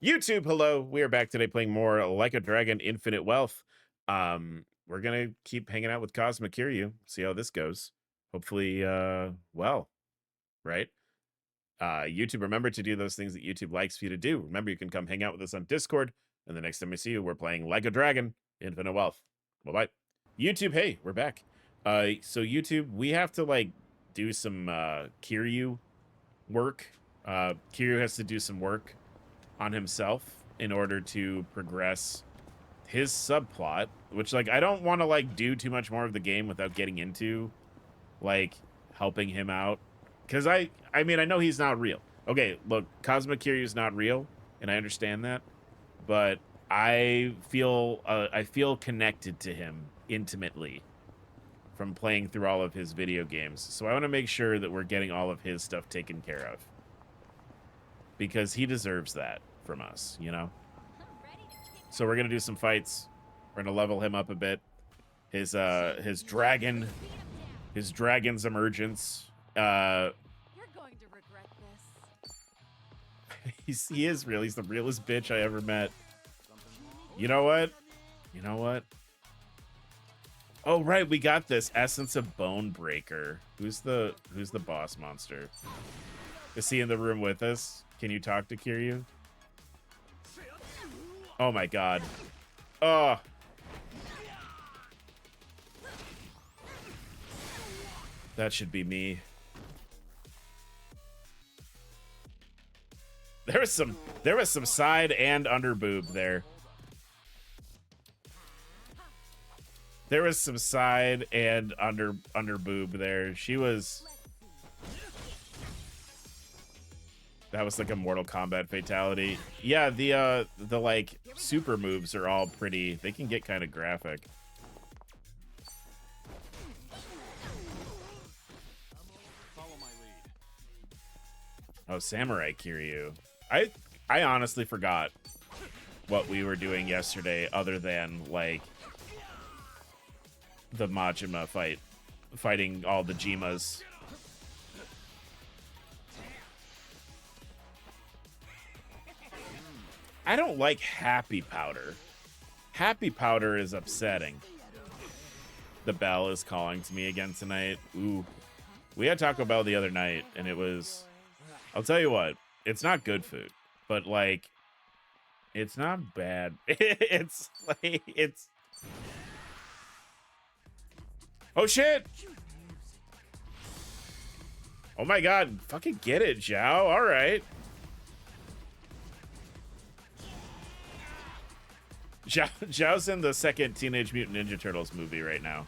YouTube, hello. We are back today playing more Like a Dragon Infinite Wealth. We're gonna keep hanging out with Cosmic Kiryu, see how this goes. Hopefully, well, right? YouTube, remember to do those things that YouTube likes for you to do. Remember, you can come hang out with us on Discord, and the next time we see you, we're playing Like a Dragon Infinite Wealth. Bye-bye. YouTube, hey, we're back. So YouTube, we have to, like, do some, Kiryu work. Kiryu has to do some work on himself in order to progress his subplot, which, like, I don't want to, like, do too much more of the game without getting into, like, helping him out. Because I mean, I know he's not real. Okay, look, Cosmic Kiryu is not real, and I understand that, but I feel connected to him intimately from playing through all of his video games. So I want to make sure that we're getting all of his stuff taken care of, because he deserves that from us, you know? So we're gonna do some fights. We're gonna level him up a bit. His dragon's emergence. You're going to regret this. He is real. He's the realest bitch I ever met. You know what? You know what? Oh right, we got this Essence of Bone Breaker. Who's the boss monster? Is he in the room with us? Can you talk to Kiryu? Oh my god. Oh. That should be me. There was some side and under boob there. There was some side and under boob there. She was... That was like a Mortal Kombat fatality. Yeah, the like super moves are all pretty. They can get kind of graphic. Oh, Samurai Kiryu. I honestly forgot what we were doing yesterday, other than like the Majima fighting all the Jimas. I don't like Happy Powder. Happy Powder is upsetting. The bell is calling to me again tonight. Ooh. We had Taco Bell the other night, and it was... I'll tell you what, it's not good food, but, like, it's not bad. It's, like, it's... Oh, shit! Oh, my God. Fucking get it, Zhao. All right. Zhao's in the second Teenage Mutant Ninja Turtles movie right now.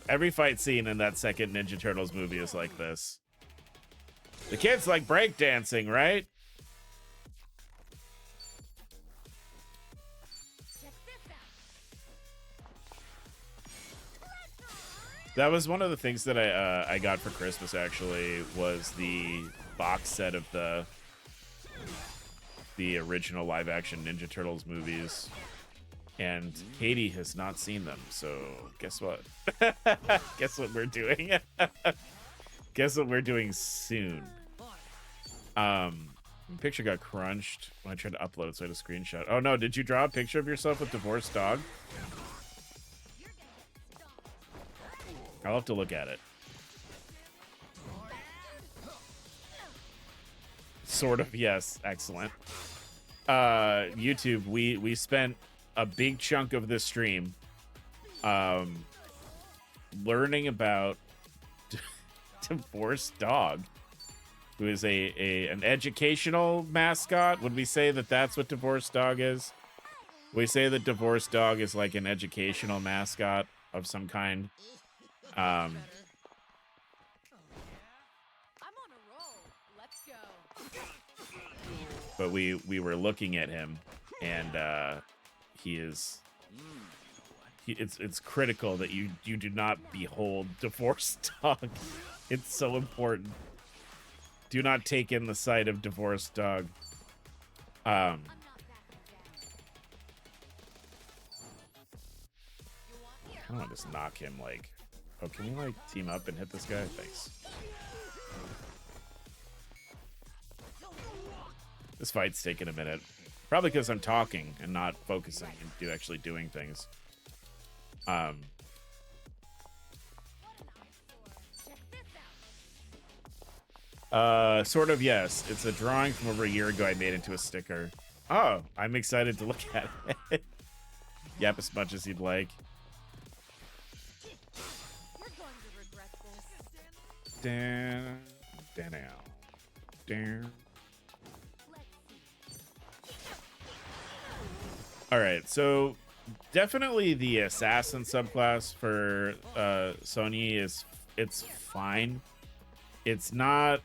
Every fight scene in that second Ninja Turtles movie is like this. The kids like breakdancing, right? That was one of the things that I got for Christmas, actually, was the box set of the original live-action Ninja Turtles movies. And Katie has not seen them, so guess what? Guess what we're doing? Guess what we're doing soon. Picture got crunched when I tried to upload it, so I had a screenshot. Oh no, did you draw a picture of yourself with divorced dog? I'll have to look at it. Sort of, yes. Excellent. YouTube, we spent a big chunk of this stream learning about Divorced Dog, who is an educational mascot. Would we say that that's what Divorced Dog is? We say that Divorced Dog is like an educational mascot of some kind. I'm on a roll. Let's go. But we were looking at him, and it's critical that you do not behold Divorced Dog. It's so important. Do not take in the sight of Divorced Dog. I don't want to just knock him, like... Oh, can we, like, team up and hit this guy? Thanks. This fight's taking a minute. Probably because I'm talking and not focusing and actually doing things. Sort of, yes. It's a drawing from over a year ago I made into a sticker. Oh, I'm excited to look at it. Yep, as much as you'd like. You're going to regret this. Down, down, down. All right, so definitely the assassin subclass for Sony it's fine. It's not.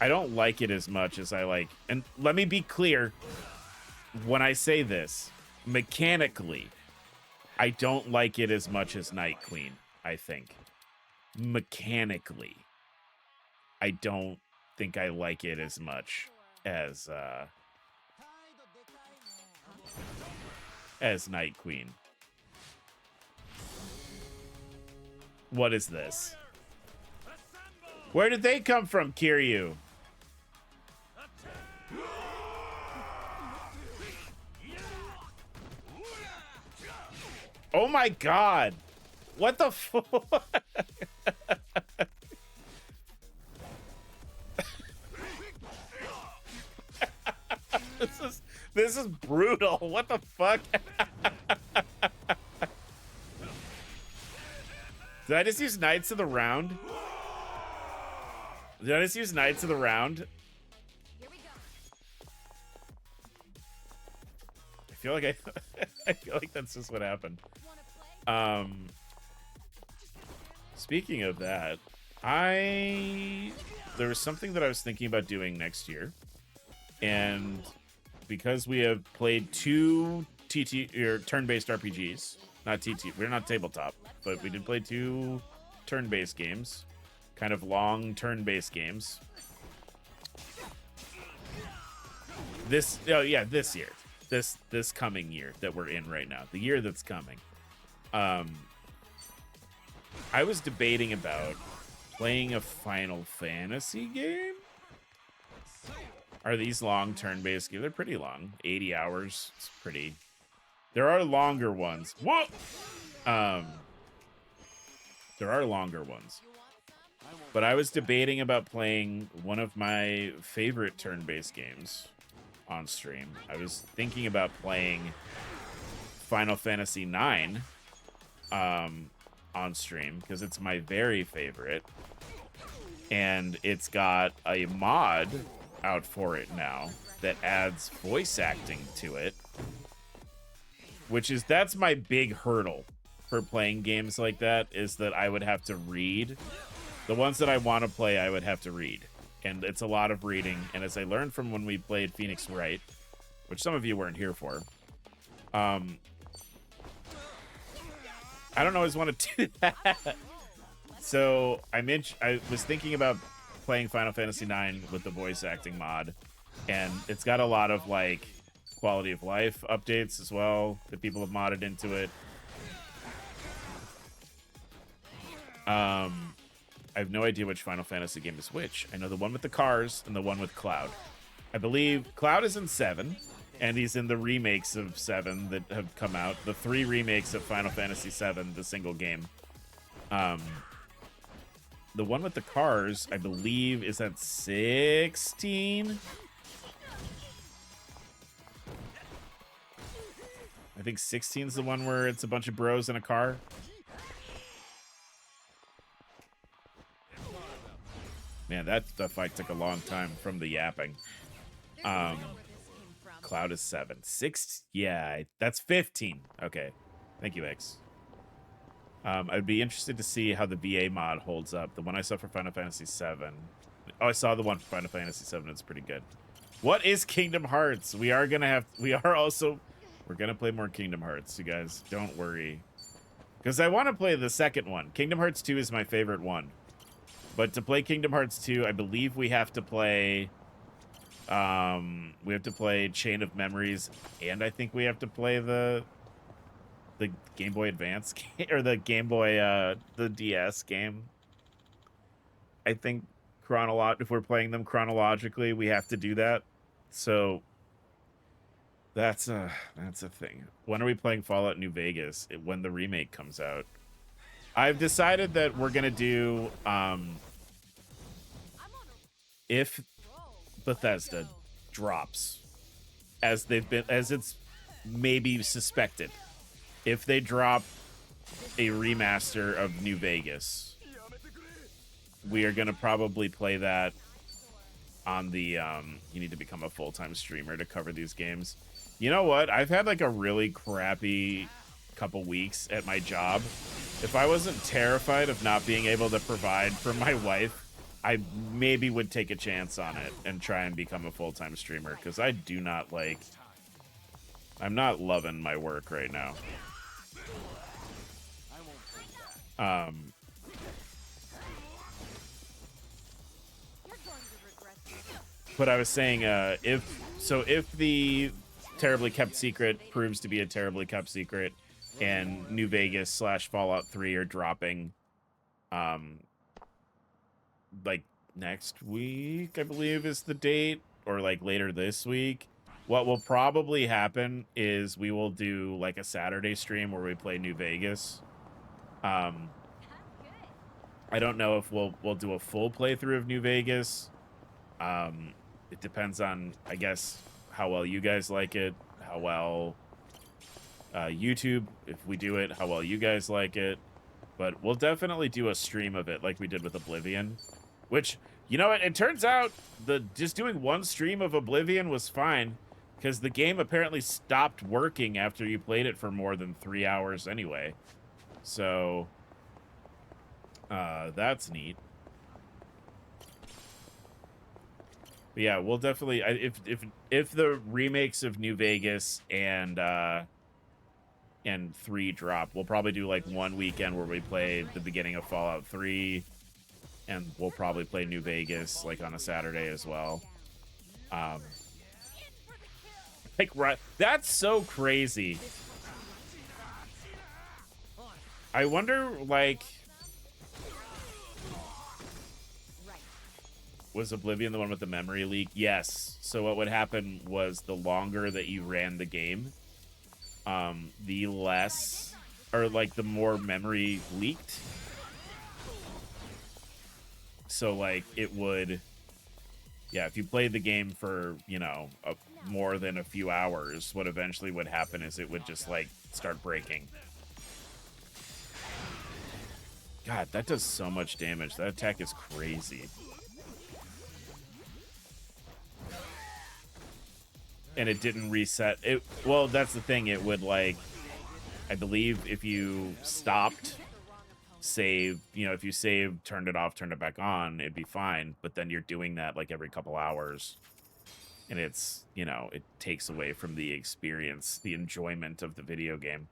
I don't like it as much as I like. And let me be clear when I say this, mechanically, I don't like it as much as Night Queen, I think. Mechanically, I don't think I like it as much as Night Queen. What is this? Where did they come from, Kiryu? Oh my god. What the fuck? This is brutal. What the fuck? Did I just use Knights of the Round? Did I just use Knights of the Round? Here we go. I feel like I feel like that's just what happened. Wanna play? Speaking of that, there was something that I was thinking about doing next year, and because we have played 2 turn-based RPGs, not TT, we're not tabletop, but we did play 2 turn-based games, kind of long turn-based games. This year, this coming year that we're in right now, the year that's coming. I was debating about playing a Final Fantasy game. Are these long turn-based games? They're pretty long. 80 hours. It's pretty. There are longer ones. Whoa! There are longer ones. But I was debating about playing one of my favorite turn-based games on stream. I was thinking about playing Final Fantasy IX on stream because it's my very favorite. And it's got a mod out for it now that adds voice acting to it, that's my big hurdle for playing games like that, is that I would have to read. The ones that I want to play, I would have to read, and it's a lot of reading. And as I learned from when we played Phoenix Wright, which some of you weren't here for, I don't always want to do that. So I was thinking about playing Final Fantasy IX with the voice acting mod, and it's got a lot of like quality of life updates as well that people have modded into it. I have no idea which Final Fantasy game is which. I know the one with the cars and the one with Cloud. I believe Cloud is in 7, and he's in the remakes of 7 that have come out. The 3 remakes of Final Fantasy 7, the single game. The one with the cars, I believe, is at 16. I think 16 is the one where it's a bunch of bros in a car. Man, that fight took a long time from the yapping. Cloud is 7. 6, yeah, that's 15. Okay, thank you, X. I'd be interested to see how the VA mod holds up. The one I saw for Final Fantasy 7. Oh, I saw the one for Final Fantasy 7. It's pretty good. What is Kingdom Hearts? We're gonna play more Kingdom Hearts, you guys. Don't worry. Because I want to play the second one. Kingdom Hearts 2 is my favorite one. But to play Kingdom Hearts 2, I believe we have to play Chain of Memories, and I think we have to play the Game Boy Advance game, or the Game Boy the DS game. I think if we're playing them chronologically, we have to do that. So that's a thing. When are we playing Fallout New Vegas? When the remake comes out. I've decided that we're gonna do if Bethesda drops as it's maybe suspected. If they drop a remaster of New Vegas, we are gonna probably play that on the you need to become a full-time streamer to cover these games. You know what? I've had like a really crappy couple weeks at my job. If I wasn't terrified of not being able to provide for my wife, I maybe would take a chance on it and try and become a full-time streamer, because I do not like... I'm not loving my work right now. But I was saying, if the terribly kept secret proves to be a terribly kept secret, and New Vegas / Fallout 3 are dropping, like next week, I believe is the date, or like later this week, what will probably happen is we will do like a Saturday stream where we play New Vegas. I don't know if we'll do a full playthrough of New Vegas. It depends on, I guess, how well you guys like it, how well YouTube, if we do it, how well you guys like it. But we'll definitely do a stream of it like we did with Oblivion, which, you know what, it turns out just doing one stream of Oblivion was fine, because the game apparently stopped working after you played it for more than 3 hours anyway. So that's neat. But yeah, we'll definitely, if the remakes of New Vegas and 3 drop, we'll probably do like one weekend where we play the beginning of Fallout 3, and we'll probably play New Vegas like on a Saturday as well. Like, right, that's so crazy. I wonder, like, was Oblivion the one with the memory leak? Yes. So what would happen was the longer that you ran the game, the less, or like the more memory leaked. So like it would, yeah, if you played the game for, you know, more than a few hours, what eventually would happen is it would just like start breaking. God, that does so much damage. That attack is crazy. And it didn't reset it. Well, that's the thing. It would, like, I believe if you stopped, save, you know, if you saved, turned it off, turned it back on, it'd be fine. But then you're doing that like every couple hours, and it's, you know, it takes away from the experience, the enjoyment of the video game.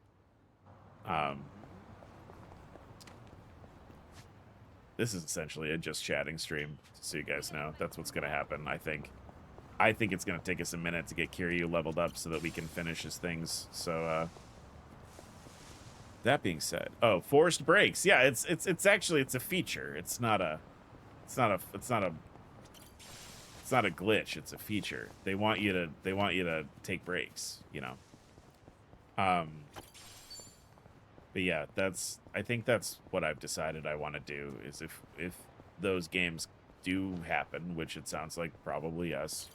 This is essentially a just chatting stream, so you guys know. That's what's gonna happen, I think. I think it's going to take us a minute to get Kiryu leveled up so that we can finish his things. So, that being said, oh, forced breaks. Yeah, it's actually, it's a feature. It's not a glitch. It's a feature. They want you to take breaks, you know. But yeah, I think that's what I've decided I want to do, is if those games do happen, which it sounds like probably yes,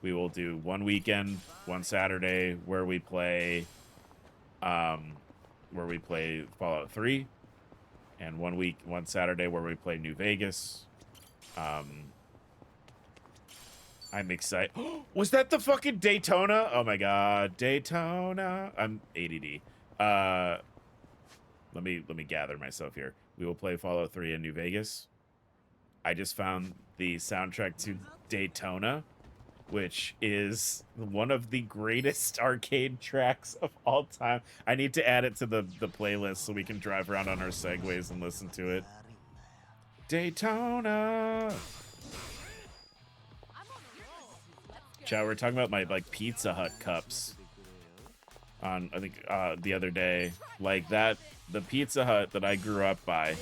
we will do one weekend, one Saturday where we play Fallout 3, and one Saturday where we play New Vegas. I'm excited. Was that the fucking Daytona? Oh my god, Daytona. I'm ADD. Let me gather myself here. We will play Fallout 3 in New Vegas. I just found the soundtrack to Daytona, which is one of the greatest arcade tracks of all time. I need to add it to the playlist so we can drive around on our Segways and listen to it. Daytona! Chat, we're talking about my, like, Pizza Hut cups on, I think, the other day. Like, the Pizza Hut that I grew up by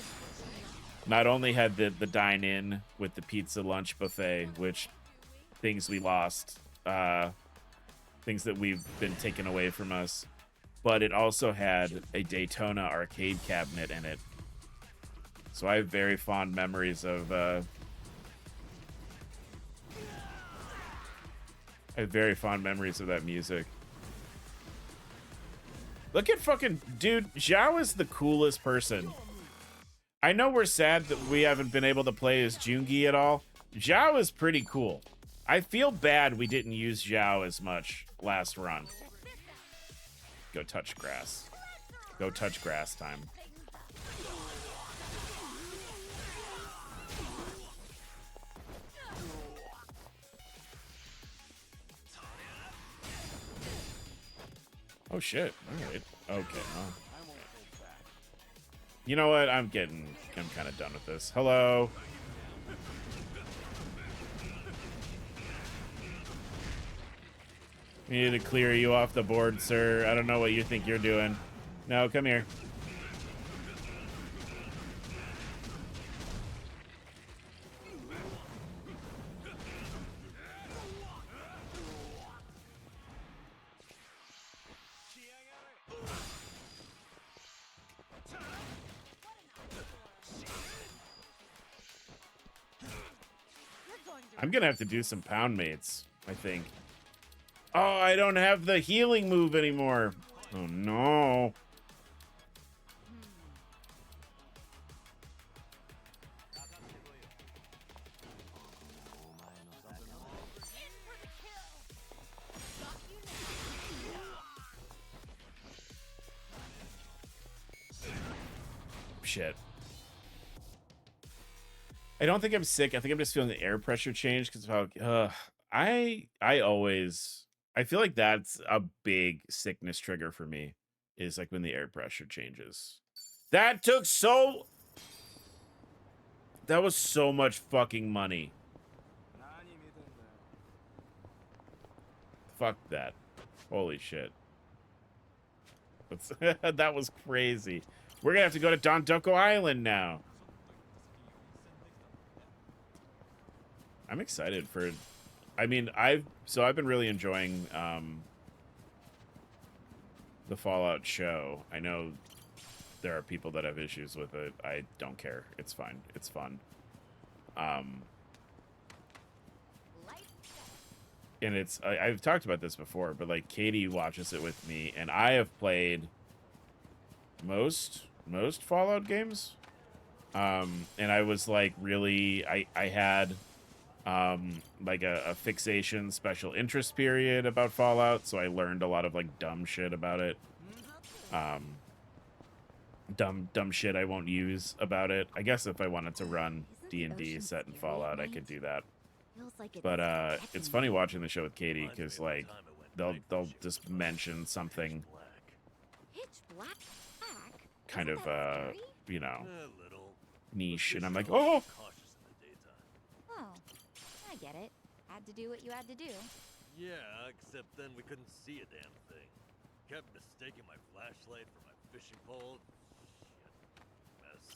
Not only had the dine-in with the pizza lunch buffet, which things we lost, things that we've been taken away from us, but it also had a Daytona arcade cabinet in it. So I have very fond memories of I have very fond memories of that music. Look at fucking dude, Zhao is the coolest person. I know we're sad that we haven't been able to play as Jungi at all. Zhao is pretty cool. I feel bad we didn't use Zhao as much last run. Go touch grass. Go touch grass time. Oh shit. Alright. Okay. Well. You know what? I'm kind of done with this. Hello. We need to clear you off the board, sir. I don't know what you think you're doing. No, come here. I'm gonna have to do some pound mates, I think. Oh, I don't have the healing move anymore. Oh no. Shit. I don't think I'm sick. I think I'm just feeling the air pressure change because of how I feel like that's a big sickness trigger for me, is like when the air pressure changes. That was so much fucking money. Fuck that. Holy shit. That was crazy. We're gonna have to go to Dondoko Island now. I'm excited for, I mean, I've been really enjoying the Fallout show. I know there are people that have issues with it. I don't care. It's fine. It's fun. And I've talked about this before, but like Katie watches it with me, and I have played most Fallout games. And I was like really, I had like a fixation special interest period about Fallout, so I learned a lot of like dumb shit about it. Dumb shit I won't use about it. I guess if I wanted to run D&D set in Fallout, I could do that. But it's funny watching the show with Katie because like they'll just mention something kind of you know, niche, and I'm like, oh. Oh, I get it. Had to do what you had to do. Yeah, except then we couldn't see a damn thing. Kept mistaking my flashlight for my fishing pole. Shit. Mess.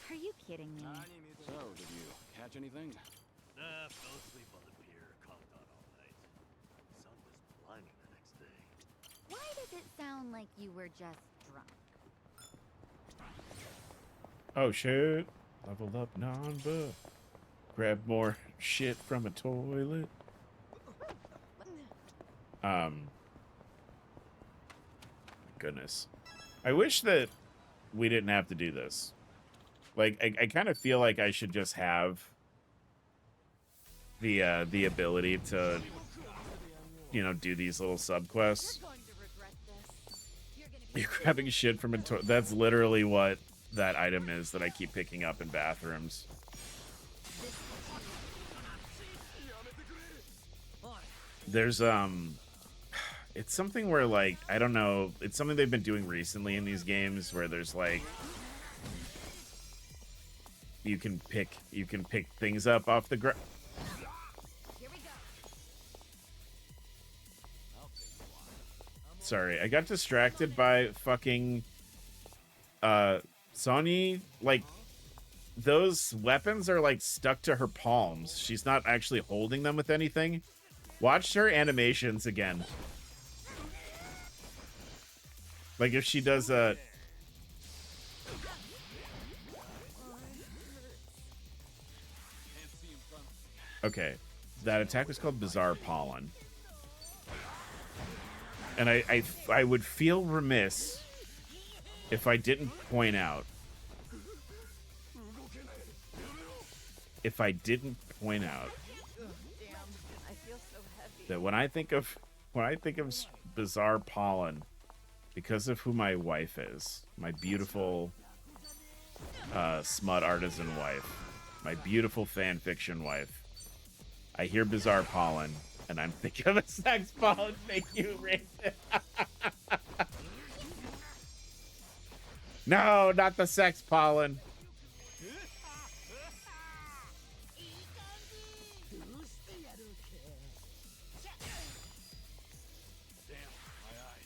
Are you kidding me? So, did you catch anything? Nah, fell asleep on the pier, conked on all night. The sun was blinding the next day. Why does it sound like you were just drunk? Oh shit. Leveled up non-buff. Grab more shit from a toilet. Goodness. I wish that we didn't have to do this. Like, I kind of feel like I should just have the ability to, you know, do these little subquests. You're grabbing shit from a toilet. That's literally what that item is that I keep picking up in bathrooms. There's it's something where like, I don't know, it's something they've been doing recently in these games where there's like you can pick things up off the ground. Sorry, I got distracted by fucking Sonny like those weapons are like stuck to her palms. She's not actually holding them with anything. Watch her animations again. Like if she does a... Okay, that attack was called Bizarre Pollen. And I would feel remiss if I didn't point out... that when I think of Bizarre Pollen, because of who my wife is, my beautiful smut artisan wife, my beautiful fan fiction wife, I hear Bizarre Pollen and I'm thinking of a sex pollen. Thank you, Raven. No, not the sex pollen.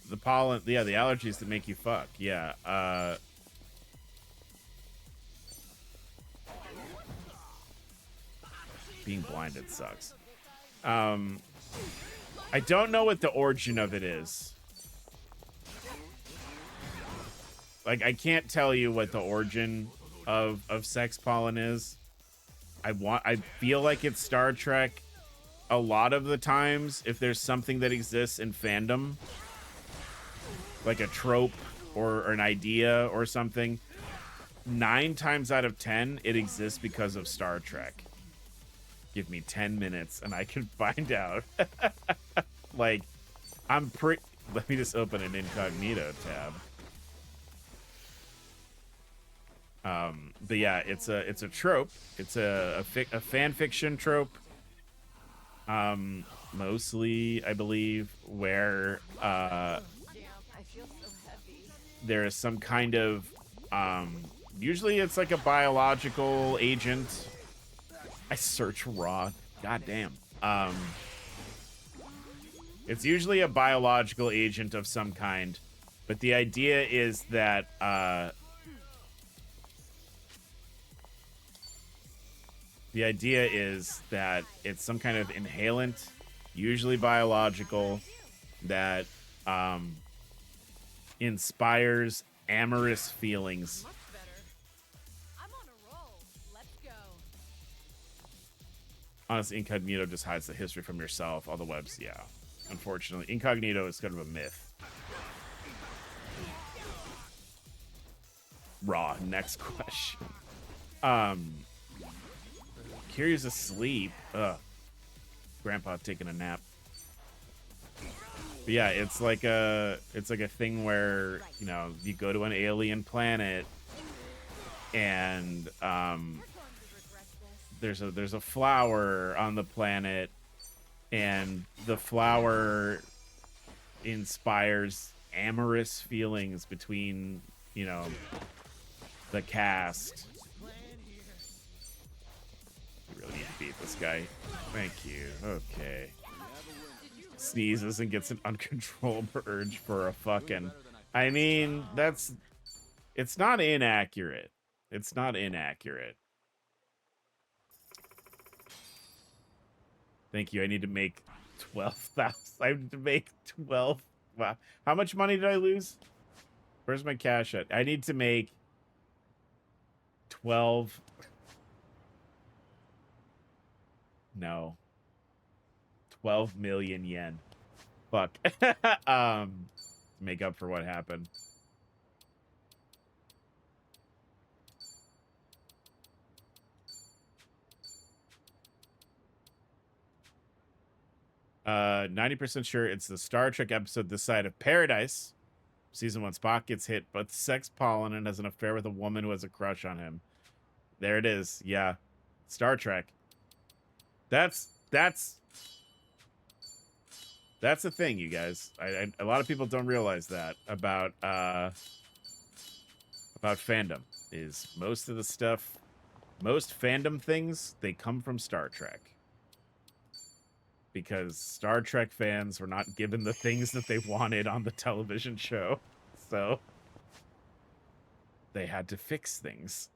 The pollen, yeah, the allergies that make you fuck. Yeah. Being blinded sucks. I don't know what the origin of it is. Like, I can't tell you what the origin of sex pollen is. I feel like it's Star Trek a lot of the times. If there's something that exists in fandom, like a trope or an idea or something, 9 times out of 10 it exists because of Star Trek. Give me 10 minutes and I can find out. Like, I'm pretty... Let me just open an incognito tab. But yeah, it's a trope. It's a fan fiction trope. Mostly, I believe, where there is some kind of usually it's like a biological agent. I search raw. God damn. It's usually a biological agent of some kind, but the idea is that it's some kind of inhalant, usually biological, that inspires amorous feelings. Much better. I'm on a roll. Let's go. Honestly, Incognito just hides the history from yourself. All the webs, yeah. Unfortunately, Incognito is kind of a myth. Raw, next question. Kiryu's asleep. Ugh. Grandpa taking a nap. But yeah, it's like a thing where, you know, you go to an alien planet and there's a flower on the planet, and the flower inspires amorous feelings between, you know, the cast. You really need to beat this guy. Thank you. Okay. Sneezes and gets an uncontrollable urge for a fucking... I mean, it's not inaccurate. It's not inaccurate. Thank you. I need to make 12,000. I have to make 12. Wow. How much money did I lose? Where's my cash at? I need to make 12. No. 12 million yen. Fuck. Make up for what happened. Uh, 90% sure it's the Star Trek episode This Side of Paradise. Season 1, Spock gets hit by sex pollen and has an affair with a woman who has a crush on him. There it is. Yeah. Star Trek. That's the thing, you guys. A lot of people don't realize that about fandom. Is most of the stuff, most fandom things, they come from Star Trek. Because Star Trek fans were not given the things that they wanted on the television show. So they had to fix things.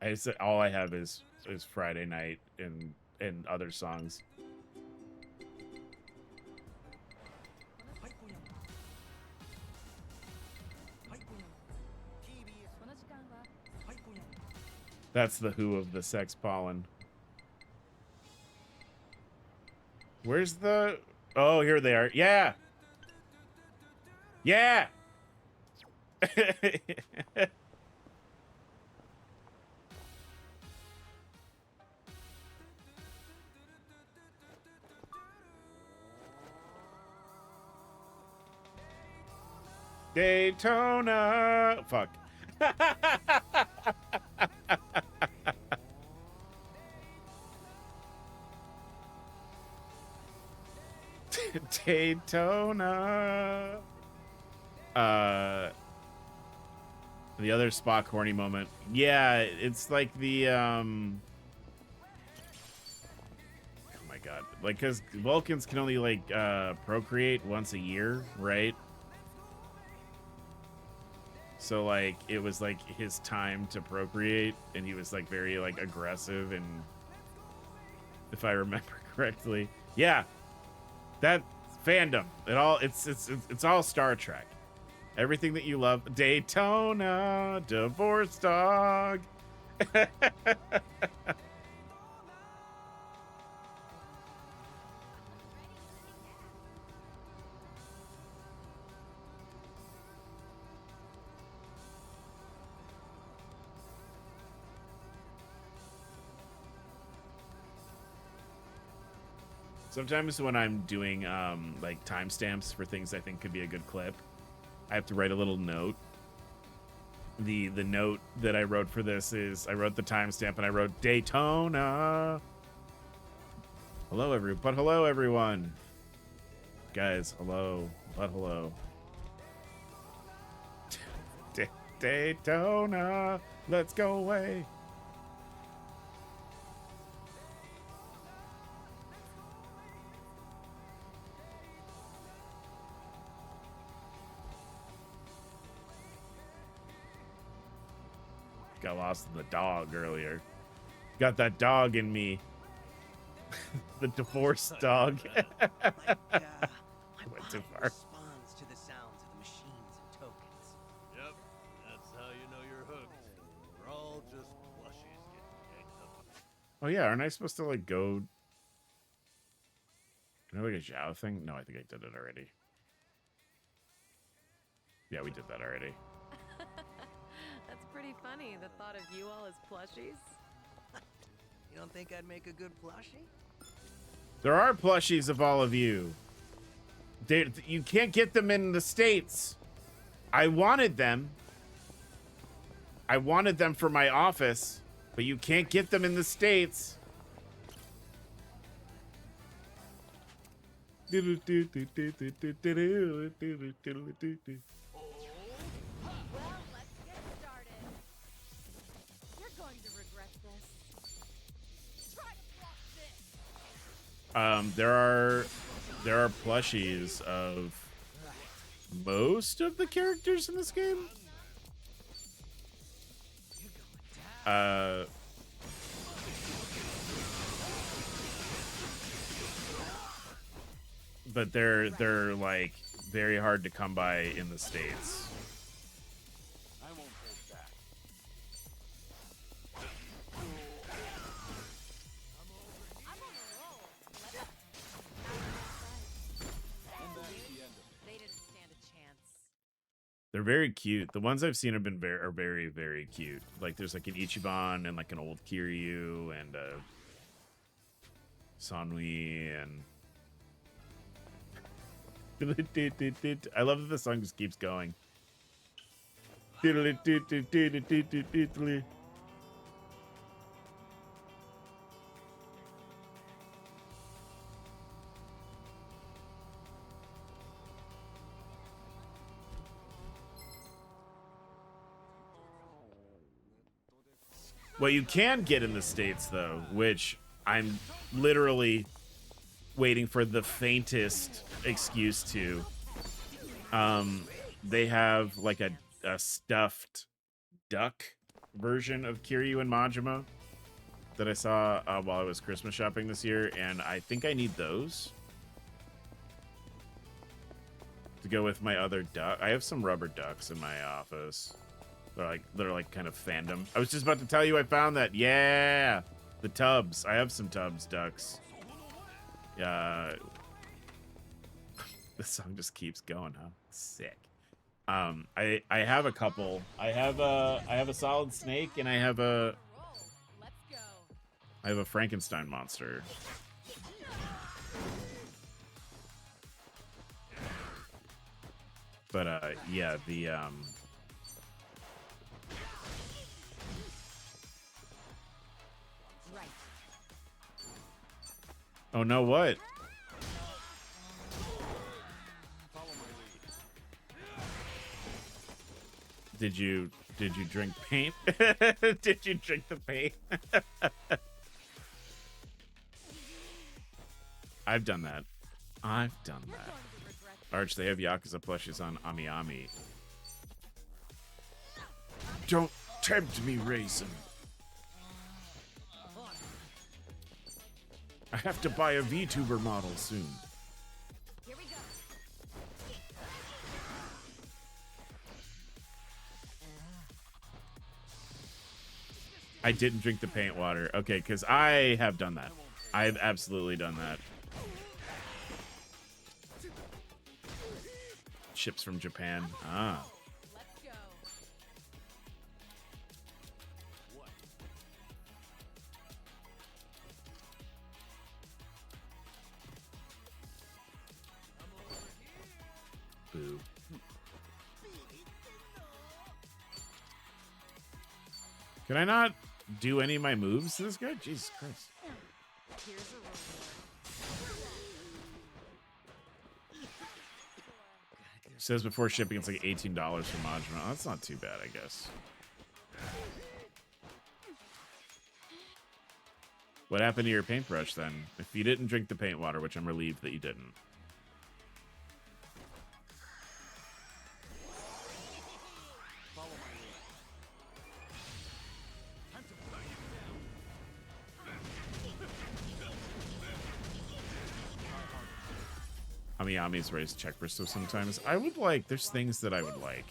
I said all I have is Friday Night and other songs. That's the Who of the Sex Pollen. Where's the... Oh, here they are. Yeah! Yeah! Daytona! Fuck. Daytona. The other Spock horny moment. Yeah, it's like the oh my god. Like, cause Vulcans can only like procreate once a year, right? So like it was like his time to procreate, and he was like very like aggressive, and if I remember correctly. Yeah. That fandom. It's all Star Trek. Everything that you love. Daytona, Divorce Dog. Sometimes when I'm doing like timestamps for things I think could be a good clip, I have to write a little note. The note that I wrote for this is I wrote the timestamp and I wrote Daytona. Hello everyone. Guys, hello, but hello. Daytona, let's go away. Got lost in the dog earlier. Got that dog in me. The divorce dog. My Went too body far. responds to the sounds of the machines and tokens. Yep, that's how you know you're hooked. We're all just plushies getting egged up. Oh yeah, aren't I supposed to like go? Can I like a Zhao thing? No, I think I did it already. Yeah, we did that already. That's pretty funny, the thought of you all as plushies. You don't think I'd make a good plushie? There are plushies of all of you. You can't get them in the States. I wanted them. I wanted them for my office, but you can't get them in the States. Well, let's get started. You're going to regret this. Try to block this. There are plushies of most of the characters in this game. But they're like very hard to come by in the States. I won't hold back. I'm on a roll. Let's And that is the end of it. They didn't stand a chance. They're very cute. The ones I've seen have been very, very cute. Like there's like an Ichiban and like an old Kiryu and a Sanwi and I love that the song just keeps going. What you can get in the States, though, which I'm literally waiting for the faintest excuse to, they have like a stuffed duck version of Kiryu and Majima that I saw while I was Christmas shopping this year, and I think I need those to go with my other duck. I have some rubber ducks in my office. They're like kind of fandom. I was just about to tell you I found that. Yeah, the tubs. I have some tubs ducks. Yeah. This song just keeps going, huh? Sick. I have a couple. I have a solid snake, and I have a Frankenstein monster. But yeah, the oh no, what? Did you drink paint? Did you drink the paint? I've done that. I've done that. Arch, they have Yakuza plushies on Ami Ami. Don't tempt me, Raisin. I have to buy a VTuber model soon. Here we go. I didn't drink the paint water. Okay, because I have done that. I've absolutely done that. Ships from Japan. Ah. Let's go. Boo. Can I not do any of my moves this good? Jesus Christ. Here's a reward. Says before shipping it's like $18 for Majima. Oh, that's not too bad, I guess. What happened to your paintbrush then? If you didn't drink the paint water, which I'm relieved that you didn't. Ami-Ami's raised check for so sometimes. I would like, there's things that I would like.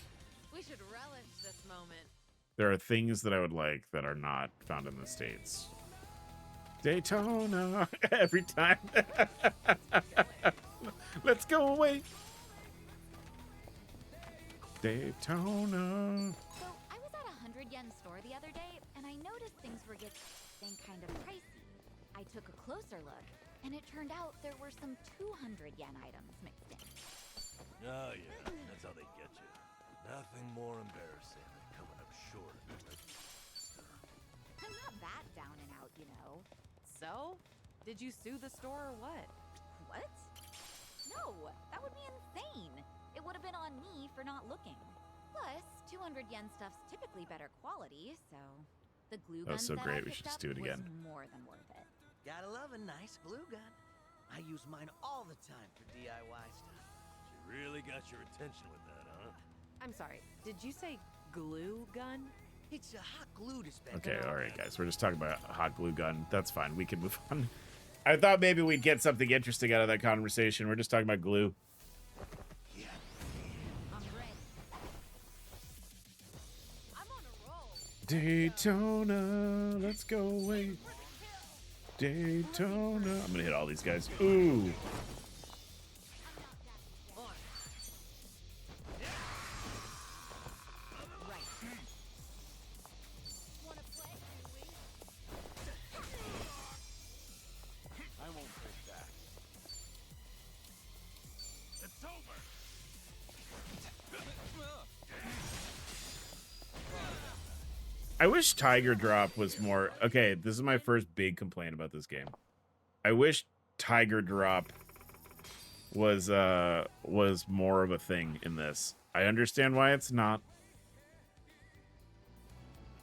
We should relish this moment. There are things that I would like that are not found in the States. Daytona every time. Let's go away. Daytona. So I was at a 100-yen store the other day, and I noticed things were getting kind of pricey. I took a closer look, and it turned out there were some 200-yen items mixed in. Oh yeah, that's how they get you. Nothing more embarrassing than coming up short. I'm not that down and out, you know. So, did you sue the store or what? What? No, that would be insane. It would have been on me for not looking. Plus, 200-yen stuff's typically better quality, so the glue gun That was so set great, I we should picked just do up it again. was more than worth it. Gotta love a nice glue gun. I use mine all the time for DIY stuff. She really got your attention with that, huh? I'm sorry, did you say glue gun? It's a hot glue dispenser. Okay, all right, guys. We're just talking about a hot glue gun. That's fine. We can move on. I thought maybe we'd get something interesting out of that conversation. We're just talking about glue. I'm ready. I'm on a roll. Daytona, let's go away. Daytona. I'm gonna hit all these guys. Ooh. I won't hold back. It's over. I wish Tiger Drop was more... Okay, this is my first big complaint about this game. I wish Tiger Drop was more of a thing in this. I understand why it's not.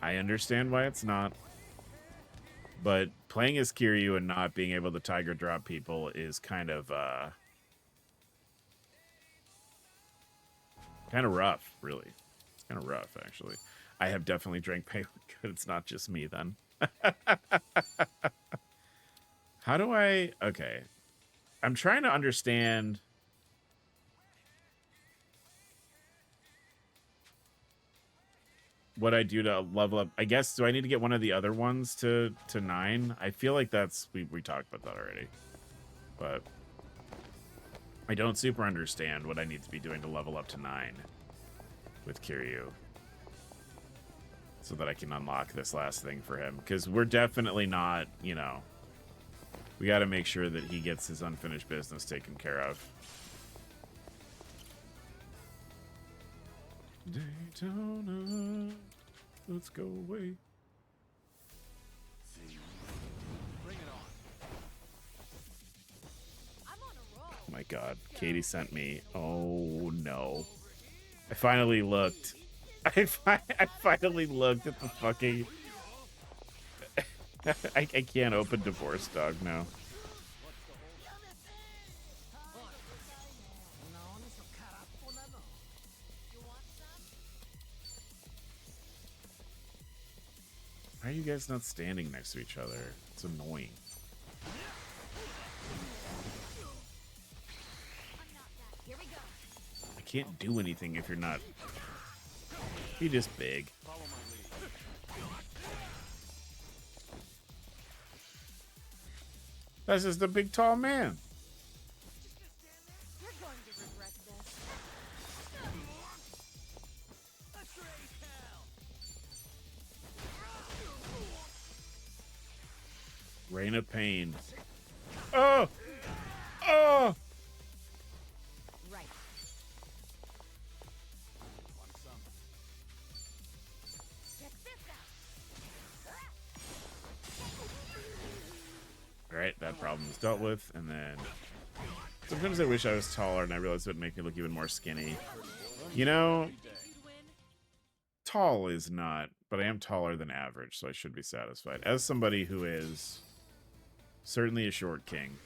I understand why it's not. But playing as Kiryu and not being able to Tiger Drop people is kind of rough, really. It's kind of rough, actually. I have definitely drank pale liquid. It's not just me then. How do I... Okay. I'm trying to understand... what I do to level up. I guess, do I need to get one of the other ones to 9? I feel like that's... We talked about that already. But... I don't super understand what I need to be doing to level up to 9 with Kiryu. So that I can unlock this last thing for him. Because we're definitely not, you know... We got to make sure that he gets his unfinished business taken care of. Daytona, let's go away. Bring it on. Oh my god, Katie sent me. Oh no. I finally looked. I finally looked at the fucking... I can't open Divorce Dog now. Why are you guys not standing next to each other? It's annoying. Here we go. I can't do anything if you're not... You're just big. Follow my lead. That's just a big tall man. You're going to regret this. Reign of Pain. Oh! Oh! Right. On some. Check this out. Alright, that problem is dealt with, and then... Sometimes I wish I was taller, and I realized it would make me look even more skinny. You know, tall is not, but I am taller than average, so I should be satisfied. As somebody who is certainly a short king,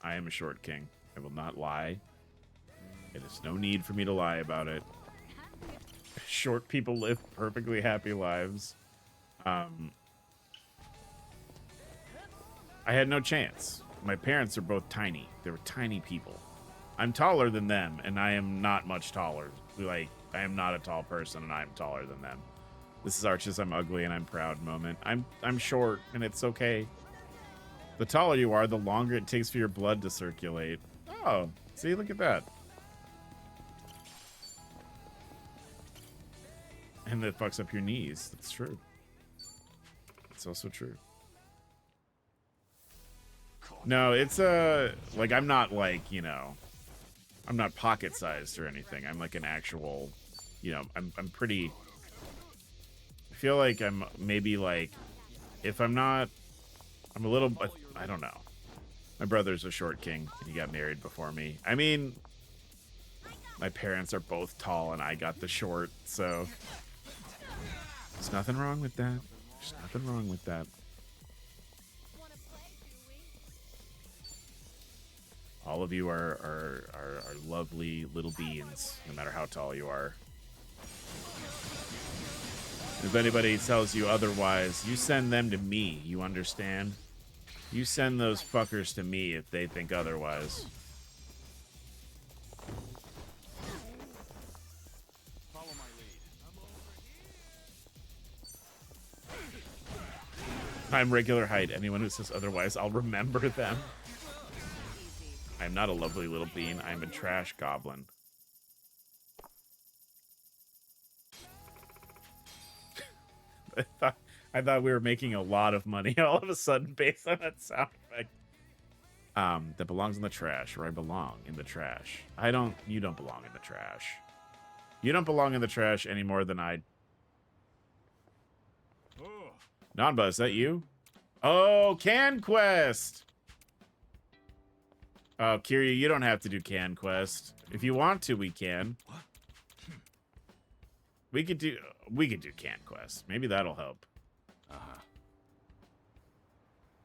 I am a short king. I will not lie. It is no need for me to lie about it. Short people live perfectly happy lives. I had no chance. My parents are both tiny. They were tiny people. I'm taller than them, and I am not much taller. Like, I am not a tall person, and I'm taller than them. This is Arch's I'm ugly and I'm proud moment. I'm short, and it's okay. The taller you are, the longer it takes for your blood to circulate. Oh, see, look at that. And that fucks up your knees. That's true. It's also true. No, it's like, I'm not like, you know, I'm not pocket sized or anything. I'm like an actual, you know, I'm pretty, I feel like I'm maybe like, if I'm not, I'm a little, I don't know. My brother's a short king. He got married before me. I mean, my parents are both tall and I got the short, so there's nothing wrong with that. There's nothing wrong with that. All of you are lovely little beings, no matter how tall you are. If anybody tells you otherwise, you send them to me, you understand? You send those fuckers to me if they think otherwise. Follow my lead. I'm regular height. Anyone who says otherwise, I'll remember them. I'm not a lovely little bean. I'm a trash goblin. I thought we were making a lot of money all of a sudden based on that sound effect. That belongs in the trash, where I belong, in the trash. You don't belong in the trash. You don't belong in the trash any more than I... Oh, Nanba, is that you? Oh, Can Quest! Oh, Kiryu, you don't have to do Can Quest. If you want to, we can. We could do Can Quest. Maybe that'll help.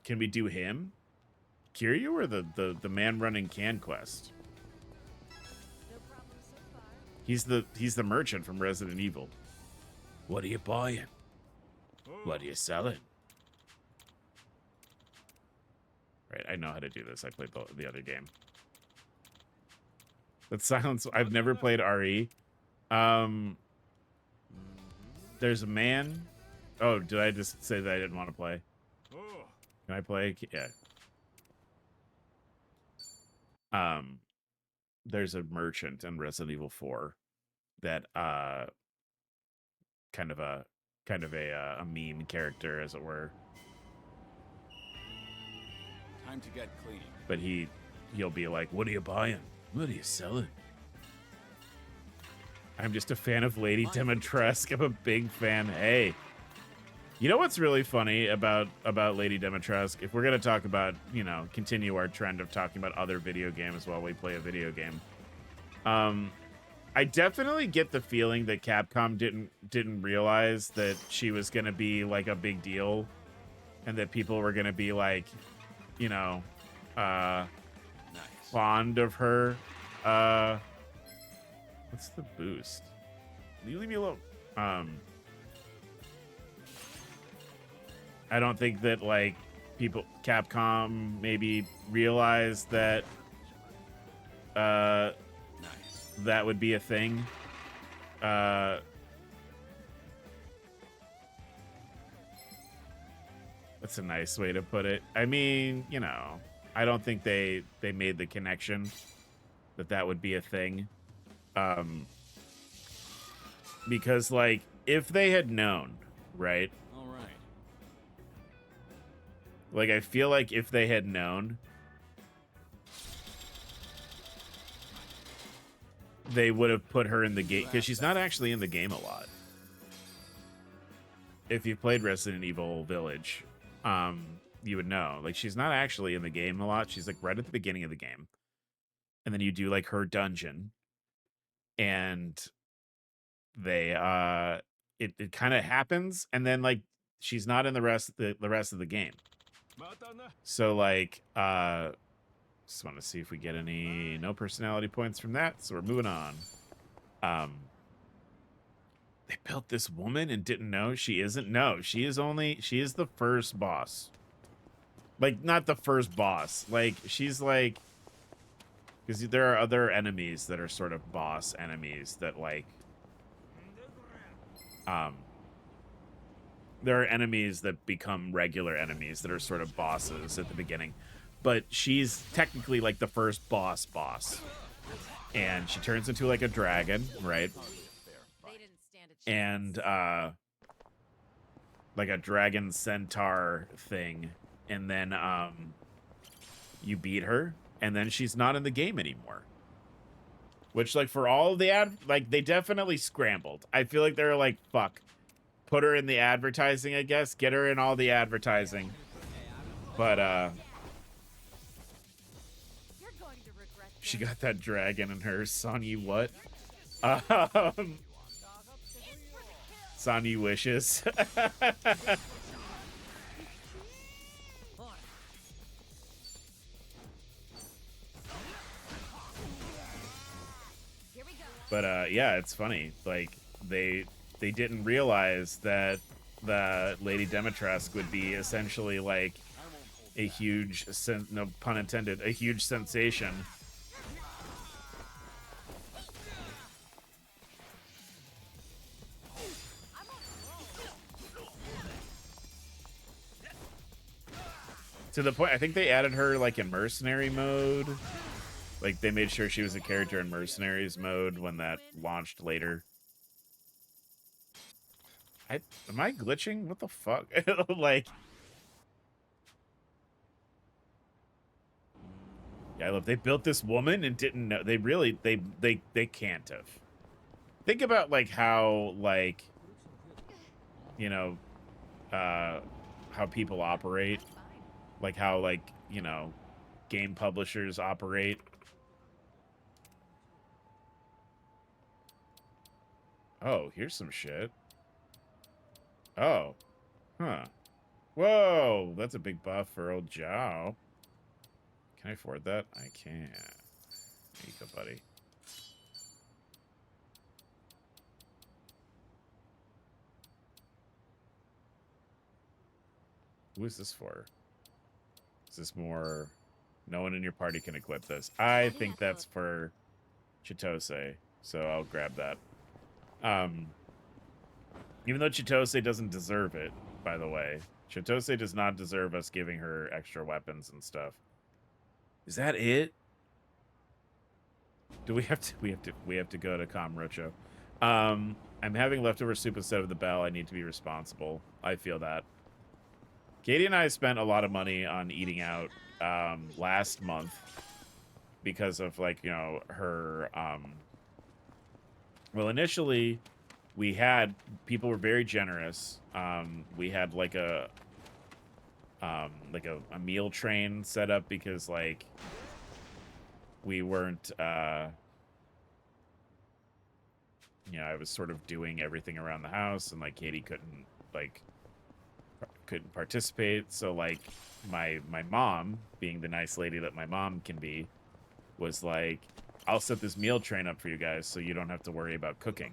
Can we do him? Kiryu or the man running Can Quest? He's the merchant from Resident Evil. What are you buying? What are you selling? Right, I know how to do this. I played the other game. That silence. I've never played RE. There's a man. Oh, did I just say that I didn't want to play? Oh, Can I play? Yeah. There's a merchant in Resident Evil 4 that kind of a a meme character, as it were. time to get clean. But he'll be like, "What are you buying? What are you selling?" I'm just a fan of Lady Dimitrescu. I'm a big fan. Hey, you know what's really funny about Lady Dimitrescu? If we're gonna talk about, you know, continue our trend of talking about other video games while we play a video game, I definitely get the feeling that Capcom didn't realize that she was gonna be like a big deal, and that people were gonna be like, you know, Nice. fond of her. What's the boost? Will you leave me alone? I don't think that, like, Capcom maybe realized that Nice. that would be a thing. That's a nice way to put it. I mean, you know, I don't think they made the connection that would be a thing. Because, like, if they had known, right? All right. Like, I feel like if they had known, they would have put her in the game, because she's not actually in the game a lot. If you played Resident Evil Village, you would know. Like, she's not actually in the game a lot. She's, like, right at the beginning of the game. And then you do, like, her dungeon. And they, it kind of happens, and then, like, she's not in the rest of the game. So, like, just want to see if we get any no personality points from that. So we're moving on. They built this woman and didn't know she isn't. No, she is the first boss. Like, not the first boss. Like, she's like, because there are other enemies that are sort of boss enemies that, like, there are enemies that become regular enemies that are sort of bosses at the beginning. But she's technically, like, the first boss. And she turns into, like, a dragon, right? They didn't stand a chance. And, like a dragon centaur thing. And then, you beat her, and then she's not in the game anymore. Which, like, for all the like, they definitely scrambled. I feel like they're like, fuck. Put her in the advertising, I guess. Get her in all the advertising. But, You're going to regret she got that dragon in her. Sonny what? Sonny wishes. Here we go. But, yeah, it's funny. Like, they didn't realize that the Lady Dimitrescu would be essentially, like, a huge, no pun intended, a huge sensation. To the point, I think they added her, like, in mercenary mode. Like, they made sure she was a character in mercenaries mode when that launched later. Am I glitching? What the fuck? Like, yeah, look, they built this woman and didn't know. They really, they can't have. Think about, like, how, like, you know, how people operate. Like, how, like, you know, game publishers operate. Oh, here's some shit. Oh. Huh. Whoa, that's a big buff for old Joe. Can I afford that? I can. There you go, buddy. Who is this for? Is this more... No one in your party can equip this. I think that's for Chitose, so I'll grab that. Even though Chitose doesn't deserve it, by the way. Chitose does not deserve us giving her extra weapons and stuff. Is that it? Do we have to we have to go to Kamrocho. I'm having leftover soup instead of the bell. I need to be responsible. I feel that. Katie and I spent a lot of money on eating out last month because of, like, you know, her well, initially we had people were very generous. We had like a meal train set up because, like, we weren't you know, I was sort of doing everything around the house, and like Katie couldn't participate. So like my mom, being the nice lady that my mom can be, was like, I'll set this meal train up for you guys so you don't have to worry about cooking.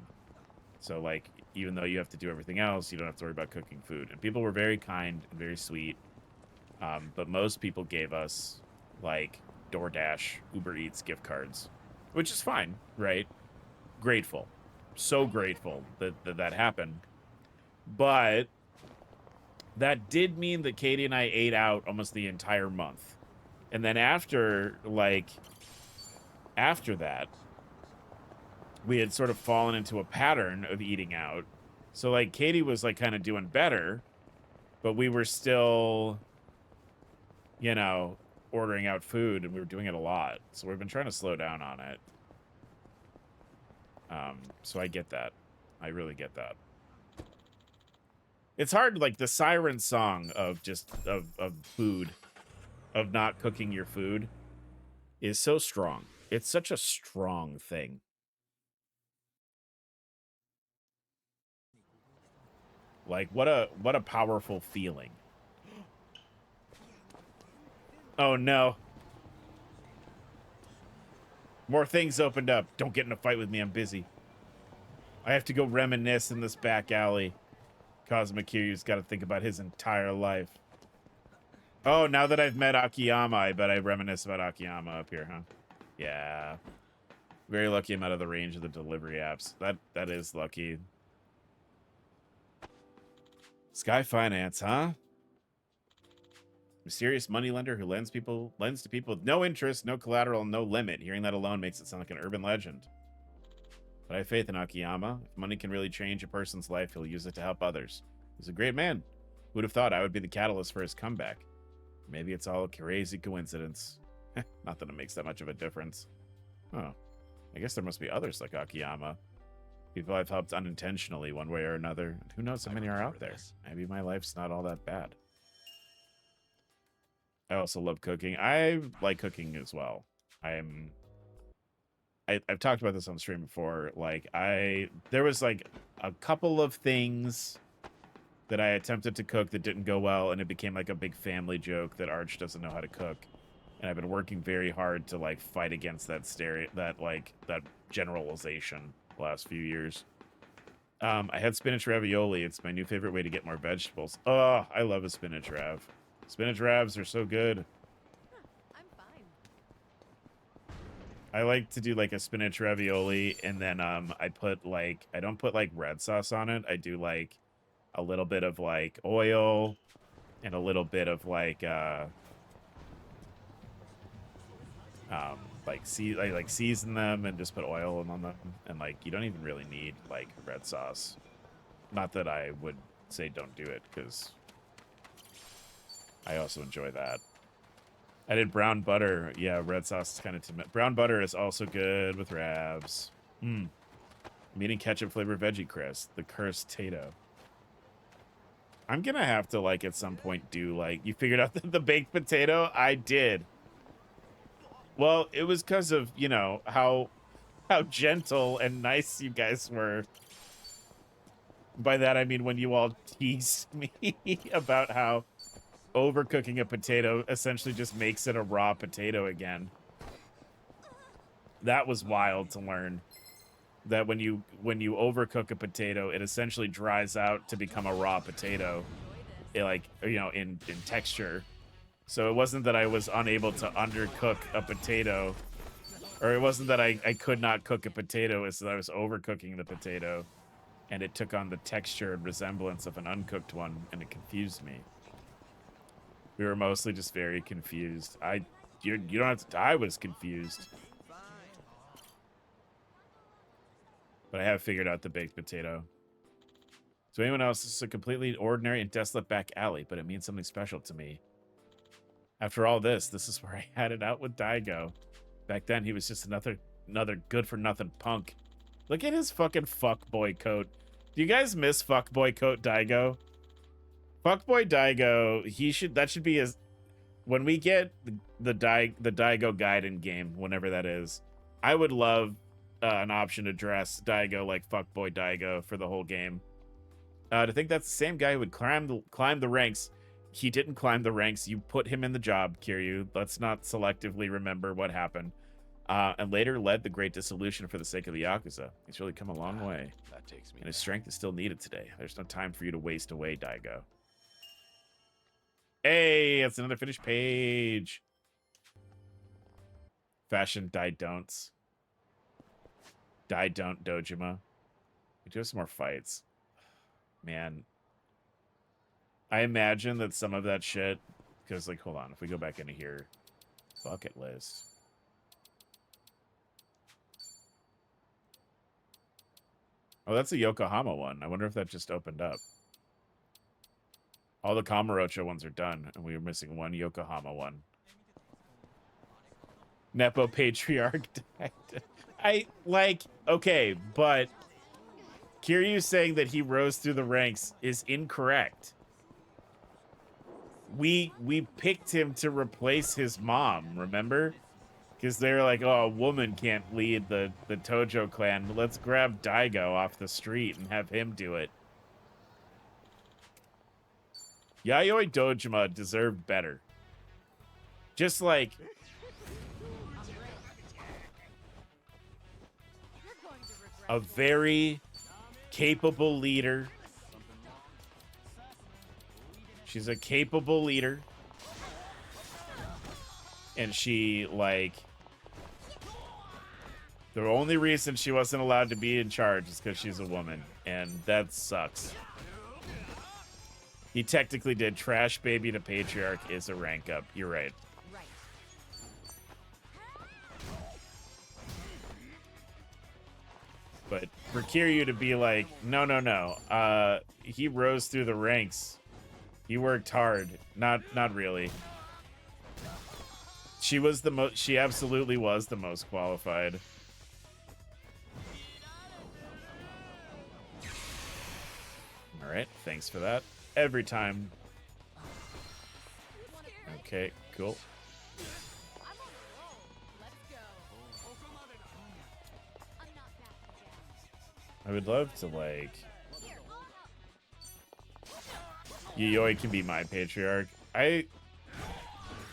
So like, even though you have to do everything else, you don't have to worry about cooking food. And people were very kind and very sweet. But most people gave us like DoorDash, Uber Eats gift cards, which is fine, right? Grateful. So grateful that happened. But that did mean that Katie and I ate out almost the entire month. And then after that, we had sort of fallen into a pattern of eating out. So like Katie was like kind of doing better, but we were still, you know, ordering out food, and we were doing it a lot. So we've been trying to slow down on it. So I get that. I really get that. It's hard, like the siren song of just of food, of not cooking your food, is so strong. It's such a strong thing. Like what a powerful feeling. Oh no. More things opened up. Don't get in a fight with me, I'm busy. I have to go reminisce in this back alley. Cosmic Kiryu's got to think about his entire life. Oh, now that I've met Akiyama, I bet I reminisce about Akiyama up here, huh? Yeah. Very lucky I'm out of the range of the delivery apps. That is lucky. Sky Finance, huh? Mysterious moneylender who lends to people with no interest, no collateral, no limit. Hearing that alone makes it sound like an urban legend. But I have faith in Akiyama. If money can really change a person's life, he'll use it to help others. He's a great man. Who'd have thought I would be the catalyst for his comeback? Maybe it's all a crazy coincidence. Not that it makes that much of a difference. Oh, I guess there must be others like Akiyama. People I've helped unintentionally one way or another. Who knows how many are out there? Maybe my life's not all that bad. I also love cooking. I like cooking as well. I've talked about this on stream before. Like, there was like a couple of things that I attempted to cook that didn't go well, and it became like a big family joke that Arch doesn't know how to cook. And I've been working very hard to like fight against that that generalization the last few years. I had spinach ravioli. It's my new favorite way to get more vegetables. Oh, I love a spinach rav. Spinach ravs are so good. I'm fine. I like to do like a spinach ravioli, and then I don't put like red sauce on it. I do like a little bit of like oil and a little bit of like season them and just put oil on them, and like you don't even really need like red sauce. Not that I would say don't do it, because I also enjoy that. I did brown butter. Yeah, red sauce is kind of timid. Brown butter is also good with ravs. I'm eating ketchup flavored veggie crisp, the cursed tato. I'm gonna have to like at some point do like, you figured out the baked potato? I did. Well, it was because of, you know, how gentle and nice you guys were. By that I mean when you all teased me about how overcooking a potato essentially just makes it a raw potato again. That was wild to learn. That when you overcook a potato, it essentially dries out to become a raw potato. in texture. So it wasn't that I was unable to undercook a potato, or it wasn't that I could not cook a potato. It's that I was overcooking the potato, and it took on the texture and resemblance of an uncooked one, and it confused me. We were mostly just very confused. You don't have to. I was confused, but I have figured out the baked potato. To anyone else, this is a completely ordinary and desolate back alley, but it means something special to me. After all this is where I had it out with Daigo. Back then, he was just another good-for-nothing punk. Look at his fucking fuckboy coat. Do you guys miss fuckboy coat Daigo? Fuckboy Daigo, that should be his... When we get the Daigo Gaiden game, whenever that is, I would love an option to dress Daigo like fuckboy Daigo for the whole game. To think that's the same guy who would climb the ranks. He didn't climb the ranks. You put him in the job, Kiryu. Let's not selectively remember what happened. And later led the Great Dissolution for the sake of the Yakuza. He's really come a long way. That takes me. And his strength is still needed today. There's no time for you to waste away, Daigo. Hey, it's another finished page. Fashion die don'ts. Die don't Dojima. We do have some more fights. Man. I imagine that some of that shit, because, like, hold on. If we go back into here, bucket list. Oh, that's a Yokohama one. I wonder if that just opened up. All the Kamurocho ones are done, and we were missing one Yokohama one. Nepo Patriarch died. Okay, but Kiryu saying that he rose through the ranks is incorrect. We picked him to replace his mom, remember? Because they're like, oh, a woman can't lead the Tojo clan. Let's grab Daigo off the street and have him do it. Yayoi Dojima deserved better. Just like... a very capable leader. She's a capable leader. And she, like... the only reason she wasn't allowed to be in charge is because she's a woman. And that sucks. He technically did. Trash baby to patriarch is a rank up. You're right. But for Kiryu to be like, no. He rose through the ranks. He worked hard. Not really. She was the most. She absolutely was the most qualified. All right. Thanks for that. Every time. Okay, cool. I would love to, like... Yayoi can be my patriarch. And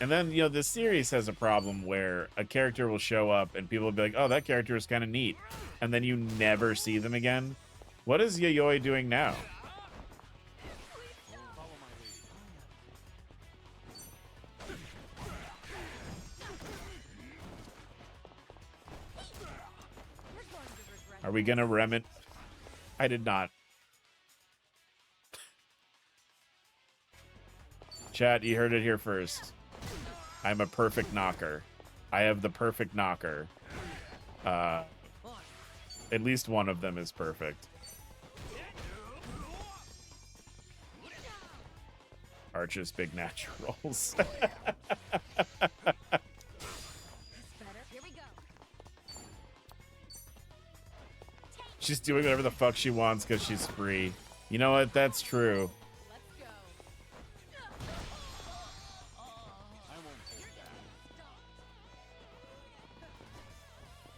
then, you know, this series has a problem where a character will show up and people will be like, oh, that character is kind of neat. And then you never see them again. What is Yayoi doing now? Are we gonna remit? I did not. Chat, you heard it here first. I'm a perfect knocker. I have the perfect knocker. At least one of them is perfect. Archer's big naturals. She's doing whatever the fuck she wants because she's free. You know what? That's true.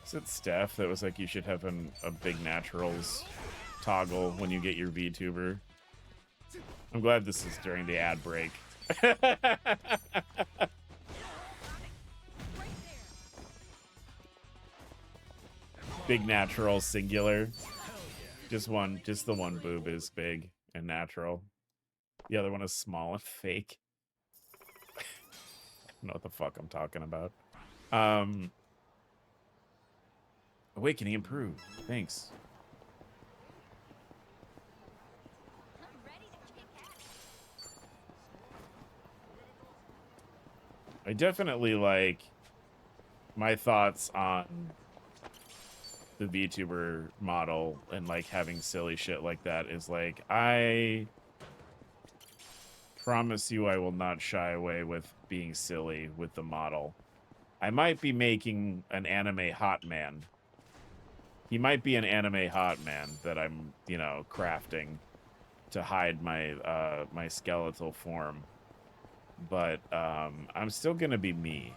Is it Steph that was like, you should have a big naturals toggle when you get your VTuber? I'm glad this is during the ad break. Big natural singular. Just the one boob is big and natural. The other one is small and fake. I don't know what the fuck I'm talking about. Awakening improved. Thanks. I'm ready to kick ass. I definitely like my thoughts on the VTuber model and like having silly shit like that is like, I promise you I will not shy away with being silly with the model. I might be making an anime hot man. He might be an anime hot man that I'm, you know, crafting to hide my my skeletal form. But I'm still gonna be me.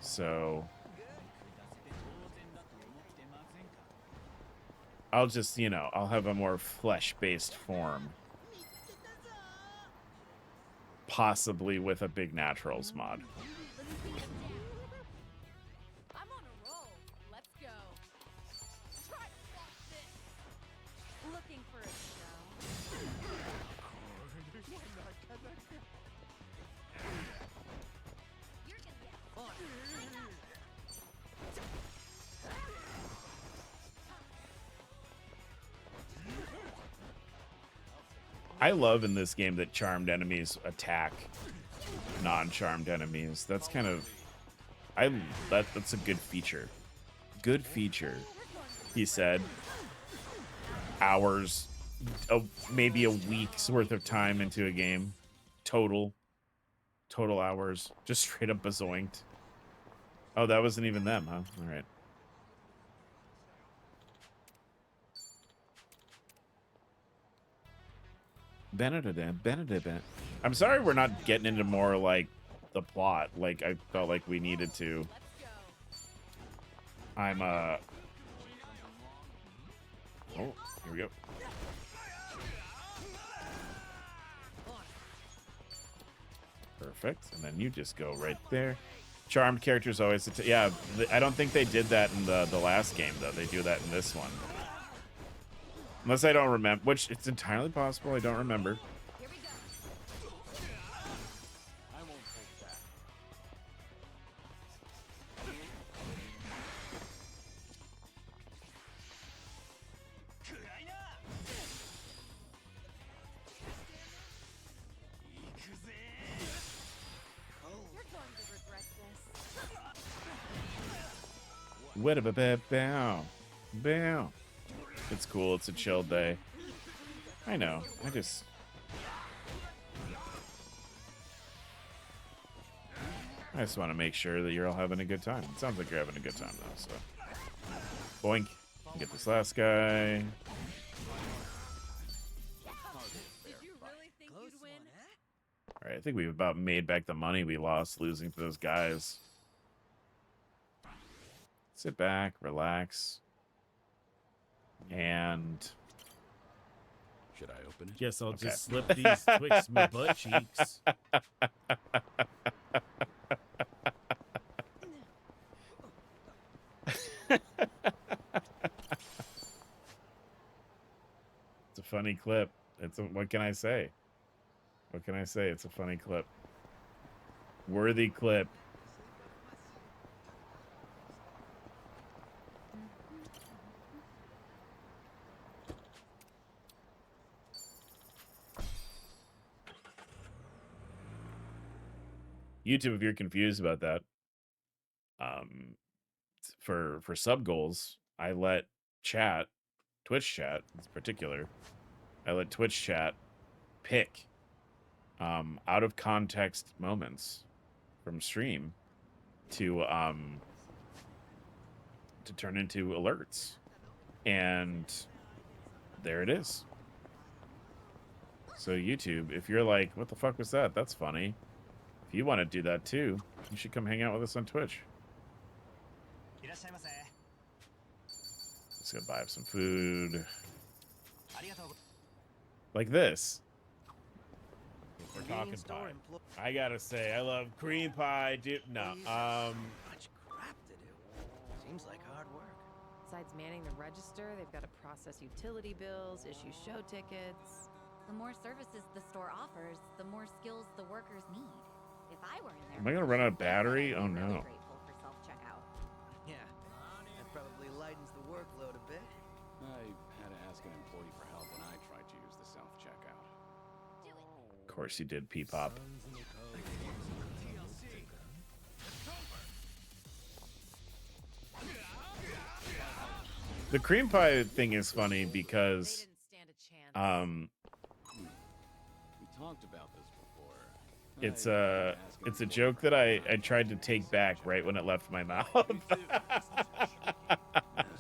So I'll just, you know, I'll have a more flesh-based form. Possibly with a big naturals mod. I'm on a roll. Let's go. Try to walk this. Looking for a show. You're gonna get I love in this game that charmed enemies attack non-charmed enemies. That's kind of that's a good feature. Good feature. He said hours, maybe a week's worth of time into a game. Total hours. Just straight up bazoinked. Oh, that wasn't even them, huh? All right. Benedict. I'm sorry we're not getting into more like the plot like I felt like we needed to. I'm oh, here we go. Perfect. And then you just go right there. Charmed characters always yeah, I don't think they did that in the last game though. They do that in this one. Unless I don't remember, which it's entirely possible I don't remember. Here we go. I won't hold back. You're going to regret this. Bow. Bow. It's cool. It's a chill day. I know. I just want to make sure that you're all having a good time. It sounds like you're having a good time, though, so. Boink. Get this last guy. Did you really think Close you'd win? one, huh? All right, I think we've about made back the money we lost losing to those guys. Sit back, relax. And Should I open it? Guess I'll Okay. just slip these twixt my butt cheeks. it's a funny clip. What can I say? What can I say? It's a funny clip. Worthy clip. YouTube, if you're confused about that, for sub goals, I let Twitch chat in particular, I let Twitch chat pick out of context moments from stream to turn into alerts, and there it is. So YouTube, if you're like, what the fuck was that? That's funny. If you want to do that too, you should come hang out with us on Twitch. Just gonna buy some food. Like this. If we're talking pie. I gotta say, I love cream pie. No. Much crap to do. Seems like hard work. Besides manning the register, they've got to process utility bills, issue show tickets. The more services the store offers, the more skills the workers need. If I were in their Am I gonna run out of position, I bet battery? I'd Oh be really no. grateful for self-checkout. Yeah, that probably lightens the workload a bit. I had to ask an employee for help when I tried to use the self-checkout. Do it. Of course you did, Peepop. The cream pie thing is funny They because didn't stand a chance. We talked about this before. it's I had to a ask an it's a employee joke for that I help when tried to use the take back right when it left my mouth. I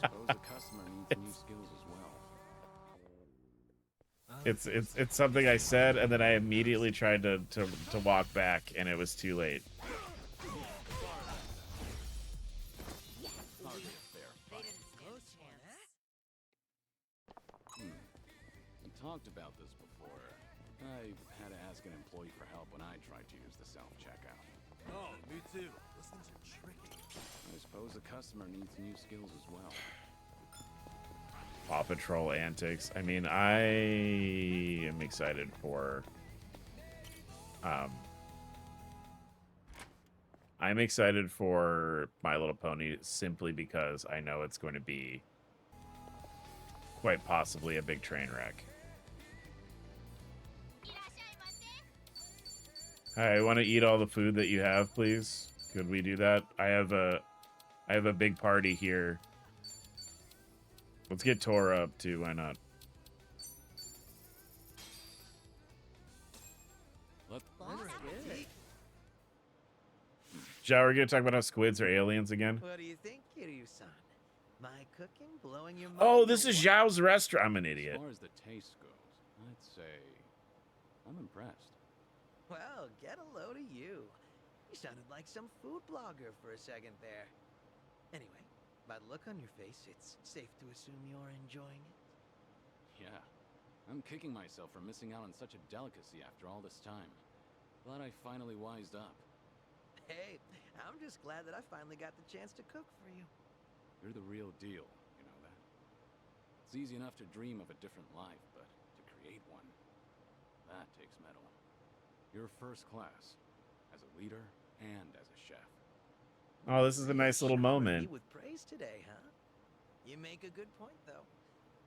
suppose the customer needs new skills as well. It's something I said and then I immediately tried to walk back and it was too late. Hardly a fair They fight. didn't stand a chance. We talked about this before. I had to ask an employee for help when I tried to use the self-checkout. Oh, me too. Those things are tricky. I suppose the customer needs new skills as well. Paw Patrol antics. I mean, I am excited for I'm excited for My Little Pony simply because I know it's going to be quite possibly a big train wreck. Hi, I want to eat all the food that you have, please. Could we do that? I have a big party here. Let's get Tora up too, why not? Let Zhao, we're gonna talk about how squids are aliens again. What do you think, Kiryu-san? My cooking blowing your mind? Oh, this is or Zhao's restaurant. I'm an As idiot. far as the taste goes, I'd say I'm impressed. what? Well, get a load of you. You sounded like some food blogger for a second there. Anyway, by the look on your face, it's safe to assume you're enjoying it. Yeah, I'm kicking myself for missing out on such a delicacy after all this time. Glad I finally wised up. Hey, I'm just glad that I finally got the chance to cook for you. You're the real deal, you know that? It's easy enough to dream of a different life, but to create one, that takes mettle. You're first class, as a leader and as a chef. Oh, this is a nice little Showering moment. me with praise today, huh? You make a good point, though.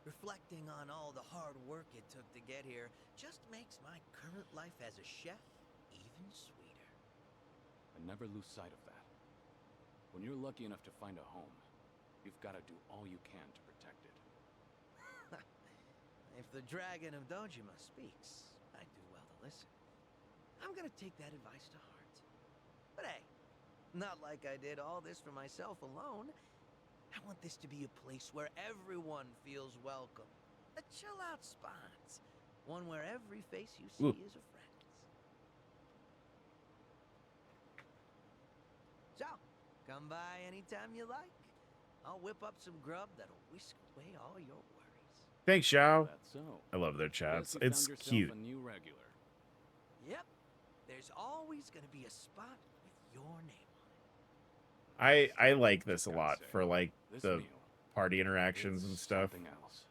Reflecting on all the hard work it took to get here just makes my current life as a chef even sweeter. And never lose sight of that. When you're lucky enough to find a home, you've got to do all you can to protect it. If the dragon of Dojima speaks, I do well to listen. I'm gonna take that advice to heart. But hey, not like I did all this for myself alone. I want this to be a place where everyone feels welcome. A chill-out spot. One where every face you see Ooh. is a friend. So, come by anytime you like. I'll whip up some grub that'll whisk away all your worries. Thanks, Zhao. That's so. I love their chats. Guess you It's found yourself cute. a new regular. Yep. There's always gonna be a spot with your name on it. I like this a Gotta lot say, for like This the meal, party interactions it's and stuff. something else.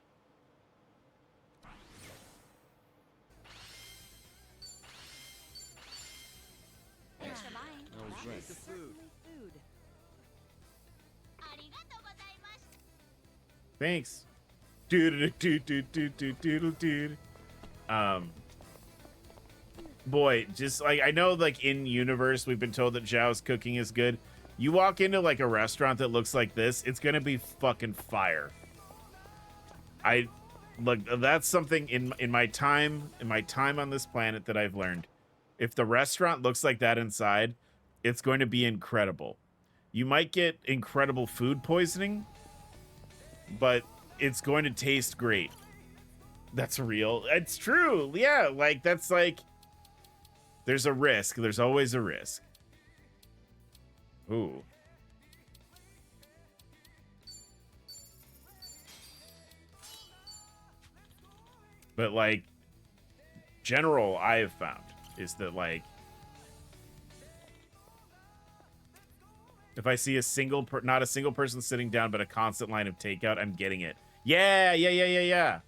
Thanks for buying. That was That great. is certainly food. Thanks. Dude. Boy, just like I know, like in universe, we've been told that Zhao's cooking is good. You walk into like a restaurant that looks like this, it's gonna be fucking fire. I look. That's something in my time on this planet that I've learned. If the restaurant looks like that inside, it's going to be incredible. You might get incredible food poisoning, but it's going to taste great. That's real. It's true. Yeah, like that's like there's a risk. There's always a risk. Ooh. But like general I have found is that like if I see a single not a single person sitting down but a constant line of takeout, I'm getting it. Yeah.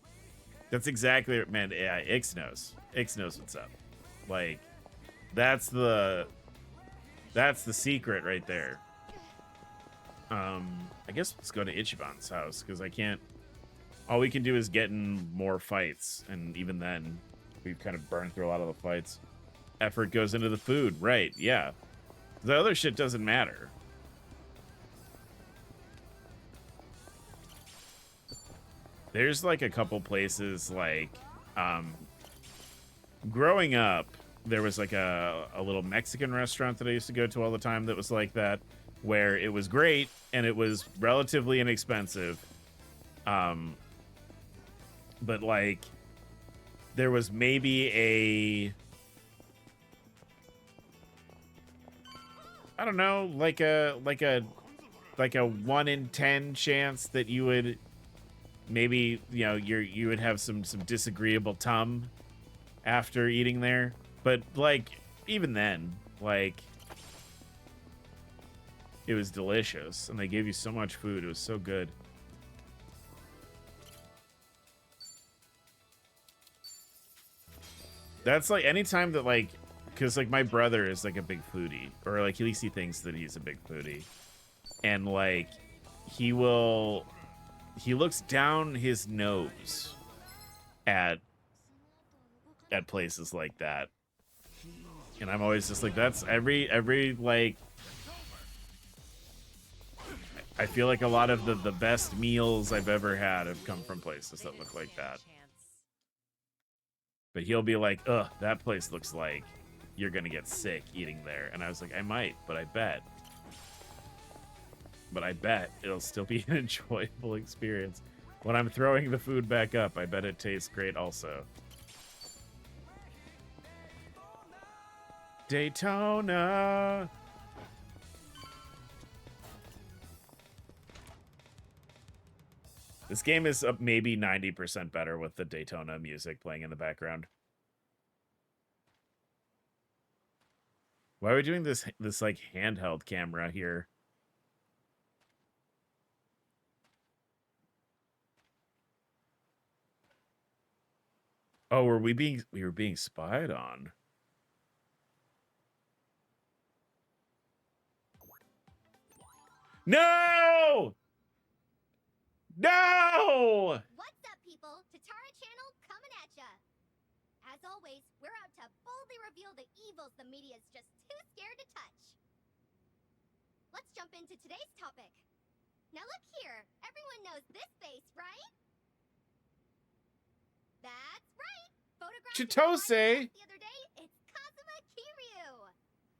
That's exactly what, man. Yeah, Ix knows. Ix knows what's up. Like, that's the secret right there. I guess let's go to Ichiban's house because I can't. All we can do is get in more fights, and even then, we've kind of burned through a lot of the fights. Effort goes into the food, right? Yeah, the other shit doesn't matter. There's like a couple places like, growing up, there was like a little Mexican restaurant that I used to go to all the time that was like that, where it was great and it was relatively inexpensive. But like, there was maybe a, I don't know, like a 1 in 10 chance that you would maybe, you know, you would have some disagreeable tum after eating there. But like, even then, like, it was delicious and they gave you so much food. It was so good. That's like anytime that, like, because like my brother is like a big foodie, or like at least he thinks that he's a big foodie, and like he looks down his nose at places like that, and I'm always just like, that's every like, I feel like a lot of the best meals I've ever had have come from places that look like that. But he'll be like, ugh, that place looks like you're gonna get sick eating there. And I was like, I might, but I bet. But I bet it'll still be an enjoyable experience. When I'm throwing the food back up, I bet it tastes great also. Daytona! This game is maybe 90% better with the Daytona music playing in the background. Why are we doing this like handheld camera here? Oh, we were being spied on. No! No! What's up, people? Tatara Channel coming at ya. As always, we're out to boldly reveal the evils the media's just too scared to touch. Let's jump into today's topic. Now look here, everyone knows this face, right? That's right. Photographed Chitose! the other day, it's Kazuma Kiryu.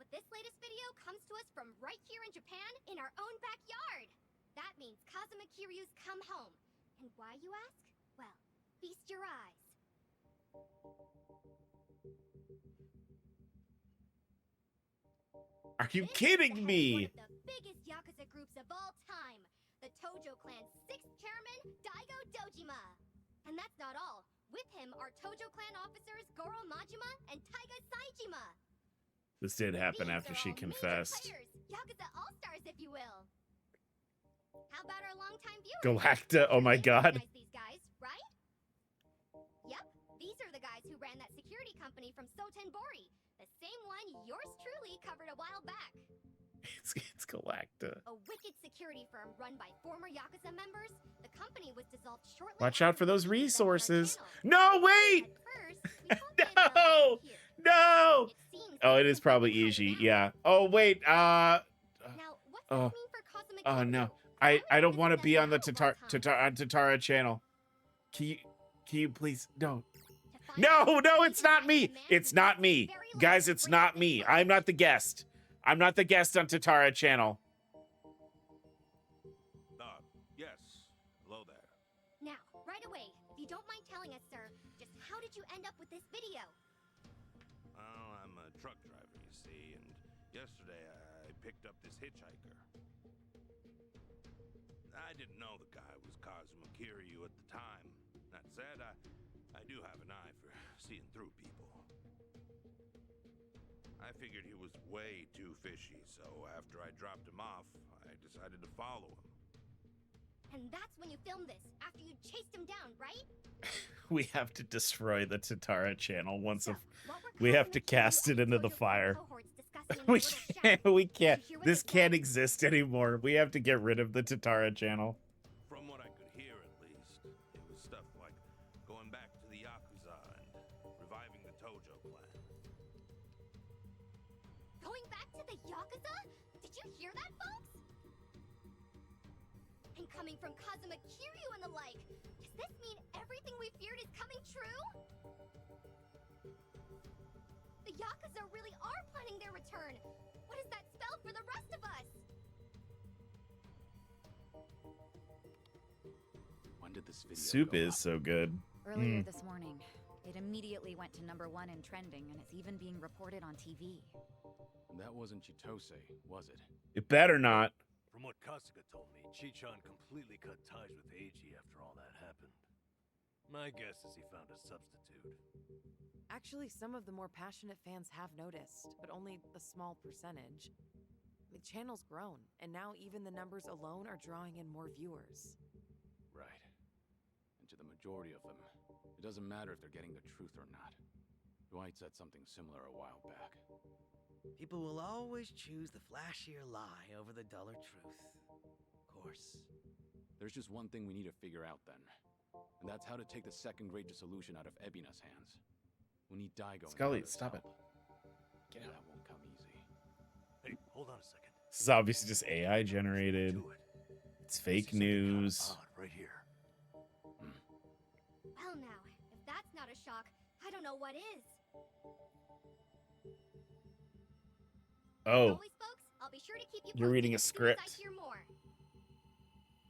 But this latest video comes to us from right here in Japan, in our own backyard. That means Kazuma Kiryu's come home. And why, you ask? Well, feast your eyes. Are you This kidding is me? one of the biggest Yakuza groups of all time. The Tojo Clan's 6th chairman, Daigo Dojima. And that's not all. With him are Tojo Clan officers Goro Majima and Taiga Saijima. This did happen These after are she all major confessed. players, Yakuza All-Stars, if you will. How about our longtime viewers? Galacta, oh my You god. recognize these guys, right? Yep, these are the guys who ran that security company from Sotenbori. The same one yours truly covered a while back. It's Galacta. A wicked security firm run by former Yakuza members, the company was dissolved shortly. Watch out for those after we presented our resources. channel. No, wait! At first, we thought they'd, No! disappear. No! It seems Oh, they've it is completely probably hiding Eiji, out. yeah. Oh, wait, Now, what's oh. this mean for Kazuma Oh, no. Kiryu? I don't want to Visit be them on the now of all time. Tatara channel. Can you please? No. To find No, out, no, we it's not invited me. the man It's who not built me. this very Guys, life it's to not bring us me. this I'm not footage. the guest. I'm not the guest on Tatara channel. Yes. Hello there. Now, right away, if you don't mind telling us, sir, just how did you end up with this video? Well, I'm a truck driver, you see, and yesterday I picked up this hitchhiker. I didn't know the guy was Kazuma Kiryu at the time. That said, I do have an eye for seeing through people. I figured he was way too fishy, so after I dropped him off, I decided to follow him. And that's when you filmed this, after you chased him down, right? We have to destroy the Tatara channel once So, a what were we have Cosmo to Kiryu cast and it into Tojo the Clan fire. cohorts discussing in We the little can't, shack? we can't. Did you hear what This they can't said? exist anymore. We have to get rid of the Tatara channel. From what I could hear, at least, it was stuff like going back to the Yakuza and reviving the Tojo clan. Going back to the Yakuza? Did you hear that, folks? And coming from Kazuma Kiryu and the like, does this mean everything we feared is coming true? The Yakuza really are planning their return. What does that spell for the rest of us? When did this video Soup go is up? so good. Earlier this morning, it immediately went to #1 in trending, and it's even being reported on TV. That wasn't Chitose, was it? It better not. From what Kasuga told me, Chi-chan completely cut ties with Eiji after all that happened. My guess is he found a substitute. Actually, some of the more passionate fans have noticed, but only a small percentage. The channel's grown, and now even the numbers alone are drawing in more viewers. Right. And to the majority of them, it doesn't matter if they're getting the truth or not. Dwight said something similar a while back. People will always choose the flashier lie over the duller truth. Of course. There's just one thing we need to figure out then. And that's how to take the second grade dissolution out of Ebina's hands. We need Daigo. and Scully, the others' stop it. help. Get And out. that won't come easy. Hey, hold on a second. This is obviously just AI generated. Do it. It's I fake see something kinda news. odd right here. Well now, if that's not a shock, I don't know what is. As Oh, always, folks, I'll be sure to keep you You're posted reading a as soon script. as I hear more.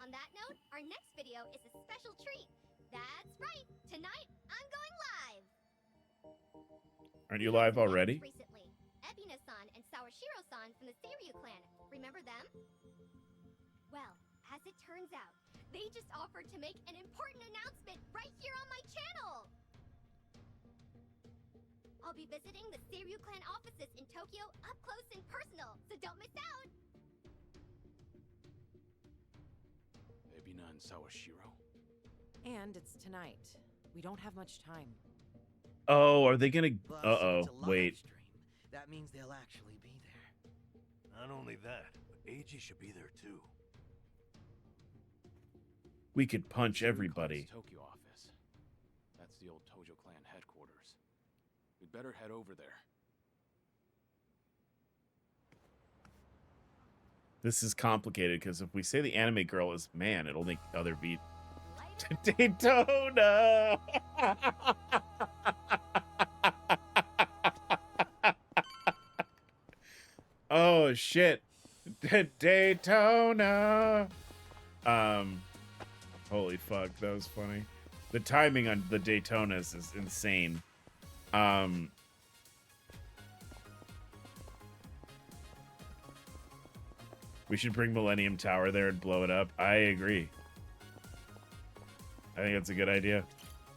On that note, our next video is a special treat. That's right. Tonight, I'm going live. aren't you We had live some already? guests Recently, Ebina-san and Sawashiro-san from the Seiryu clan. Remember them? Well, as it turns out, they just offered to make an important announcement right here on my channel. I'll be visiting the Seiryu clan offices in Tokyo up close and personal, so don't miss out. Ebina and Sawashiro? And it's tonight. We don't have much time. Oh, are they gonna? Plus, Uh it's a oh, live wait. stream. That means they'll actually be there. Not only that, but Eiji should be there too. We could punch Seiryu everybody. Clan's Tokyo office. That's the old Tojo clan headquarters. We'd better head over there. This is complicated because if we say the anime girl is man, it'll make other beat Light Daytona. Oh shit. Daytona. Holy fuck, that was funny. The timing on the Daytonas is insane. We should bring Millennium Tower there and blow it up. I agree. I think that's a good idea.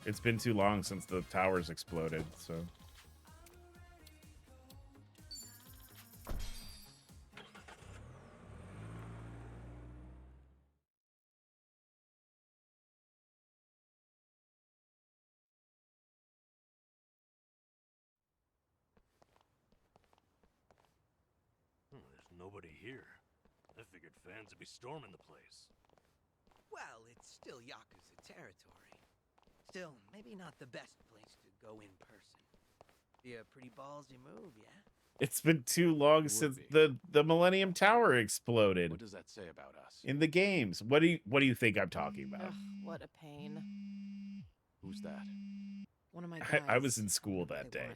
It's been too long since the towers exploded, so. There's nobody here. I figured fans would be storming the place. Well, it's still Yakuza territory. Still, maybe not the best place to go in person. Be a pretty ballsy move, yeah? It's been too long Would since be. the Millennium Tower exploded What does that say about us? in the games. What do you think I'm talking about? Ugh, what a pain. Who's that? One of my guys. I was in school What that they day.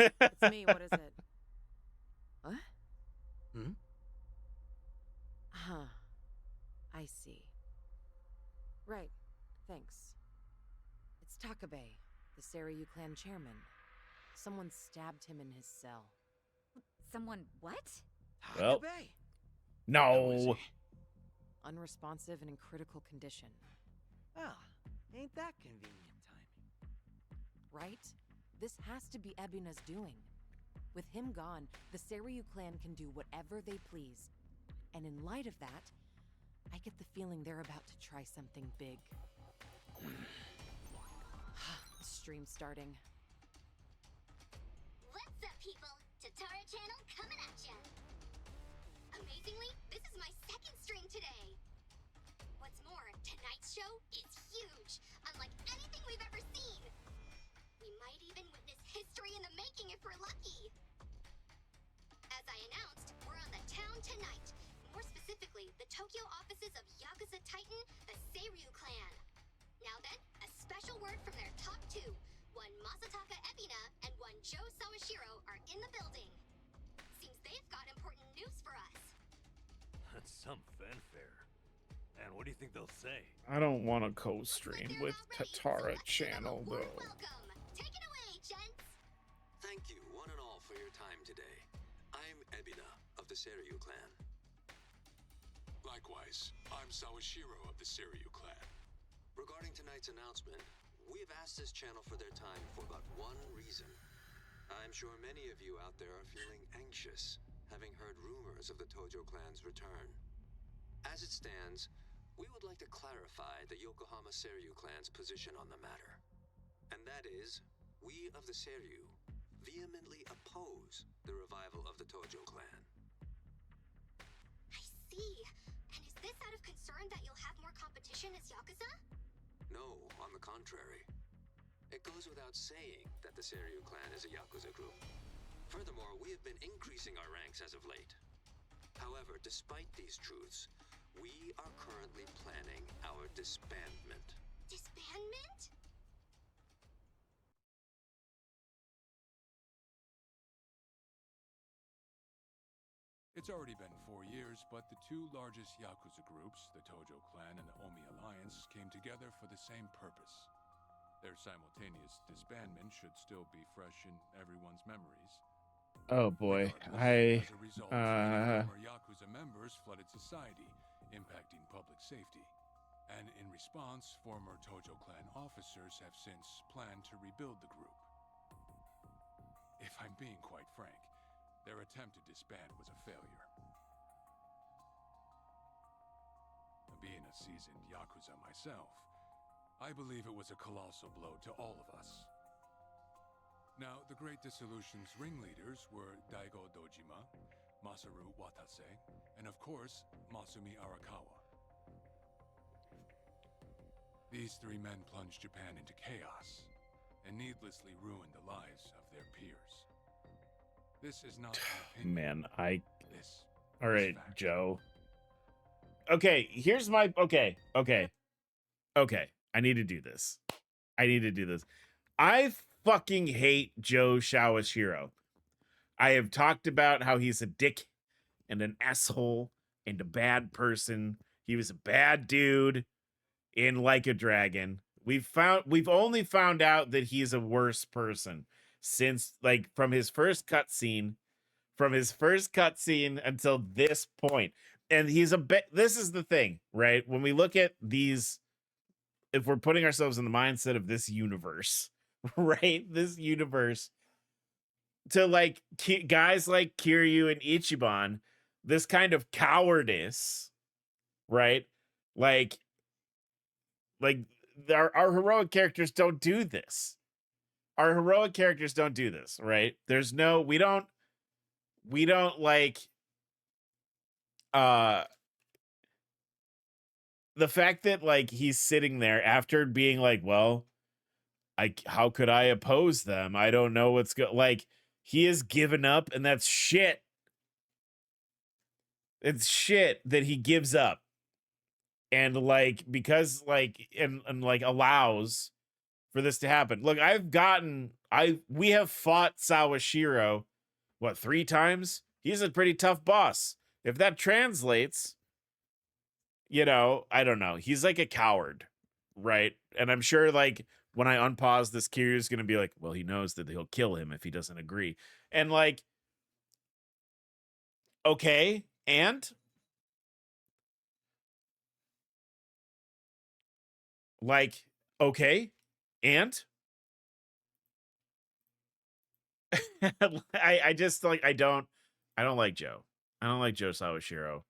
want. It's me. What is it? What? Hmm? Huh. I see. Right. Thanks. It's Takabe, the Seiryu clan chairman. Someone stabbed him in his cell. Someone what? Well, Takabe! How is No. he? Unresponsive and in critical condition. Well, ain't that convenient timing? Right? This has to be Ebina's doing. With him gone, the Seiryu clan can do whatever they please. And in light of that, I get the feeling they're about to try something big. Stream starting. What's up, people? Tatara Channel coming at ya. Amazingly, this is my second stream today. What's more, tonight's show is huge, unlike anything we've ever seen. We might even witness history in the making if we're lucky. As I announced, we're on the town tonight. More specifically, the Tokyo offices of Yakuza Titan, the Seiryu clan. Now then, a special word from their top two. One Masataka Ebina and one Joe Sawashiro are in the building. Seems they've got important news for us. That's some fanfare. And what do you think they'll say? I don't want to co-stream They're with not ready, so Tatara let's give them a Channel warm though. welcome. Take it away, gents. Thank you, one and all, for your time today. I'm Ebina of the Seiryu clan. Likewise, I'm Sawashiro of the Seiryu clan. Regarding tonight's announcement, we've asked this channel for their time for but one reason. I'm sure many of you out there are feeling anxious, having heard rumors of the Tojo clan's return. As it stands, we would like to clarify the Yokohama Seiryu clan's position on the matter. And that is, we of the Seiryu vehemently oppose the revival of the Tojo clan. I see. And is this out of concern that you'll have more competition as Yakuza? No, on the contrary. It goes without saying that the Seiryu clan is a Yakuza group. Furthermore, we have been increasing our ranks as of late. However, despite these truths, we are currently planning our disbandment. Disbandment? It's already been 4 years, but the two largest Yakuza groups, the Tojo clan and the Omi Alliance, came together for the same purpose. Their simultaneous disbandment should still be fresh in everyone's memories. Oh boy, Regardless, as a result, many former Yakuza members flooded society, impacting public safety. And in response, former Tojo clan officers have since planned to rebuild the group. If I'm being quite frank, their attempt to disband was a failure. Being a seasoned Yakuza myself, I believe it was a colossal blow to all of us. Now, the Great Dissolution's ringleaders were Daigo Dojima, Masaru Watase, and of course, Masumi Arakawa. These three men plunged Japan into chaos, and needlessly ruined the lives of their peers. This is not an opinion. Man, This all is right, fact. Joe. Okay, here's my okay. I need to do this. I fucking hate Joe Sawashiro. I have talked about how he's a dick and an asshole and a bad person. He was a bad dude in Like a Dragon. We've only found out that he's a worse person since, like, from his first cutscene until this point. And he's a bit, this is the thing, right? When we look at these, if we're putting ourselves in the mindset of this universe, right? This universe, to like guys like Kiryu and Ichiban, this kind of cowardice, right? Like our heroic characters don't do this. Our heroic characters don't do this, right? There's no, we don't like the fact that like he's sitting there after being like, well, how could I oppose them? I don't know what's like, he has given up, and that's shit. It's shit that he gives up. And like, because like, and like allows for this to happen. Look, we have fought Sawashiro, what, 3 times? He's a pretty tough boss. If that translates, you know, I don't know. He's like a coward, right? And I'm sure like when I unpause this, Kiryu's gonna be like, well, he knows that he'll kill him if he doesn't agree. And like, okay, and like, okay, and I just like, I don't like Joe. I don't like Joe Sawashiro.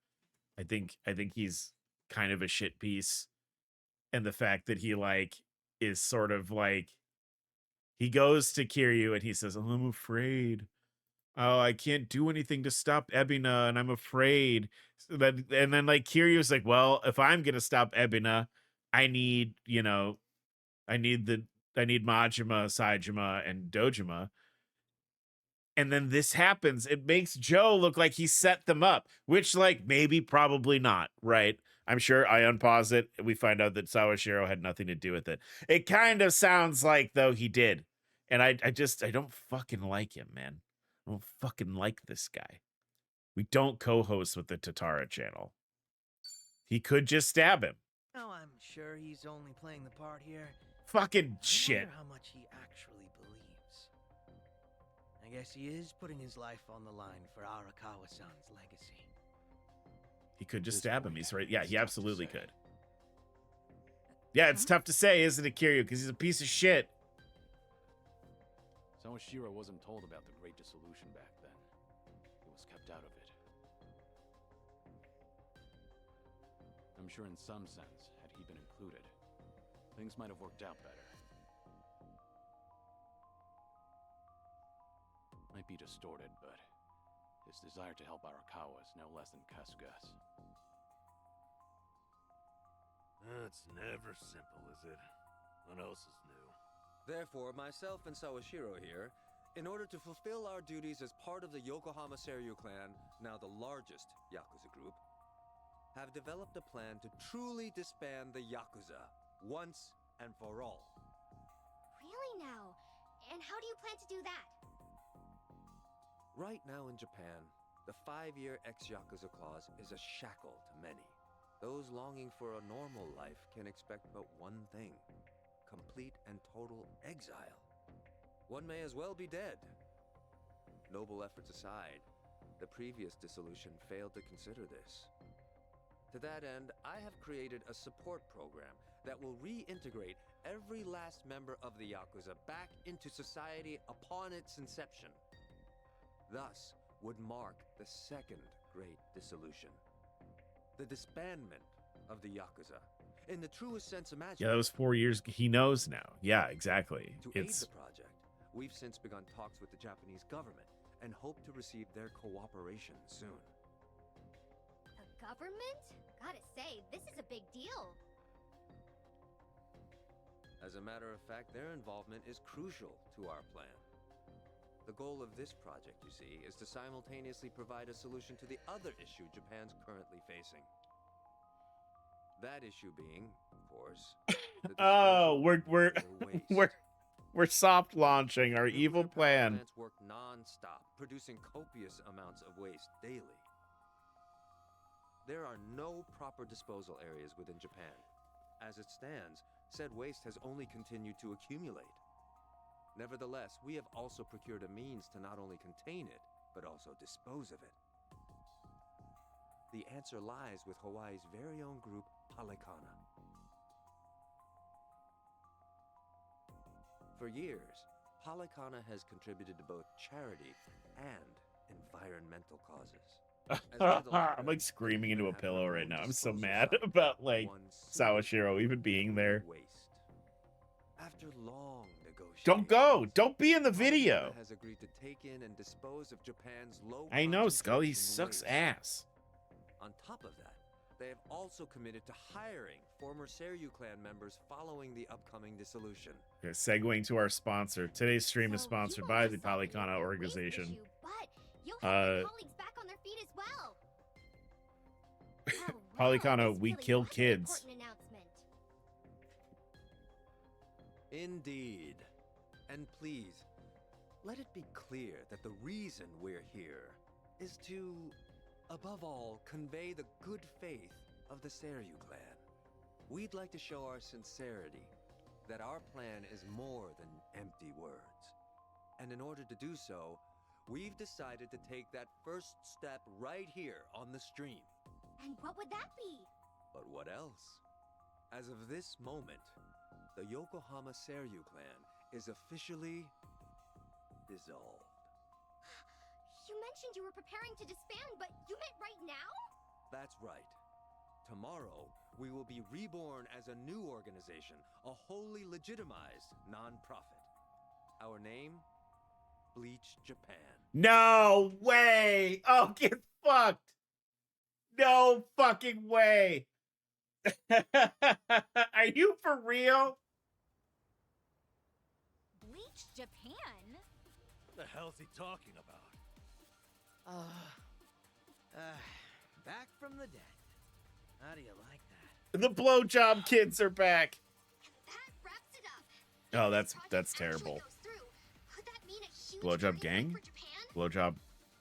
I think he's kind of a shit piece, and the fact that he like is sort of like he goes to Kiryu and he says, "Oh, I'm afraid. Oh, I can't do anything to stop Ebina, and I'm afraid." So and then like Kiryu's like, "Well, if I'm gonna stop Ebina, I need, you know, I need Majima, Saijima, and Dojima." And then this happens. It makes Joe look like he set them up, which, like, maybe, probably not, right? I'm sure I unpause it. We find out that Sawashiro had nothing to do with it. It kind of sounds like, though, he did. And I don't fucking like him, man. I don't fucking like this guy. We don't co-host with the Tatara channel. He could just stab him. Oh, I'm sure he's only playing the part here. Fucking I shit. wonder how much he actually believes. I guess he is putting his life on the line for Arakawa-san's legacy. He could just stab him. He's right. Yeah, he absolutely could. Yeah, it's tough to say, isn't it, Kiryu? Because he's a piece of shit. Sawashiro wasn't told about the Great Dissolution back then. He was kept out of it. I'm sure in some sense, had he been included, things might have worked out better. Might be distorted, but his desire to help Arakawa is no less than Kasuga's. It's never simple, is it? What else is new? Therefore, myself and Sawashiro here, in order to fulfill our duties as part of the Yokohama Seiryu clan, now the largest Yakuza group, have developed a plan to truly disband the Yakuza, once and for all. Really now? And how do you plan to do that? Right now in Japan, the 5-year ex-Yakuza clause is a shackle to many. Those longing for a normal life can expect but one thing: complete and total exile. One may as well be dead. Noble efforts aside, the previous dissolution failed to consider this. To that end, I have created a support program that will reintegrate every last member of the Yakuza back into society upon its inception. Thus would mark the second great dissolution. The disbandment of the Yakuza, in the truest sense imaginable. Yeah, that was 4 years. He knows now. Yeah, exactly. To aid the project, we've since begun talks with the Japanese government and hope to receive their cooperation soon. The government? Gotta say, this is a big deal. As a matter of fact, their involvement is crucial to our plan. The goal of this project, you see, is to simultaneously provide a solution to the other issue Japan's currently facing. That issue being, of course, the Oh, waste. we're soft launching our evil plan. Plants work non-stop, producing copious amounts of waste daily. There are no proper disposal areas within Japan. As it stands, said waste has only continued to accumulate. Nevertheless, we have also procured a means to not only contain it, but also dispose of it. The answer lies with Hawaii's very own group, Palikana. For years, Palikana has contributed to both charity and environmental causes. I'm like screaming into a pillow right now. I'm so mad about like Sawashiro even being there. After long negotiations, Don't go. Don't be in the video. has agreed to take in and dispose of Japan's low I know, Scully. He concentration sucks waste. ass. On top of that, they have also committed to hiring former Seiryu clan members following the upcoming dissolution. Okay, segueing to our sponsor. Today's stream is So sponsored you by won't the just solve the Palikana waste organization. issue, but you'll have your Uh, colleagues back on their feet as well. Oh, Palikana, this we really kill was an kids. important announcement. Indeed. And please, let it be clear that the reason we're here is to, above all, convey the good faith of the Seiryu clan. We'd like to show our sincerity, that our plan is more than empty words. And in order to do so, we've decided to take that first step right here on the stream. And what would that be? But what else? As of this moment, the Yokohama Seiryu clan is officially dissolved. You mentioned you were preparing to disband, but you meant right now? That's right. tomorrow, we will be reborn as a new organization, a wholly legitimized non-profit. Our name? Bleach Japan. No way! Oh, get fucked! No fucking way! Are you for real? Bleach Japan? What the hell's he talking about? Back from the dead. How do you like that? The blowjob kids are back. That wraps it up. Oh, If this that's project actually terrible. goes through, could that mean a huge Blowjob turning gang? point for Japan?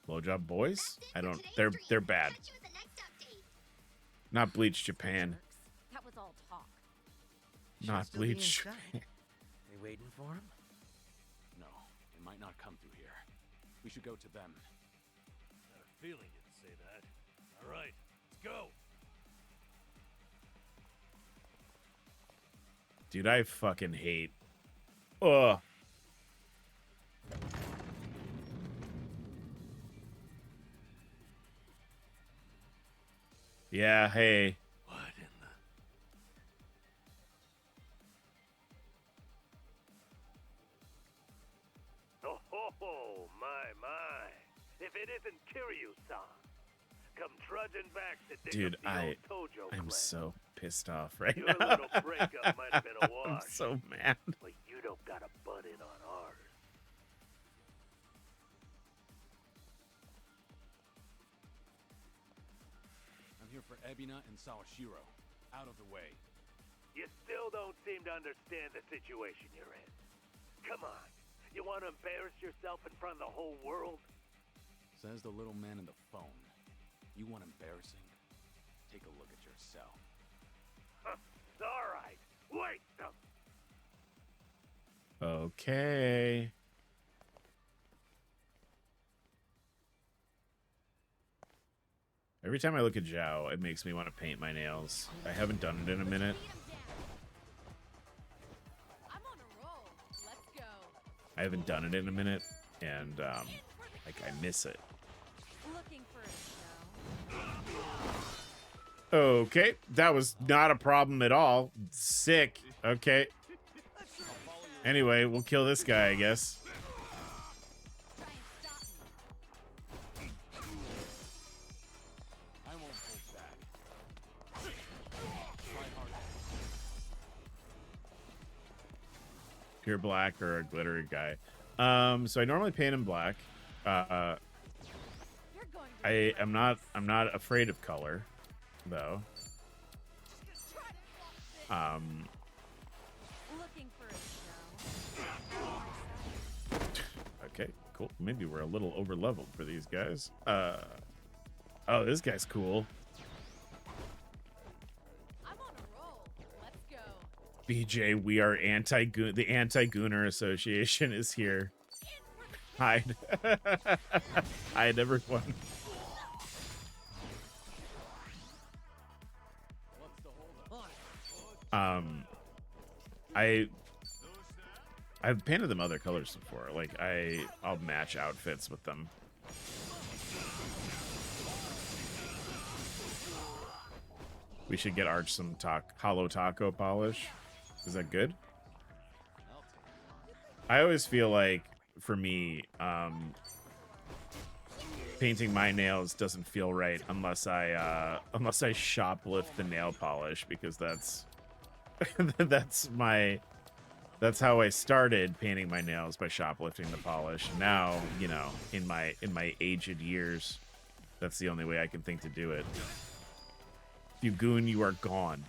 Blowjob boys? That's it I for don't. today's They're stream. bad. Catch you in the next update. Not Bleach Japan. Jerks. That was all talk. Should Not still be Bleach. inside. We waiting for him? No, they might not come through here. We should go to them. Had a feeling you'd say that. All right, let's go. Dude, I fucking hate. Ugh. Yeah, hey. What in the... Oh, my. If it isn't Kiryu-san. Come trudging back to dig Dude, up the old Tojo I'm clan. so pissed off right Your now. little breakup might have been a I'm wash. so mad. But you don't got a butt in on ours. I'm here for Ebina and Sawashiro. Out of the way. You still don't seem to understand the situation you're in. Come on. You want to embarrass yourself in front of the whole world? Says the little man in the phone. You want embarrassing? Take a look at yourself. All right. Wait. Okay. Every time I look at Zhao, it makes me want to paint my nails. I haven't done it in a minute. I'm on a roll. Let's go. I haven't done it in a minute, and like I miss it. Looking for a show. Okay, that was not a problem at all. Sick. Okay. Anyway, we'll kill this guy, I guess. Try and stop me. I won't hold back. Try harder. Pure black or a glittery guy. So I normally paint him black. You're going to I'm not afraid of color, though. try to block this. Looking for a show. Okay, cool. Maybe we're a little over leveled for these guys. Oh, this guy's cool. I'm on a roll. Let's go. BJ, we are anti-goon. The Anti-Gooner Association is here. Hide. Hide, everyone. What's the holdup? I've painted them other colors before. Like I'll match outfits with them. We should get Arch some hollow taco polish. Is that good? I always feel like for me, painting my nails doesn't feel right unless I shoplift the nail polish, because that's that's how I started painting my nails, by shoplifting the polish. Now, you know, in my aged years, that's the only way I can think to do it. If you goon, you are gone.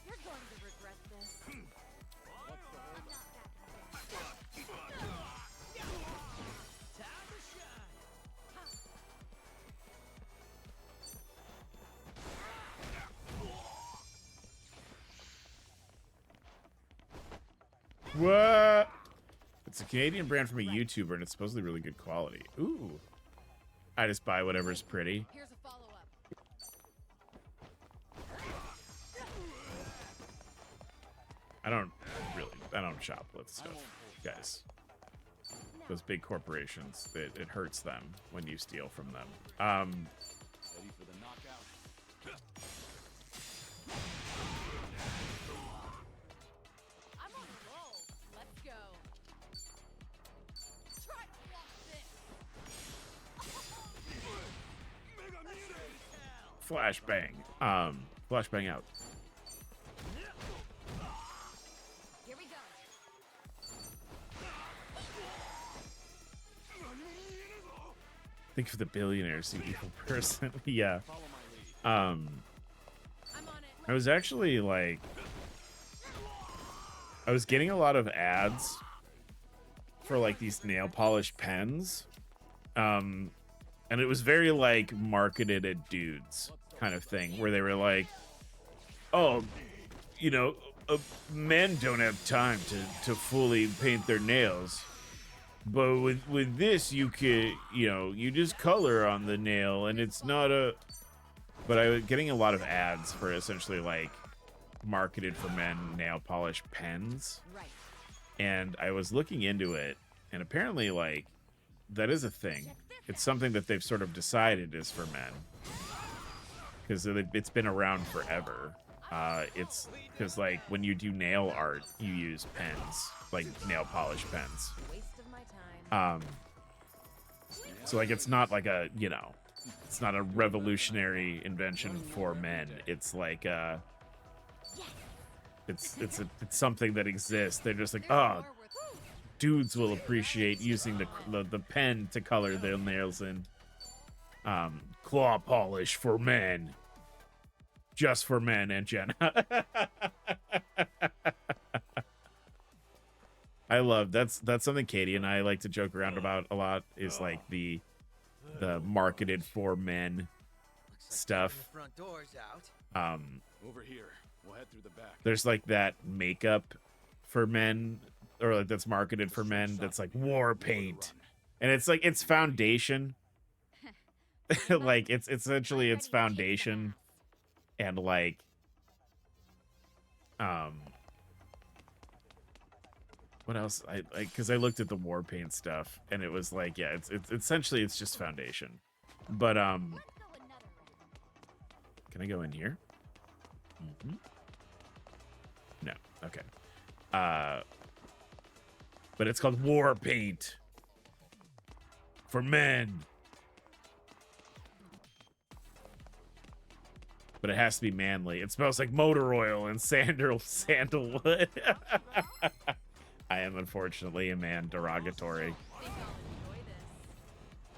You're going to regret this. What? It's a Canadian brand from a YouTuber, and it's supposedly really good quality. Ooh. I just buy whatever's pretty. Here's a follow-up. I don't shoplift stuff. guys. Those big corporations, it hurts them when you steal from them. Ready for the knockout? I'm on a roll. Let's go. Try to block this. Flashbang. Flashbang out. Here we go. Think of the billionaires, you evil person. Yeah. Follow my lead. I'm on it. I was actually like, I was getting a lot of ads for like these nail polish pens. And it was very like marketed at dudes kind of thing, where they were like, oh, you know, men don't have time to fully paint their nails. But with this, you could, you know, you just color on the nail and it's not a... But I was getting a lot of ads for essentially like marketed for men nail polish pens. Right. And I was looking into it, and apparently like that is a thing. It's something that they've sort of decided is for men. Because it's been around forever. It's because like when you do nail art, you use pens, like nail polish pens. Waste of my time. So like it's not like a, you know, it's not a revolutionary invention for men. It's like it's something that exists. They're just like, oh, dudes will appreciate using the pen to color their nails in. Claw polish for men. Just for men, and Jenna. I love that's something Katie and I like to joke around about a lot, is like the marketed for men stuff. The front door's out. Over here. We'll head through the back. There's like that makeup for men, or like that's marketed for men, that's like war paint, and it's like it's foundation. Like it's essentially it's foundation, and like what else? I like, because I looked at the war paint stuff, and it was like, yeah, it's essentially it's just foundation. But can I go in here? No. Okay. But it's called war paint for men. But it has to be manly. It smells like motor oil and sandalwood. I am unfortunately a man, derogatory.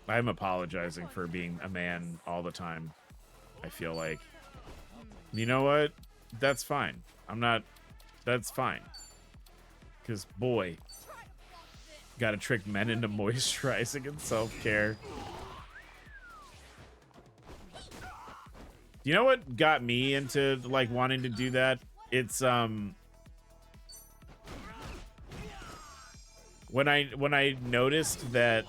I'm apologizing for being a man all the time. I feel like, you know what? That's fine. I'm not, that's fine. Because boy, gotta trick men into moisturizing and self-care. You know what got me into like wanting to do that? It's when I noticed that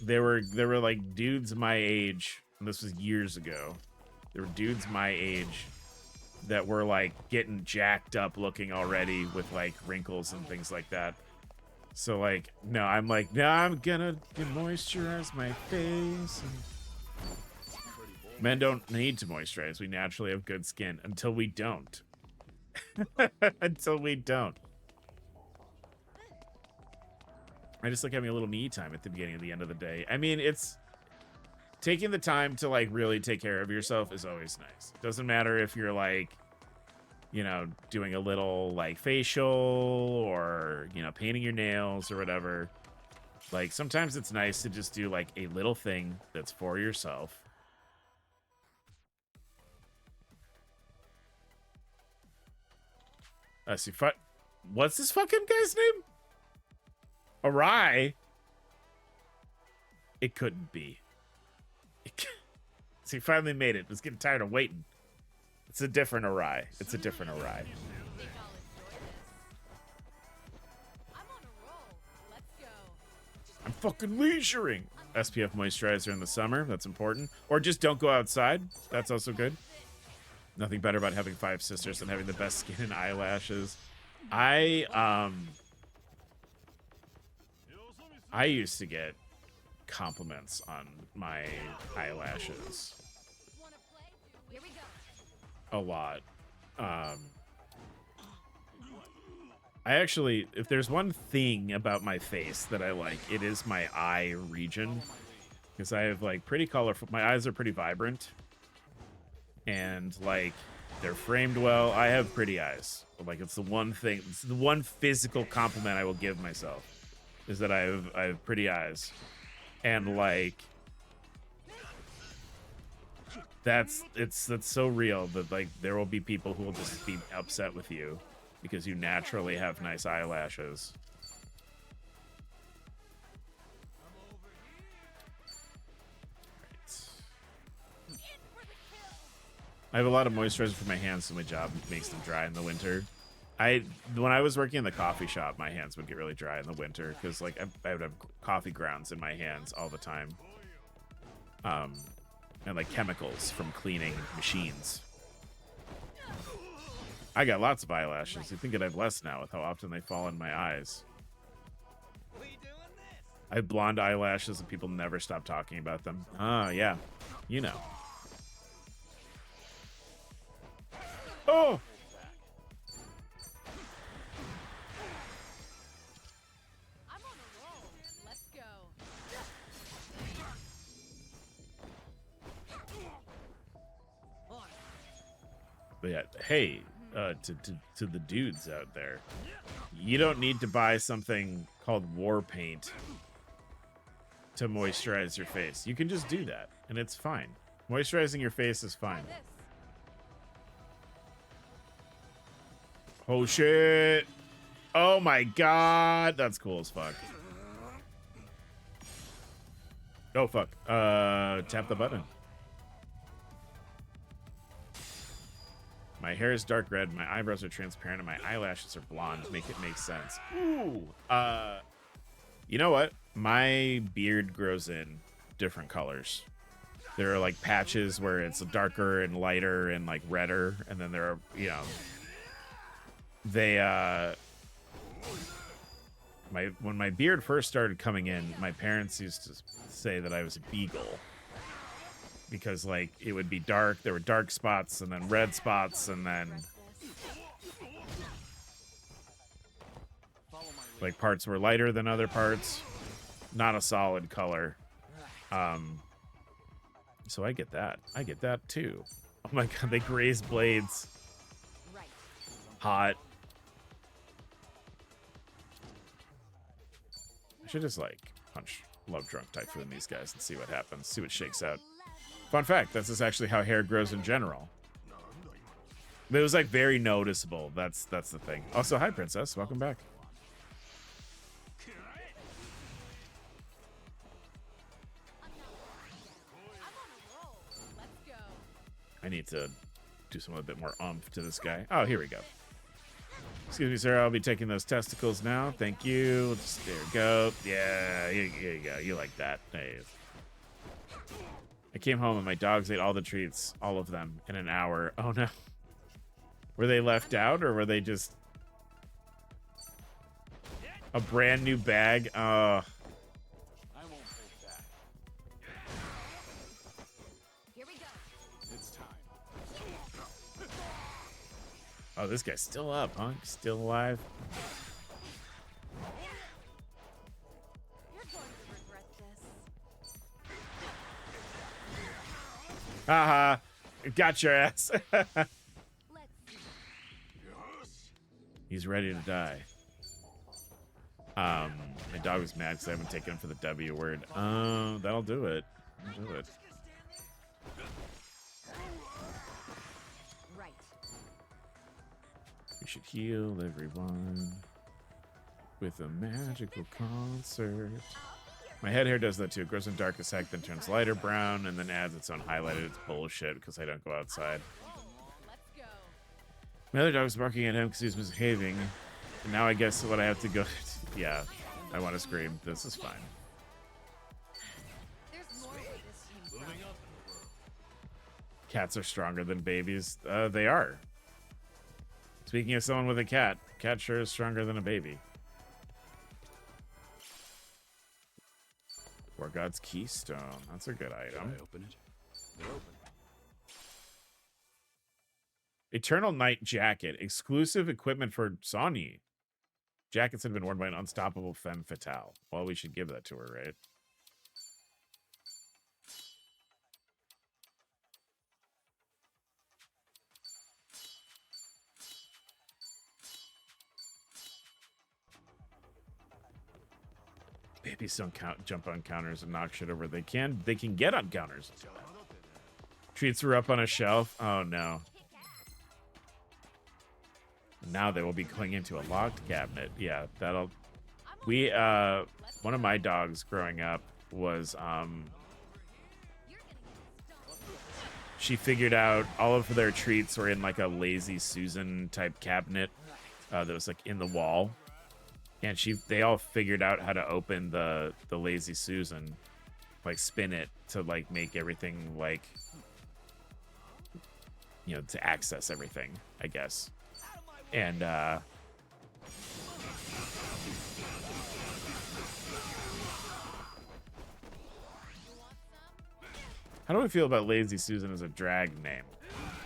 there were like dudes my age, and this was years ago. There were dudes my age that were like getting jacked up looking already with like wrinkles and things like that. So like, no, I'm like, no, I'm gonna moisturize my face. Men don't need to moisturize. We naturally have good skin until we don't. Until we don't. I just like having a little me time at the beginning and the end of the day. I mean, it's taking the time to like really take care of yourself is always nice. Doesn't matter if you're like, you know, doing a little like facial or, you know, painting your nails or whatever. Like sometimes it's nice to just do like a little thing that's for yourself. See, what's this fucking guy's name? Arai? It couldn't be. So he finally made it. I was getting tired of waiting. It's a different Arai. It's a different Arai. I'm fucking leisuring. SPF moisturizer in the summer. That's important. Or just don't go outside. That's also good. Nothing better about having 5 sisters than having the best skin and eyelashes. I I used to get compliments on my eyelashes Here we go. a lot. I actually, if there's one thing about my face that I like, it is my eye region. Because I have, like, pretty colorful... My eyes are pretty vibrant. And, like, they're framed well. I have pretty eyes. Like, it's the one thing... It's the one physical compliment I will give myself. Is that I have pretty eyes. And, like... That's so real that, like, there will be people who will just be upset with you. Because you naturally have nice eyelashes. I have a lot of moisturizer for my hands, so my job makes them dry in the winter. When I was working in the coffee shop, my hands would get really dry in the winter because, like, I would have coffee grounds in my hands all the time. And, like, chemicals from cleaning machines. I got lots of eyelashes. You'd think I'd have less now with how often they fall in my eyes. I have blonde eyelashes and people never stop talking about them. Ah, yeah. You know. Oh! I'm on a roll. Let's go. But yeah, hey, to the dudes out there, you don't need to buy something called war paint to moisturize your face. You can just do that, and it's fine. Moisturizing your face is fine. Oh shit! Oh my god, that's cool as fuck. Oh fuck! Tap the button. My hair is dark red, my eyebrows are transparent, and my eyelashes are blonde. Make it make sense. Ooh. You know what? My beard grows in different colors. There are like patches where it's darker and lighter and like redder, and then there are, you know, when my beard first started coming in, my parents used to say that I was a beagle. Because, like, it would be dark. There were dark spots and then red spots and then... like, parts were lighter than other parts. Not a solid color. So I get that. I get that, too. Oh my god, they graze blades. Hot. I should just, like, punch Love Drunk Typhoon in these guys and see what happens. See what shakes out. Fun fact, that's just actually how hair grows in general. But it was, like, very noticeable. That's the thing. Also, hi, Princess. Welcome back. I need to do something a bit more oomph to this guy. Oh, here we go. Excuse me, sir. I'll be taking those testicles now. Thank you. Just, there we go. Yeah, here you go. You like that. Hey. I came home and my dogs ate all the treats, all of them, in an hour. Oh no. Were they left out or were they just a brand new bag? I won't hold back. Here we go. It's time. Oh, this guy's still up, huh? Still alive? You're going to regret this. Haha. Got your ass. He's ready to die. My dog was mad because I haven't taken him for the W word. That'll do it. That'll do it. Right. We should heal everyone with a magical concert. My head hair does that too. It grows in darkest heck, then turns lighter brown, and then adds its own highlighted. It's bullshit because I don't go outside. Let's go. My other dog's barking at him because he's misbehaving. And now I guess what I have to go... yeah, I want to scream. This is fine. There's more where this came from. Cats are stronger than babies. They are. Speaking of someone with a cat, cat sure is stronger than a baby. War God's Keystone. That's a good item. I open it? They're open. Eternal Night Jacket. Exclusive equipment for Sonny. Jackets have been worn by an unstoppable femme fatale. Well, we should give that to her, right? Babies don't jump on counters and knock shit over. They can get on counters. Treats were up on a shelf. Oh no. Now they will be going into a locked cabinet. Yeah, that'll. We one of my dogs growing up was she figured out all of their treats were in like a Lazy Susan type cabinet that was like in the wall. And they all figured out how to open the Lazy Susan, like spin it to like make everything like, you know, to access everything, I guess. And how do I feel about Lazy Susan as a drag name?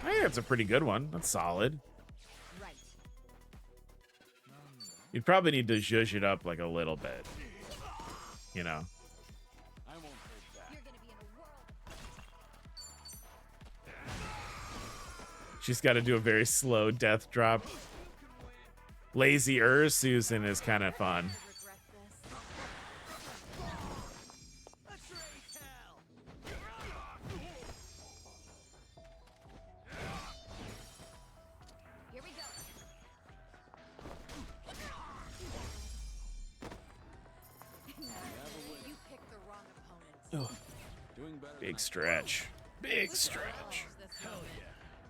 I think that's a pretty good one. That's solid. You'd probably need to zhuzh it up like a little bit, you know. I won't hold back. She's got to do a very slow death drop. Lazy Susan is kind of fun. Big stretch. Big stretch.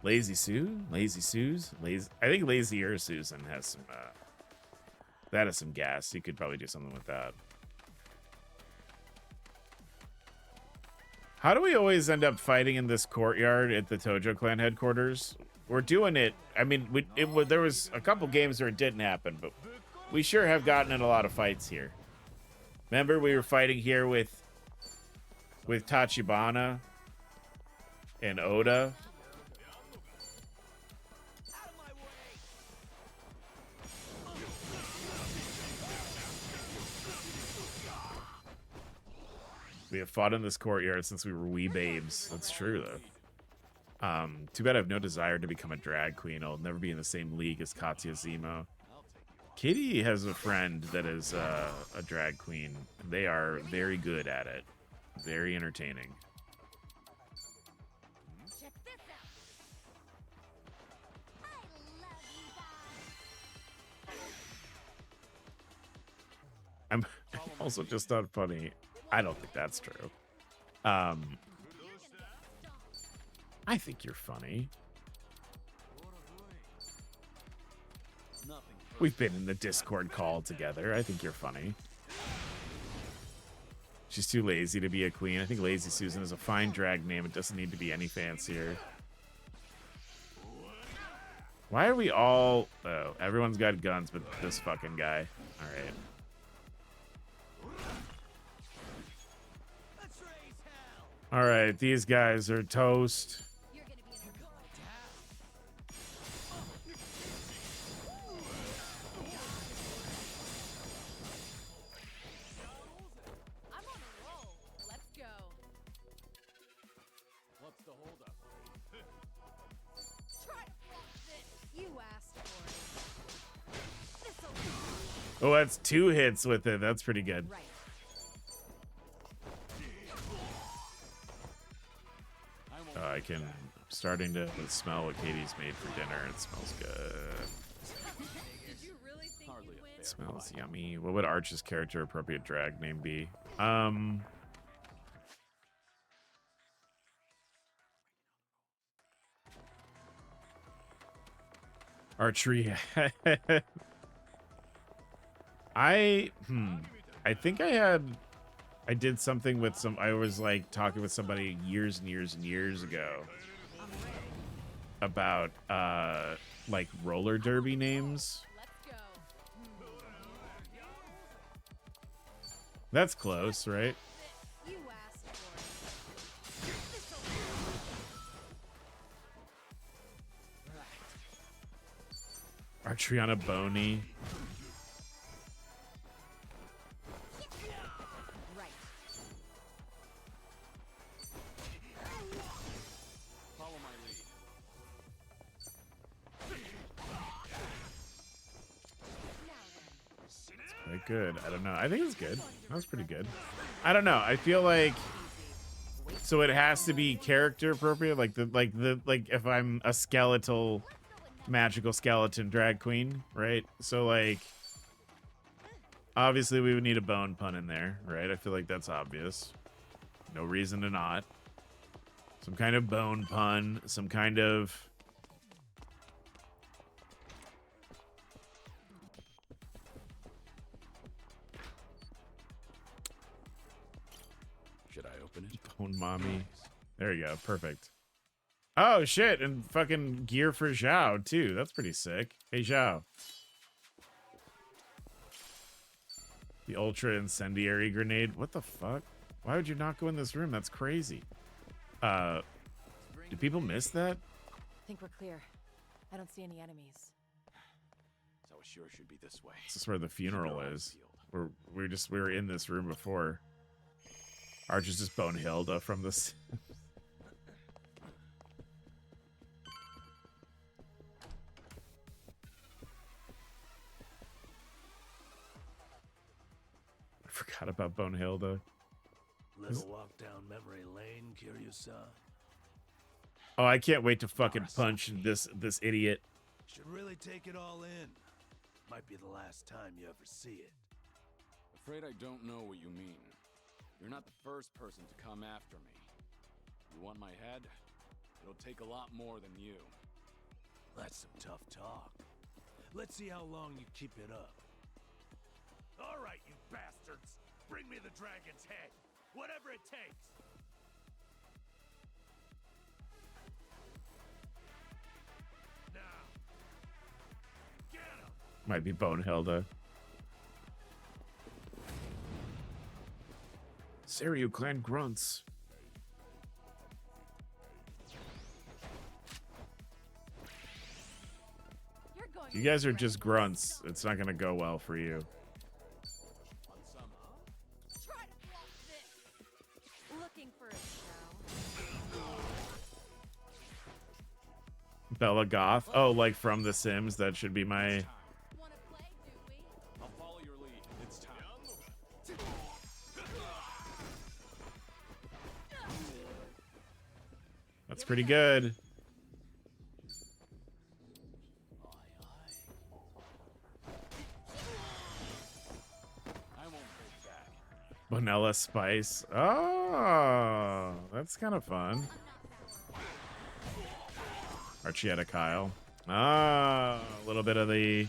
Lazy Sue? Lazy Sue's? I think Lazy Susan has some that has some gas. You could probably do something with that. How do we always end up fighting in this courtyard at the Tojo clan headquarters? We're doing it. I mean, there was a couple games where it didn't happen, but we sure have gotten in a lot of fights here. Remember we were fighting here with Tachibana and Oda. We have fought in this courtyard since we were wee babes. That's true, though. Too bad I have no desire to become a drag queen. I'll never be in the same league as Katya Zemo. Katie has a friend that is a drag queen. They are very good at it. Very entertaining. Check this out. I love you guys. I'm also just not funny. I don't think that's true. I think you're funny. We've been in the Discord call together. I think you're funny. She's too lazy to be a queen. I think Lazy Susan is a fine drag name. It doesn't need to be any fancier. Why are we all... Oh, everyone's got guns but this fucking guy. All right. All right, these guys are toast. Oh, that's 2 hits with it. That's pretty good. I'm starting to smell what Katie's made for dinner. It smells good. It smells yummy. What would Arch's character appropriate drag name be? Archery. I think I did something with I was like talking with somebody years and years and years ago about like roller derby names. That's close, right? Archery on a bony. Right. Follow my lead. Quite good. I don't know. I think it's good. That was pretty good. I don't know. I feel like so it has to be character appropriate, like if I'm a skeletal magical skeleton drag queen, right? So like obviously we would need a bone pun in there, right? I feel like that's obvious. No reason to not. Some kind of bone pun, some kind of Should I open it? bone mommy. There you go. Perfect. Oh shit, and fucking gear for Zhao too. That's pretty sick. Hey Zhao. The ultra incendiary grenade. What the fuck? Why would you not go in this room? That's crazy. Do people miss that? Think we're clear. I don't see any enemies. So it sure should be this way. This is where the funeral is. We were in this room before. Arch is just Bone Hilda from this. I forgot about Bone Hilda. Little walk down memory lane, Kiryu-san. Oh, I can't wait to fucking punch this idiot. Should really take it all in. Might be the last time you ever see it. Afraid I don't know what you mean. You're not the first person to come after me. You want my head? It'll take a lot more than you. That's some tough talk. Let's see how long you keep it up. All right, you bastards. Bring me the dragon's head. Whatever it takes. Now. Get him. Might be Bone Hilda. Seiryu clan grunts. You guys are just grunts. It's not gonna go well for you. Try to block this. Looking for a show. Bella Goth. Oh, like from The Sims. That should be my. Wanna play, do we? I'll follow your lead. It's time. That's pretty good. I won't hold back. Vanilla Spice. Oh, that's kind of fun. Archietta Kyle. Ah, a little bit of the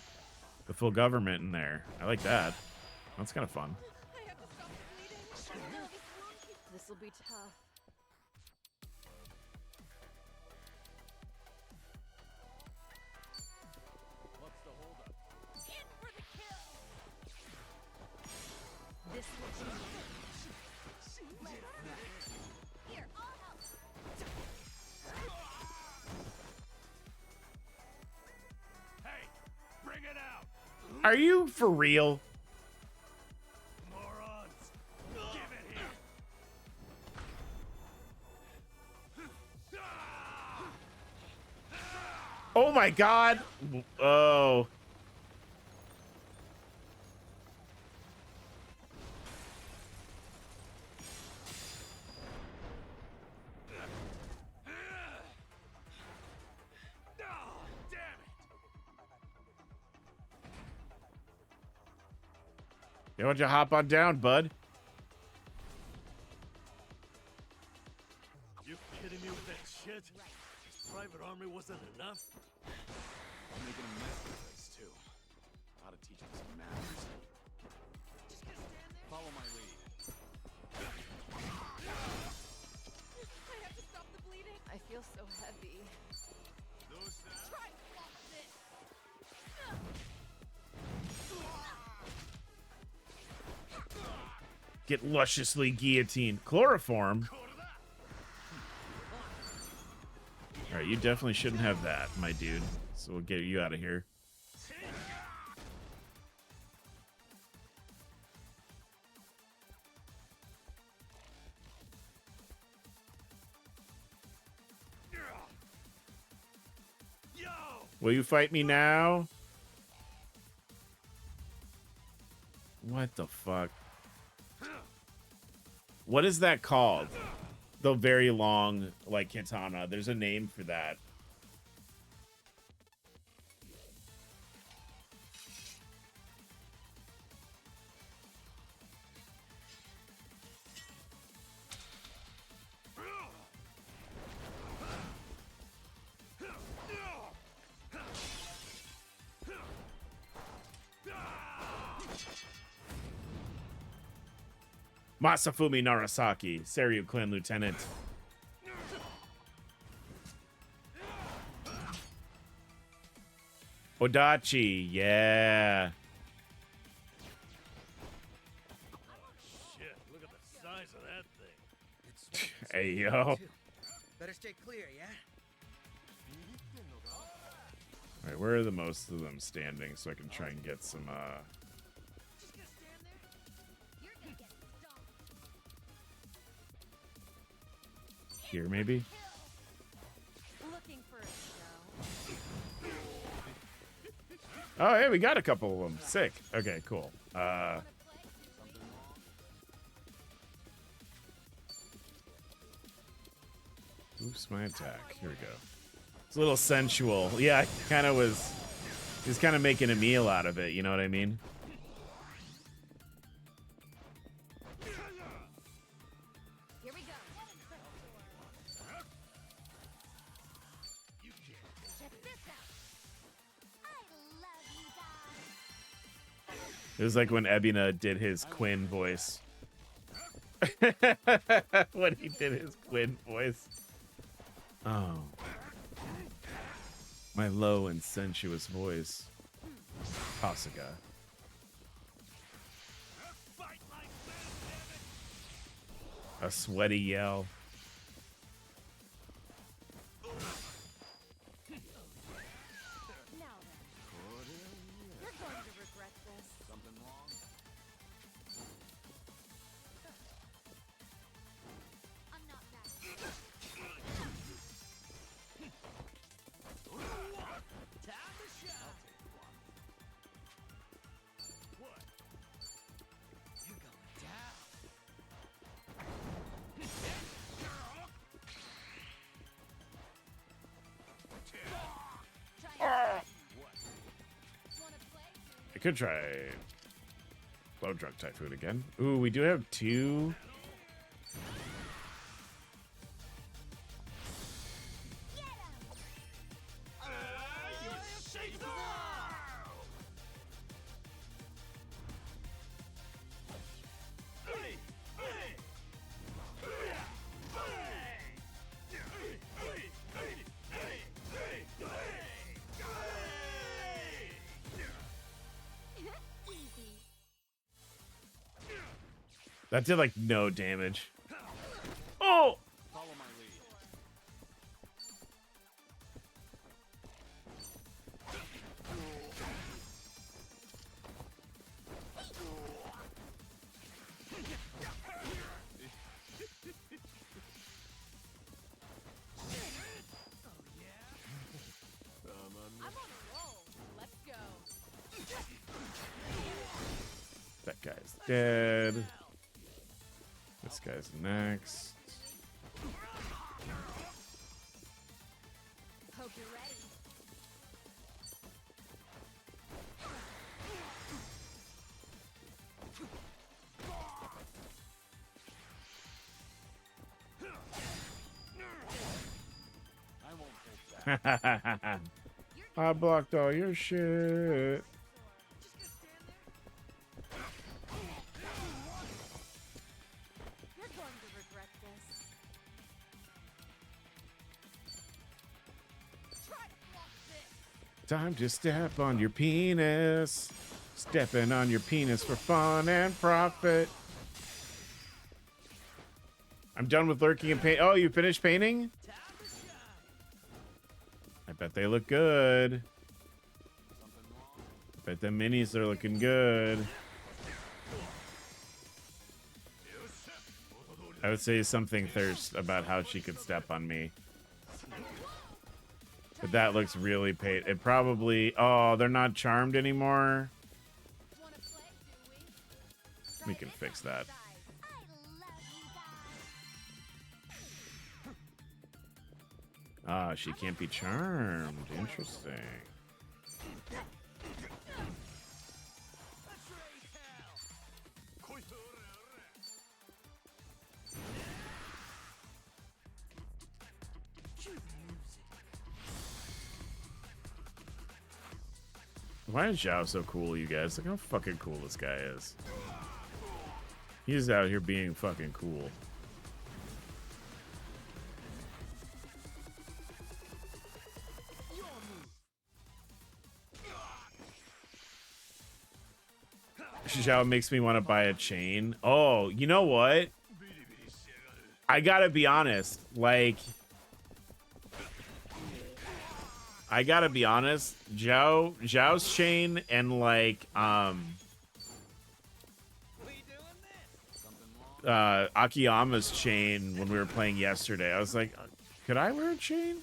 full government in there. I like that. That's kind of fun. I have to stop the bleeding. This'll be tough. What's the holdup? In for the kill. This will change. Here, I'll help. Hey, bring it out. Are you for real? Morons. Give it here. Oh my god. Oh. Oh, damn it. You want you hop on down, bud? You kidding me with that shit? Private army wasn't enough? I'm making a mess of the place too. Ought to teach them some manners. Follow my lead. I have to stop the bleeding. I feel so heavy. Try to block this. Get lusciously guillotined. Chloroform. All right, you definitely shouldn't have that, my dude. So we'll get you out of here. Will you fight me now? What the fuck? What is that called? The very long, like, katana. There's a name for that. Masafumi Narasaki, Seiryu Clan Lieutenant. Odachi, yeah. Shit, look at the size of that thing. Hey, yo. Better stay clear, yeah? All right, where are the most of them standing so I can try and get some, here, maybe? Looking for a show. Oh, hey, we got a couple of them. Sick. Okay, cool. Oops, my attack. Here we go. It's a little sensual. Yeah, I kind of was... He's kind of making a meal out of it, you know what I mean? Here we go. Check this out. I love you guys. It was like when Ebina did his Quinn voice. When he did his Quinn voice. Oh. My low and sensuous voice. Kasuga. A sweaty yell. Now then. You're going to regret this. Something wrong? I'm not that. Time to shine. What? You're going down. I could try Blow Drunk Typhoon again. Ooh, we do have two. That did like no damage. Oh! Follow my lead. I'm on a roll. Let's go. That guy's dead. This guy's next. Hope you're ready. I won't hold back. I blocked all your shit. You're going to regret this. Try to block this. Time to step on your penis. Stepping on your penis for fun and profit. I'm done with lurking and paint. Oh, you finished painting? I bet they look good. Something wrong? Bet the minis are looking good. I would say something thirst about how she could step on me. But that looks really paid. It probably... Oh, they're not charmed anymore. We can fix that. Ah, she can't be charmed. Interesting. Why is Zhao so cool, you guys? Look how fucking cool this guy is. He's out here being fucking cool. Zhao makes me want to buy a chain. Oh, you know what? I gotta be honest. Like, Zhao's chain and like Akiyama's chain when we were playing yesterday. I was like, could I wear a chain?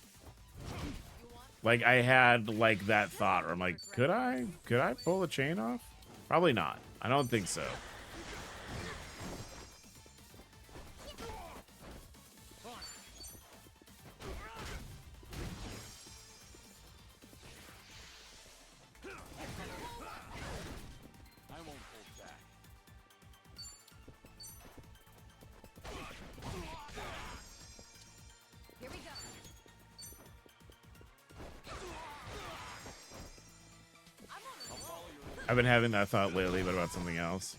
Like, I had like that thought where I'm like, could I pull the chain off? Probably not. I don't think so. I've been having that thought lately, but about something else.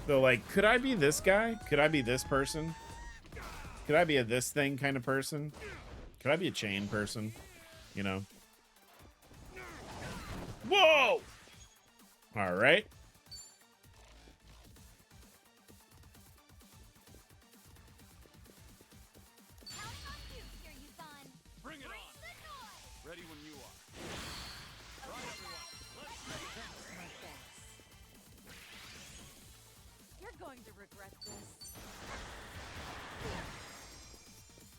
So, like, could I be this guy? Could I be this person? Could I be a this thing kind of person? Could I be a chain person? You know? Whoa! All right. Bring it on! Ready when you are. Right, everyone. Let's make it. You're going to regret this.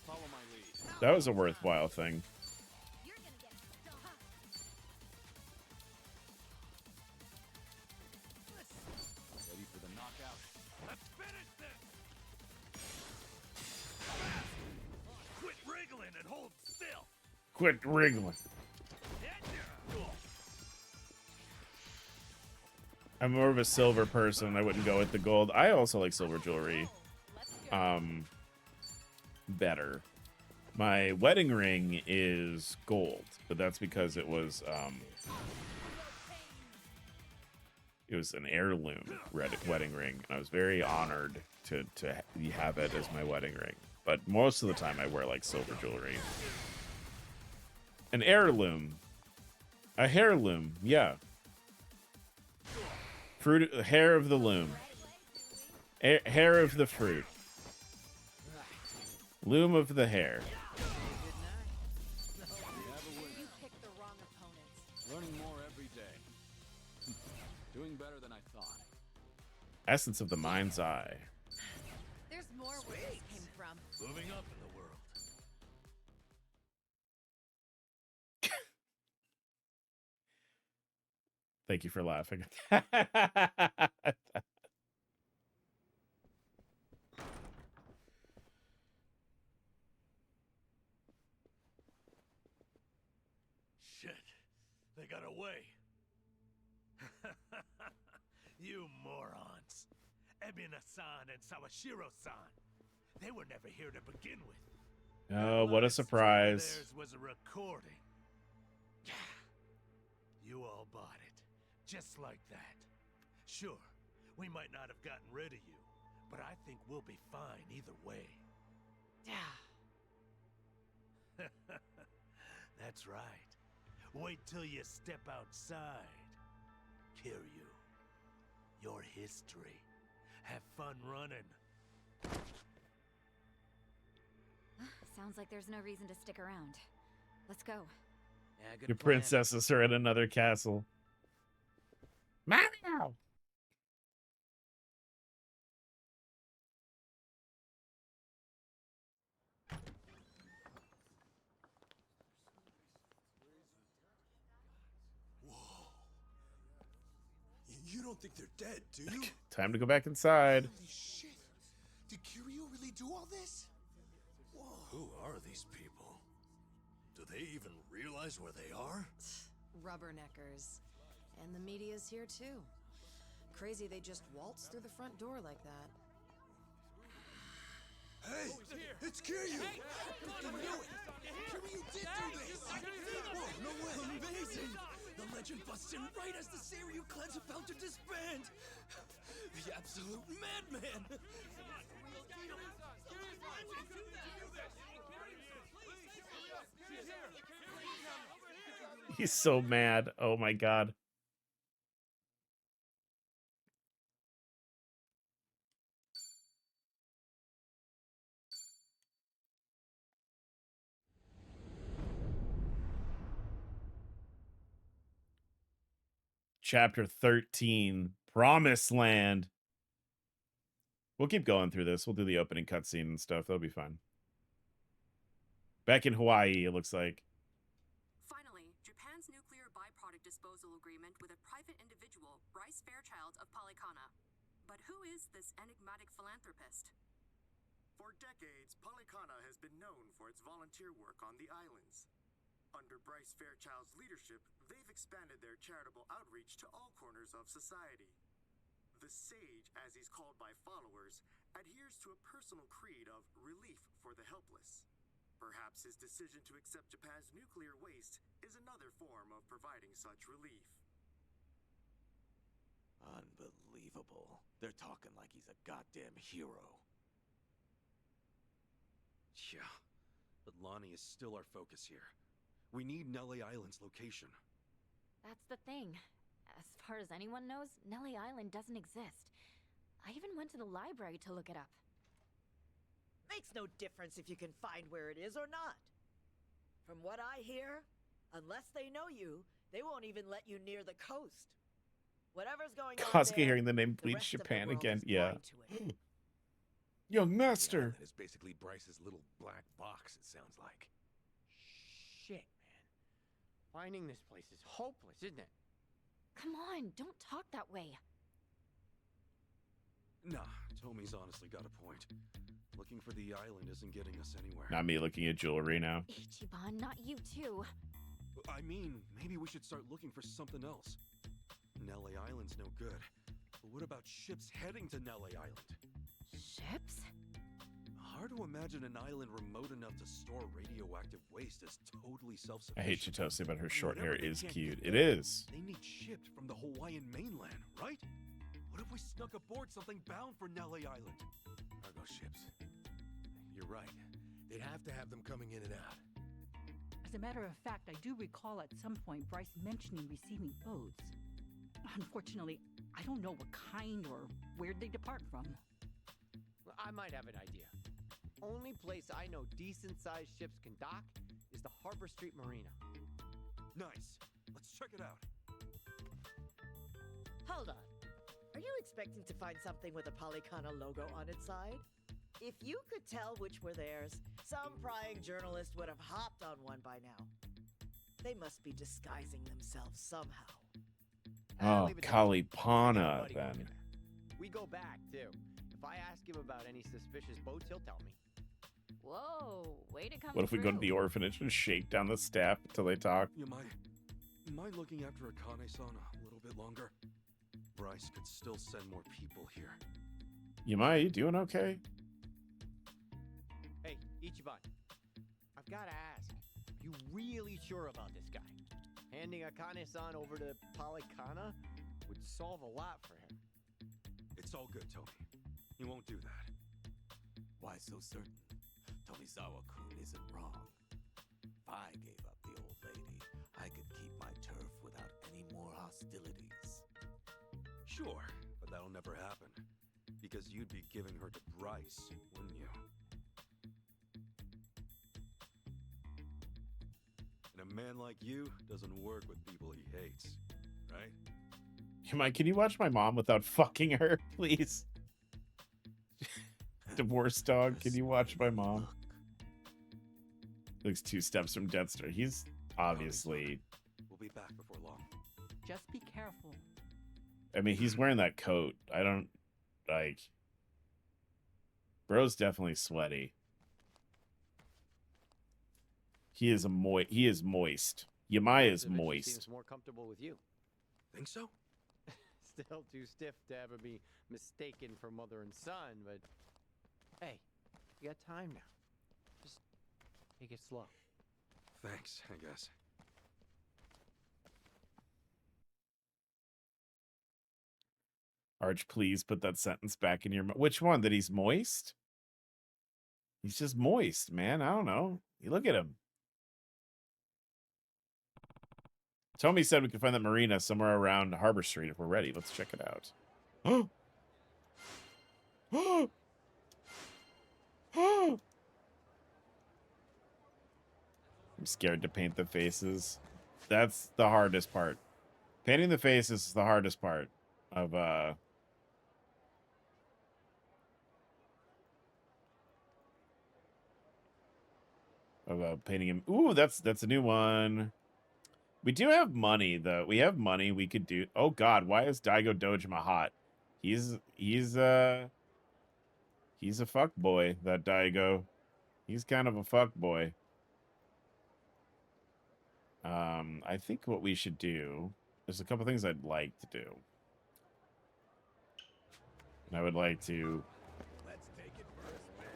Follow my lead. That was a worthwhile thing. Ready for the knockout? Let's finish this! Quit wriggling and hold still! Quit wriggling. I'm more of a silver person. I wouldn't go with the gold. I also like silver jewelry. Better. My wedding ring is gold, but that's because it was an heirloom wedding ring, and I was very honored to have it as my wedding ring. But most of the time, I wear like silver jewelry. An heirloom, a heirloom, yeah. Fruit, hair of the loom, hair of the fruit, loom of the hair. You picked the wrong opponents. Learning more every day. Doing better than I thought. Essence of the mind's eye. There's more where this came from. Moving up in the world. Thank you for laughing. Shit, they got away. You morons. Ebina-san and Sawashiro-san. They were never here to begin with. Oh, what a surprise. Theirs was a recording. You all bought it. Just like that. Sure, we might not have gotten rid of you, but I think we'll be fine either way. That's right. Wait till you step outside. Kiryu, your history Have fun running. Sounds like there's no reason to stick around. Let's go. Yeah, good Your plan. princesses are in another castle. Mario! You don't think they're dead, do you? Time to go back inside. Holy shit! Did Kiryu really do all this? Whoa. Who are these people? Do they even realize where they are? Rubberneckers. And the media's here too. Crazy they just waltzed through the front door like that. Hey! It's Kiryu! I knew it! Kiryu did do this! Whoa, no way! Amazing! The legend busts in right as the Seiryu clan's about to disband! The absolute madman! He's so mad. Oh my god. Chapter 13, Promised Land. We'll keep going through this. We'll do the opening cutscene and stuff. That'll be fun. Back in Hawaii, it looks like. Finally, Japan's nuclear byproduct disposal agreement with a private individual, Bryce Fairchild of Polycana. But who is this enigmatic philanthropist? For decades, Polycana has been known for its volunteer work on the islands. Under Bryce Fairchild's leadership, they've expanded their charitable outreach to all corners of society. The Sage, as he's called by followers, adheres to a personal creed of relief for the helpless. Perhaps his decision to accept Japan's nuclear waste is another form of providing such relief. Unbelievable. They're talking like he's a goddamn hero. Yeah, but Lonnie is still our focus here. We need Nelly Island's location. That's the thing. As far as anyone knows, Nelly Island doesn't exist. I even went to the library to look it up. Makes no difference if you can find where it is or not. From what I hear, unless they know you, they won't even let you near the coast. Whatever's going on Kosuke there, hearing the name the Bleach rest of the Japan world again. is Yeah. blind to it. Young master. It's basically Bryce's little black box, it sounds like. Shit, man. Finding this place is hopeless, isn't it? Come on, don't talk that way. Nah, Tomi's honestly got a point. Looking for the island isn't getting us anywhere. Not me looking at jewelry now. Ichiban, not you too. I mean, maybe we should start looking for something else. Nelly Island's no good. But what about ships heading to Nelly Island? Ships? Hard to imagine an island remote enough to store radioactive waste as totally I self-sufficient. hate Chitose, but her short hair Whatever they is can't cute. get It there, is. They need shipped from the Hawaiian mainland, right? What if we snuck aboard something bound for Nelly Island? Cargo ships. You're right. They'd have to have them coming in and out. As a matter of fact, I do recall at some point Bryce mentioning receiving boats. Unfortunately, I don't know what kind or where they depart from. Well, I might have an idea. Only place I know decent-sized ships can dock is the Harbor Street Marina. Nice. Let's check it out. Hold on. Are you expecting to find something with a Polycana logo on its side? If you could tell which were theirs, some prying journalist would have hopped on one by now. They must be disguising themselves somehow. Oh, Kalipana, then. We go back, too. If I ask him about any suspicious boats, he'll tell me. Whoa, way to come What if we go to the orphanage and shake down the staff until they talk? You mind looking after Akane-san a little bit longer? Bryce could still send more people here. Yamai, you doing okay? Hey, Ichiban. I've got to ask, are you really sure about this guy? Handing Akane-san over to Polycana would solve a lot for him. It's all good, Tomi. He won't do that. Why so certain? Tomizawa-kun isn't wrong. If I gave up the old lady, I could keep my turf without any more hostilities. Sure, but that'll never happen. because you'd be giving her to Bryce, wouldn't you? And a man like you doesn't work with people he hates, right? Mike, can you watch my mom without fucking her, please? Divorce dog, can you watch my mom? Looks 2 steps from Deathstar. He's obviously... We'll be back before long. Just be careful. I mean, he's wearing that coat. I don't... Like... Bro's definitely sweaty. He is moist. Yamai is moist. Seems more comfortable with you. Think so? Still too stiff to ever be mistaken for mother and son, but hey, you got time now. Just take it slow. Thanks, I guess. Arch, please put that sentence back in your mouth. Which one? That he's moist? He's just moist, man. I don't know. You look at him. Tommy said we could find that marina somewhere around Harbor Street if we're ready. Let's check it out. I'm scared to paint the faces. That's the hardest part. Painting the faces is the hardest part of painting him. Ooh, that's a new one. We do have money though. We have money we could do. Oh god, why is Daigo Dojima hot? He's a fuck boy, that Daigo. He's kind of a fuck boy. I think what we should do, there's a couple things I'd like to do. And I would like to Let's take it for a spin.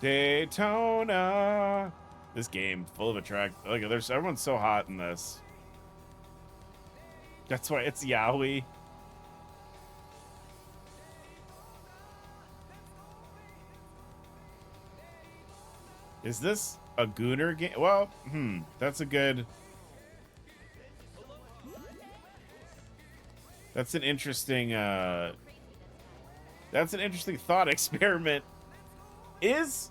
Daytona. This game full of attract. Look, everyone's so hot in this. That's why it's yaoi. Is this a Gooner game? Well, that's a good. That's an interesting. That's an interesting thought experiment. Is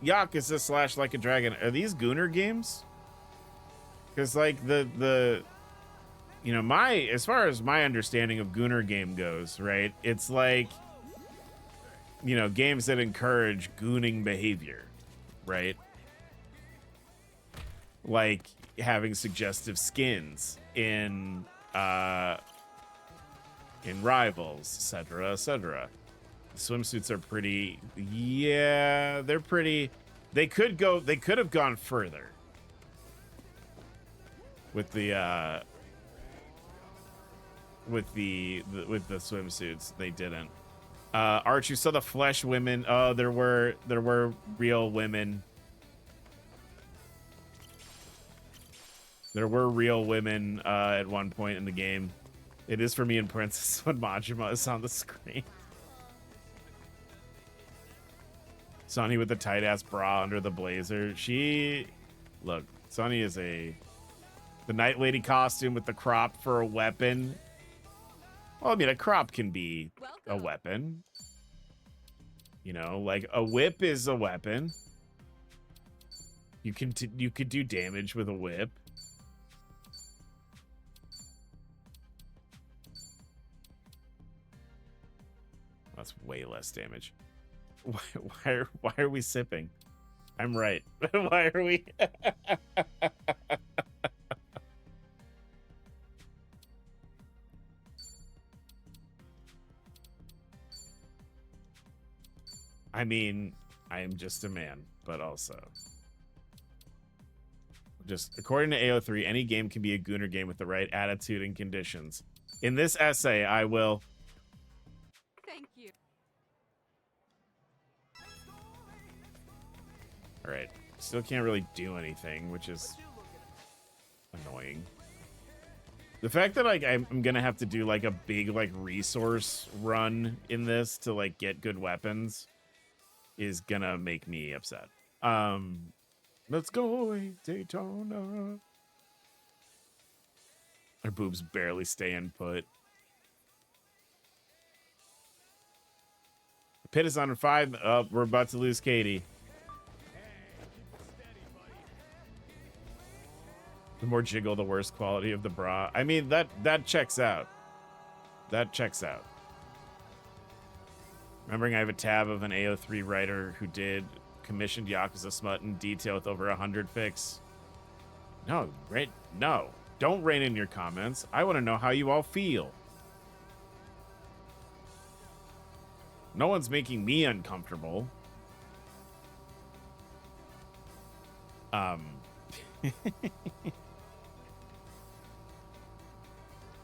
Yakuza / Like a Dragon, are these Gooner games? Because like the you know, as far as my understanding of Gooner game goes, right? It's like, you know, games that encourage gooning behavior, right? Like having suggestive skins in Rivals, etc., etc. The swimsuits are pretty, yeah, they're pretty. They could have gone further with the swimsuits. They didn't. Arch, you saw the flesh women. Oh, there were real women. There were real women at one point in the game. It is for me and Princess when Majima is on the screen. Sonny with the tight ass bra under the blazer. Look, Sonny is the Night Lady costume with the crop for a weapon. Well, I mean, a crop can be a weapon. You know, like a whip is a weapon. You could do damage with a whip. That's way less damage. Why are we sipping? I'm right. Why are we? I mean, I am just a man, but also. Just according to AO3, any game can be a Gooner game with the right attitude and conditions. In this essay, I will. Thank you. All right. Still can't really do anything, which is annoying. The fact that like I'm gonna have to do like a big like resource run in this to like get good weapons is gonna make me upset. Let's go away, Daytona. Her boobs barely staying put. Pit is on 5. Oh, we're about to lose Katie. The more jiggle, the worse quality of the bra. I mean, that checks out. That checks out. Remembering I have a tab of an AO3 writer who did commissioned Yakuza smut in detail with over 100 fics. No, right? No. Don't rain in your comments. I want to know how you all feel. No one's making me uncomfortable.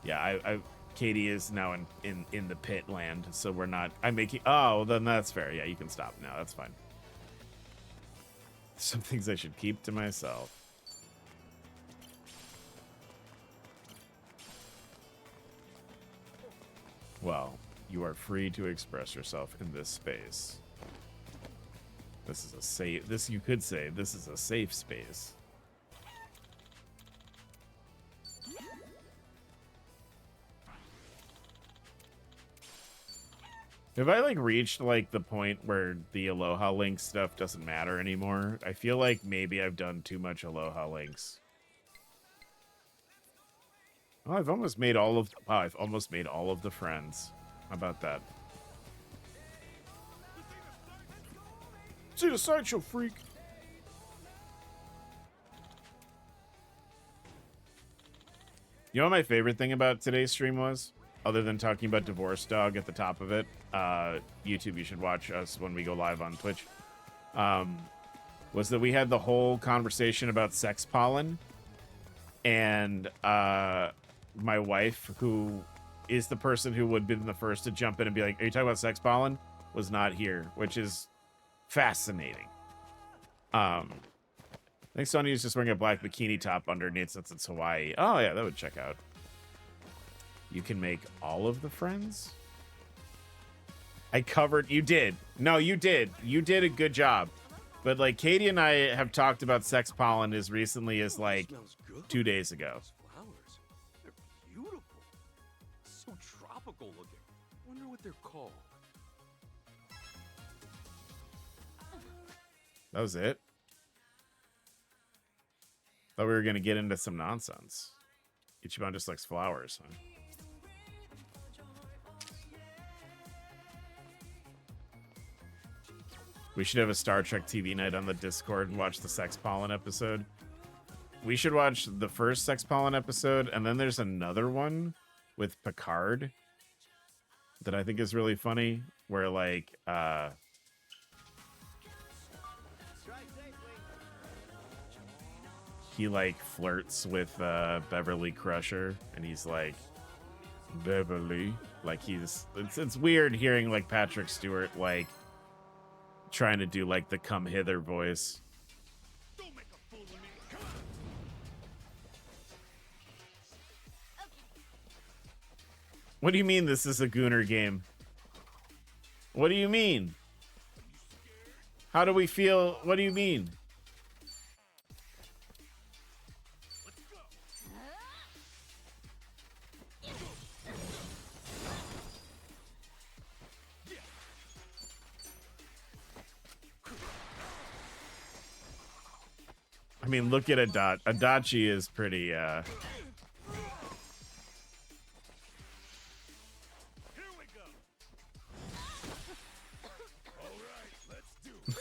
Yeah, Katie is now in the pit land, so we're not. I'm making. Oh, then that's fair. Yeah, you can stop now. That's fine. Some things I should keep to myself. Well, you are free to express yourself in this space. This is a safe. This you could say this is a safe space. Have I like reached like the point where the Aloha Link stuff doesn't matter anymore? I feel like maybe I've done too much Aloha Links. Oh, I've almost made all of. Wow, I've almost made all of the friends. How about that? See the sideshow, freak. You know what my favorite thing about today's stream was? Other than talking about Divorce Dog at the top of it, YouTube, you should watch us when we go live on Twitch, was that we had the whole conversation about sex pollen, and my wife, who is the person who would have been the first to jump in and be like, are you talking about sex pollen? Was not here, which is fascinating. I think Sonya's just wearing a black bikini top underneath since it's Hawaii. Oh yeah, that would check out. You can make all of the friends? I covered... You did. No, you did. You did a good job. But, like, Katie and I have talked about sex pollen as recently as, like, 2 days ago. Flowers. They're beautiful. So tropical looking. Wonder what they're called. That was it? Thought we were going to get into some nonsense. Ichiban just likes flowers, huh? We should have a Star Trek TV night on the Discord and watch the Sex Pollen episode. We should watch the first Sex Pollen episode, and then there's another one with Picard that I think is really funny, where, like, he, like, flirts with Beverly Crusher, and he's like, Beverly. Like, it's weird hearing, like, Patrick Stewart, like, trying to do like the come hither voice. Don't make a fool of me. Come on. What do you mean this is a Gooner game? What do you mean? How do we feel? What do you mean? I mean, look at Adachi is pretty,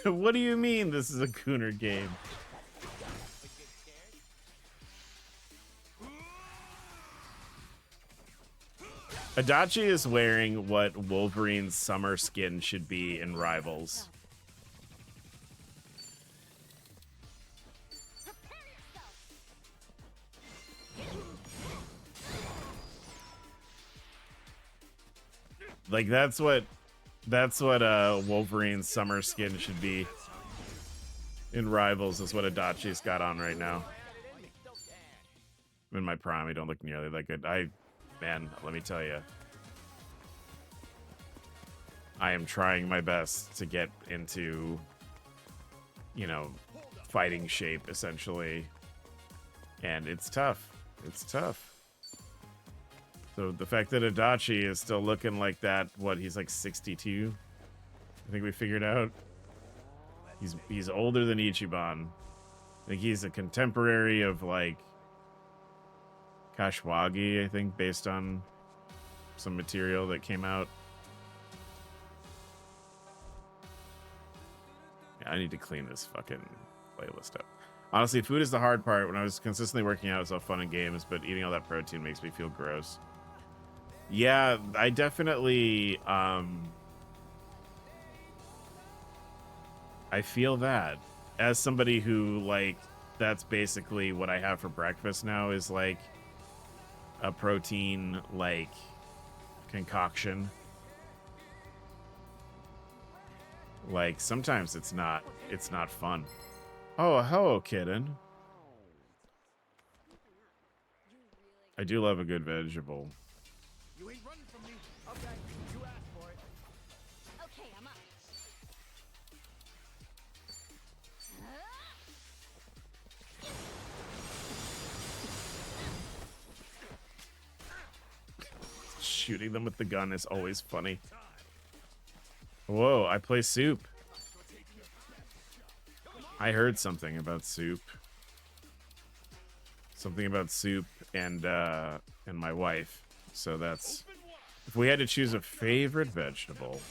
What do you mean this is a Gooner game? Adachi is wearing what Wolverine's summer skin should be in Rivals. Like, that's what Wolverine's summer skin should be in Rivals, is what Adachi's got on right now. In my prime, I don't look nearly that good. Man, let me tell you, I am trying my best to get into, you know, fighting shape, essentially. And it's tough. It's tough. So the fact that Adachi is still looking like that, what, he's like 62? I think we figured out. He's older than Ichiban. I think he's a contemporary of, like, Kashwagi, I think, based on some material that came out. Yeah, I need to clean this fucking playlist up. Honestly, food is the hard part. When I was consistently working out, it's all fun and games, but eating all that protein makes me feel gross. Yeah, I definitely, I feel that. As somebody who, like, that's basically what I have for breakfast now is, like, a protein, like, concoction. Like, sometimes it's not fun. Oh, hello, kitten. I do love a good vegetable. You ain't running from me. Okay, you asked for it. Okay, I'm up. Shooting them with the gun is always funny. Whoa, I play soup. I heard something about soup. Something about soup and my wife. So that's... If we had to choose a favorite vegetable...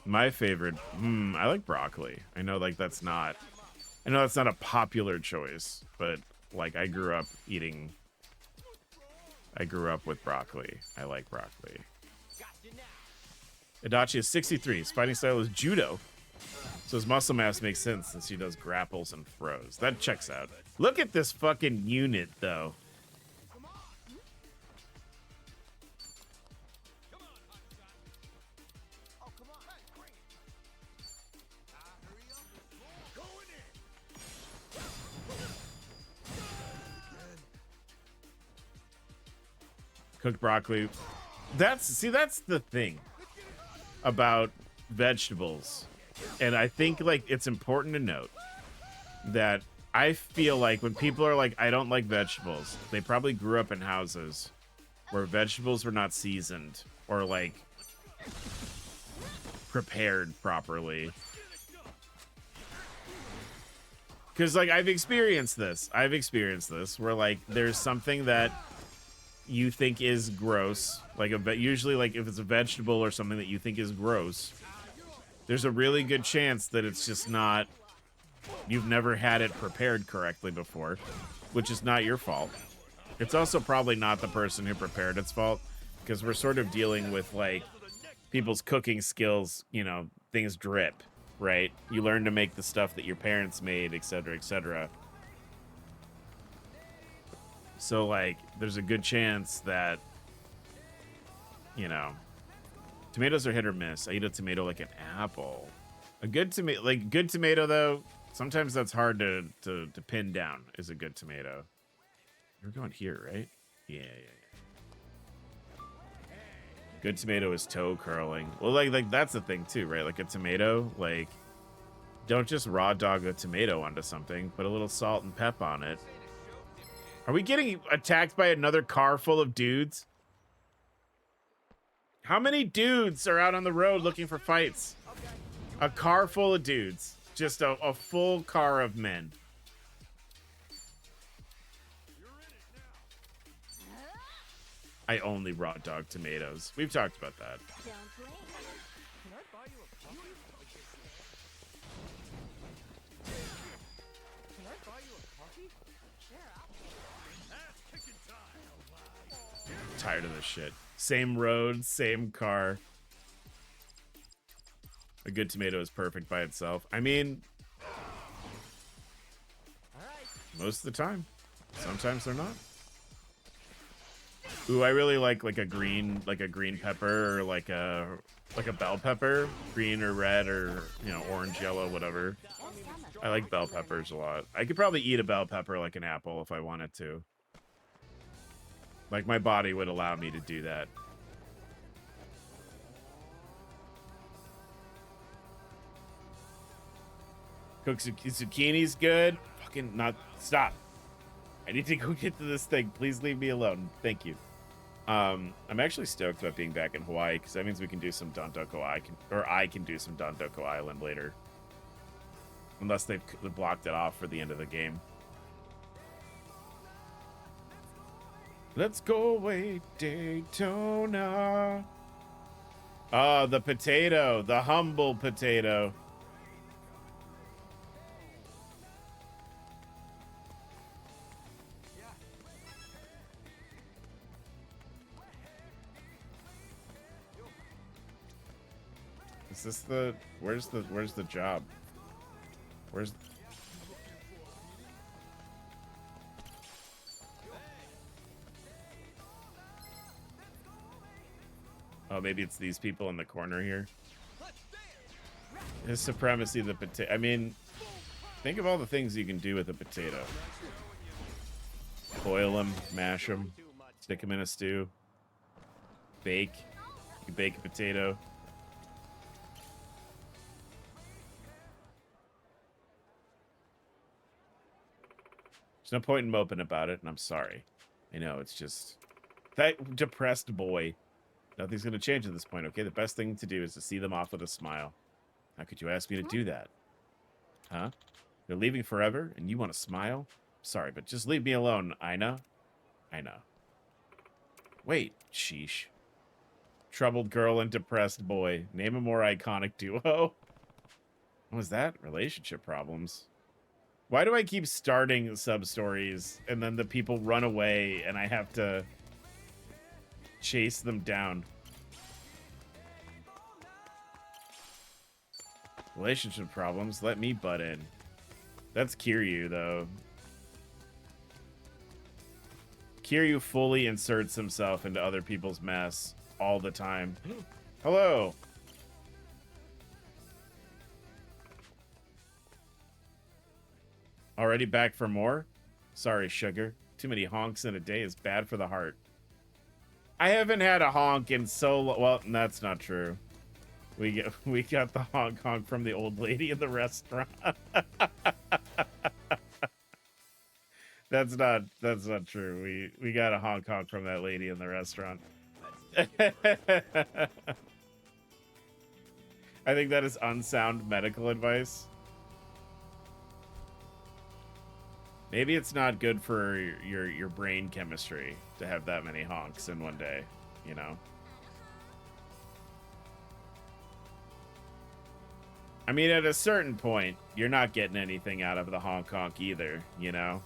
My favorite... I like broccoli. I know, like, that's not... I know that's not a popular choice, but, like, I grew up eating... I grew up with broccoli. I like broccoli. Adachi is 63. His fighting style is judo. So his muscle mass makes sense since he does grapples and throws. That checks out. Look at this fucking unit, though. Cooked broccoli. That's the thing about vegetables. And I think, like, it's important to note that I feel like when people are like, I don't like vegetables, they probably grew up in houses where vegetables were not seasoned or, like, prepared properly. Because, like, I've experienced this where, like, there's something that you think is gross, like usually, like, if it's a vegetable or something that you think is gross, there's a really good chance that it's just not, you've never had it prepared correctly before, which is not your fault. It's also probably not the person who prepared its fault, because we're sort of dealing with, like, people's cooking skills, you know, things drip, right? You learn to make the stuff that your parents made, etc., etc. So, like, there's a good chance that, you know, tomatoes are hit or miss. I eat a tomato like an apple. A good tomato, like, good tomato, though, sometimes that's hard to pin down is a good tomato. You're going here, right? Yeah. Good tomato is toe curling. Well, like that's the thing, too, right? Like, a tomato, like, don't just raw dog a tomato onto something. Put a little salt and pep on it. Are we getting attacked by another car full of dudes? How many dudes are out on the road looking for fights? A car full of dudes. Just a full car of men. I only raw dog tomatoes. We've talked about that. Tired of this shit. Same road, same car. A good tomato is perfect by itself. I mean, most of the time. Sometimes they're not. Ooh, I really like a green pepper, or like a bell pepper, green or red or, you know, orange, yellow, whatever. I like bell peppers a lot. I could probably eat a bell pepper like an apple if I wanted to. Like, my body would allow me to do that. Cook zucchini's good. Fucking not. Stop. I need to go get to this thing. Please leave me alone. Thank you. I'm actually stoked about being back in Hawaii because that means we can do some Dondoko I can do some Dondoko Island later. Unless they've blocked it off for the end of the game. Let's go away, Daytona. Oh, the potato. The humble potato. Is this the where's the job? Where's Oh, maybe it's these people in the corner here. His supremacy, the potato. I mean, think of all the things you can do with a potato. Boil them, mash them, stick them in a stew. Bake. You bake a potato. There's no point in moping about it, and I'm sorry. I know, it's just... That depressed boy. Nothing's going to change at this point, okay? The best thing to do is to see them off with a smile. How could you ask me to do that? Huh? They're leaving forever, and you want to smile? Sorry, but just leave me alone, Ina. I know. Wait, sheesh. Troubled girl and depressed boy. Name a more iconic duo. What was that? Relationship problems. Why do I keep starting sub-stories and then the people run away and I have to chase them down? Relationship problems? Let me butt in. That's Kiryu, though. Kiryu fully inserts himself into other people's mess all the time. Hello. Already back for more? Sorry, sugar. Too many honks in a day is bad for the heart. I haven't had a honk in so long. Well, that's not true. We got the honk from the old lady in the restaurant. That's not true. We got a honk from that lady in the restaurant. I think that is unsound medical advice. Maybe it's not good for your brain chemistry to have that many honks in one day, you know? I mean, at a certain point, you're not getting anything out of the honk either, you know?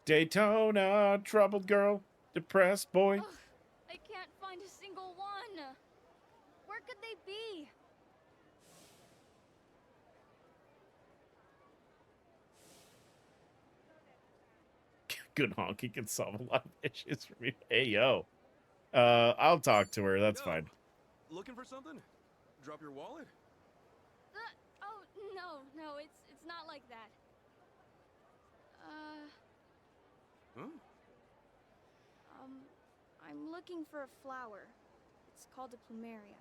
Daytona, troubled girl, depressed boy. Ugh, I can't find a single one. Where could they be? Good honky can solve a lot of issues for me. Hey, yo. I'll talk to her. That's fine. Looking for something? Drop your wallet? Oh, no, it's not like that. Huh? I'm looking for a flower. It's called a plumeria.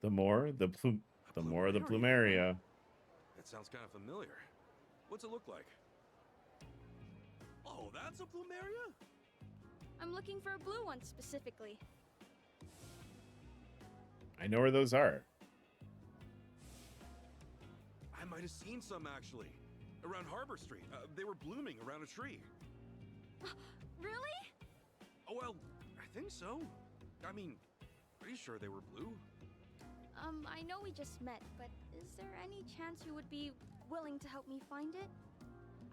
The more the plumeria. That sounds kind of familiar. What's it look like? Oh, that's a plumeria? I'm looking for a blue one specifically. I know where those are. I might have seen some actually. Around Harbor Street. They were blooming around a tree. Really? Oh, well, I think so. I mean, are you sure they were blue? I know we just met, but is there any chance you would be willing to help me find it?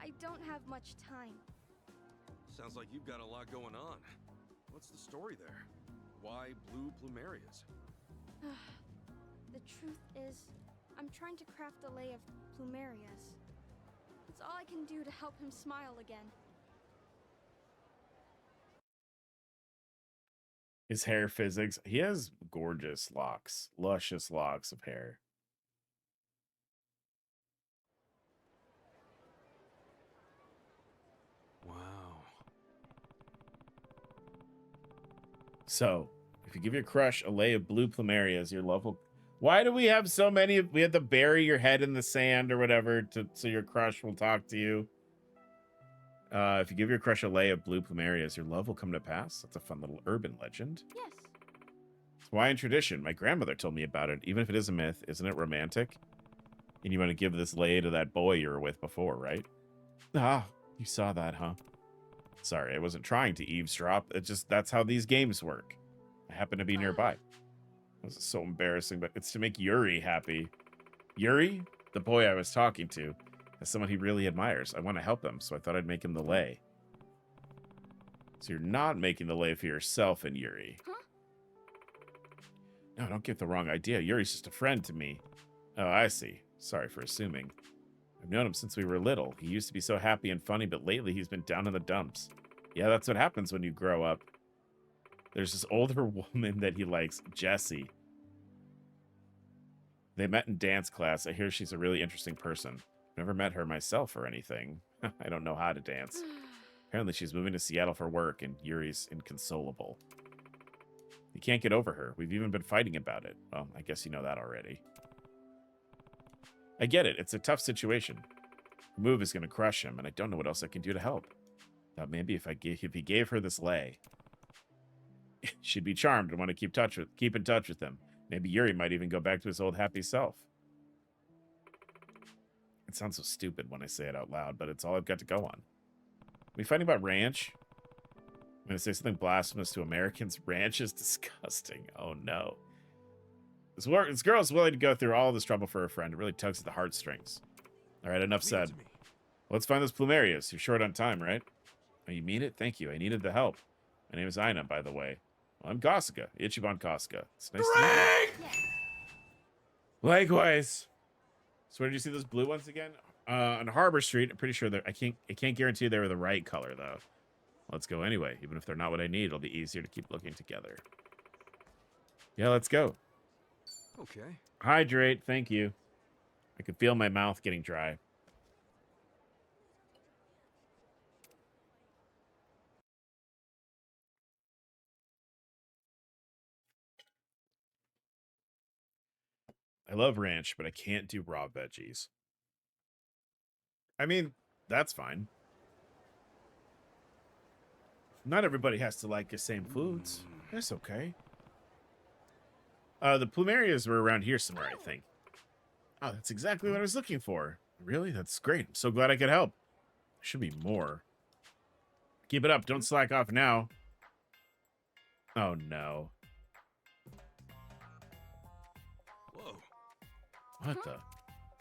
I don't have much time. Sounds like you've got a lot going on. What's the story there? Why blue plumerias? The truth is, I'm trying to craft a lei of plumerias. It's all I can do to help him smile again. His hair physics. He has gorgeous locks. Luscious locks of hair. Wow. So, if you give your crush a lei of blue plumerias, your love will... Why do we have so many? We have to bury your head in the sand or whatever so your crush will talk to you. If you give your crush a lei of blue plumerias, your love will come to pass. That's a fun little urban legend. Yes. It's Hawaiian tradition. My grandmother told me about it. Even if it is a myth, isn't it romantic? And you want to give this lei to that boy you were with before, right? Ah, you saw that, huh? Sorry, I wasn't trying to eavesdrop. It's just, that's how these games work. I happen to be nearby. This is so embarrassing, but it's to make Yuri happy. Yuri, the boy I was talking to, is someone he really admires. I want to help him, so I thought I'd make him the lei. So you're not making the lei for yourself and Yuri. Huh? No, don't get the wrong idea. Yuri's just a friend to me. Oh, I see. Sorry for assuming. I've known him since we were little. He used to be so happy and funny, but lately he's been down in the dumps. Yeah, that's what happens when you grow up. There's this older woman that he likes, Jessie. They met in dance class. I hear she's a really interesting person. Never met her myself or anything. I don't know how to dance. Apparently she's moving to Seattle for work, and Yuri's inconsolable. He can't get over her. We've even been fighting about it. Well, I guess you know that already. I get it. It's a tough situation. The move is going to crush him, and I don't know what else I can do to help. Thought maybe if he gave her this lei, she'd be charmed and want to keep in touch with him. Maybe Yuri might even go back to his old happy self. It sounds so stupid when I say it out loud, but it's all I've got to go on. We fighting about ranch? I'm going to say something blasphemous to Americans. Ranch is disgusting. Oh, no. This girl is willing to go through all this trouble for her friend. It really tugs at the heartstrings. All right, enough said. Let's find those plumerias. You're short on time, right? Oh, you mean it? Thank you. I needed the help. My name is Aina, by the way. Well, I'm Kosuke. Ichiban Kosuke. It's nice to meet you. Likewise. So where did you see those blue ones again? On Harbor Street. I'm pretty sure I can't guarantee they were the right color, though. Let's go anyway. Even if they're not what I need, it'll be easier to keep looking together. Yeah, let's go. Okay. Hydrate. Thank you. I can feel my mouth getting dry. I love ranch, but I can't do raw veggies. I mean, that's fine. Not everybody has to like the same foods. That's okay. The plumerias were around here somewhere, I think. Oh, that's exactly what I was looking for. Really? That's great. I'm so glad I could help. There should be more. Keep it up. Don't slack off now. Oh, no. Whoa. What the?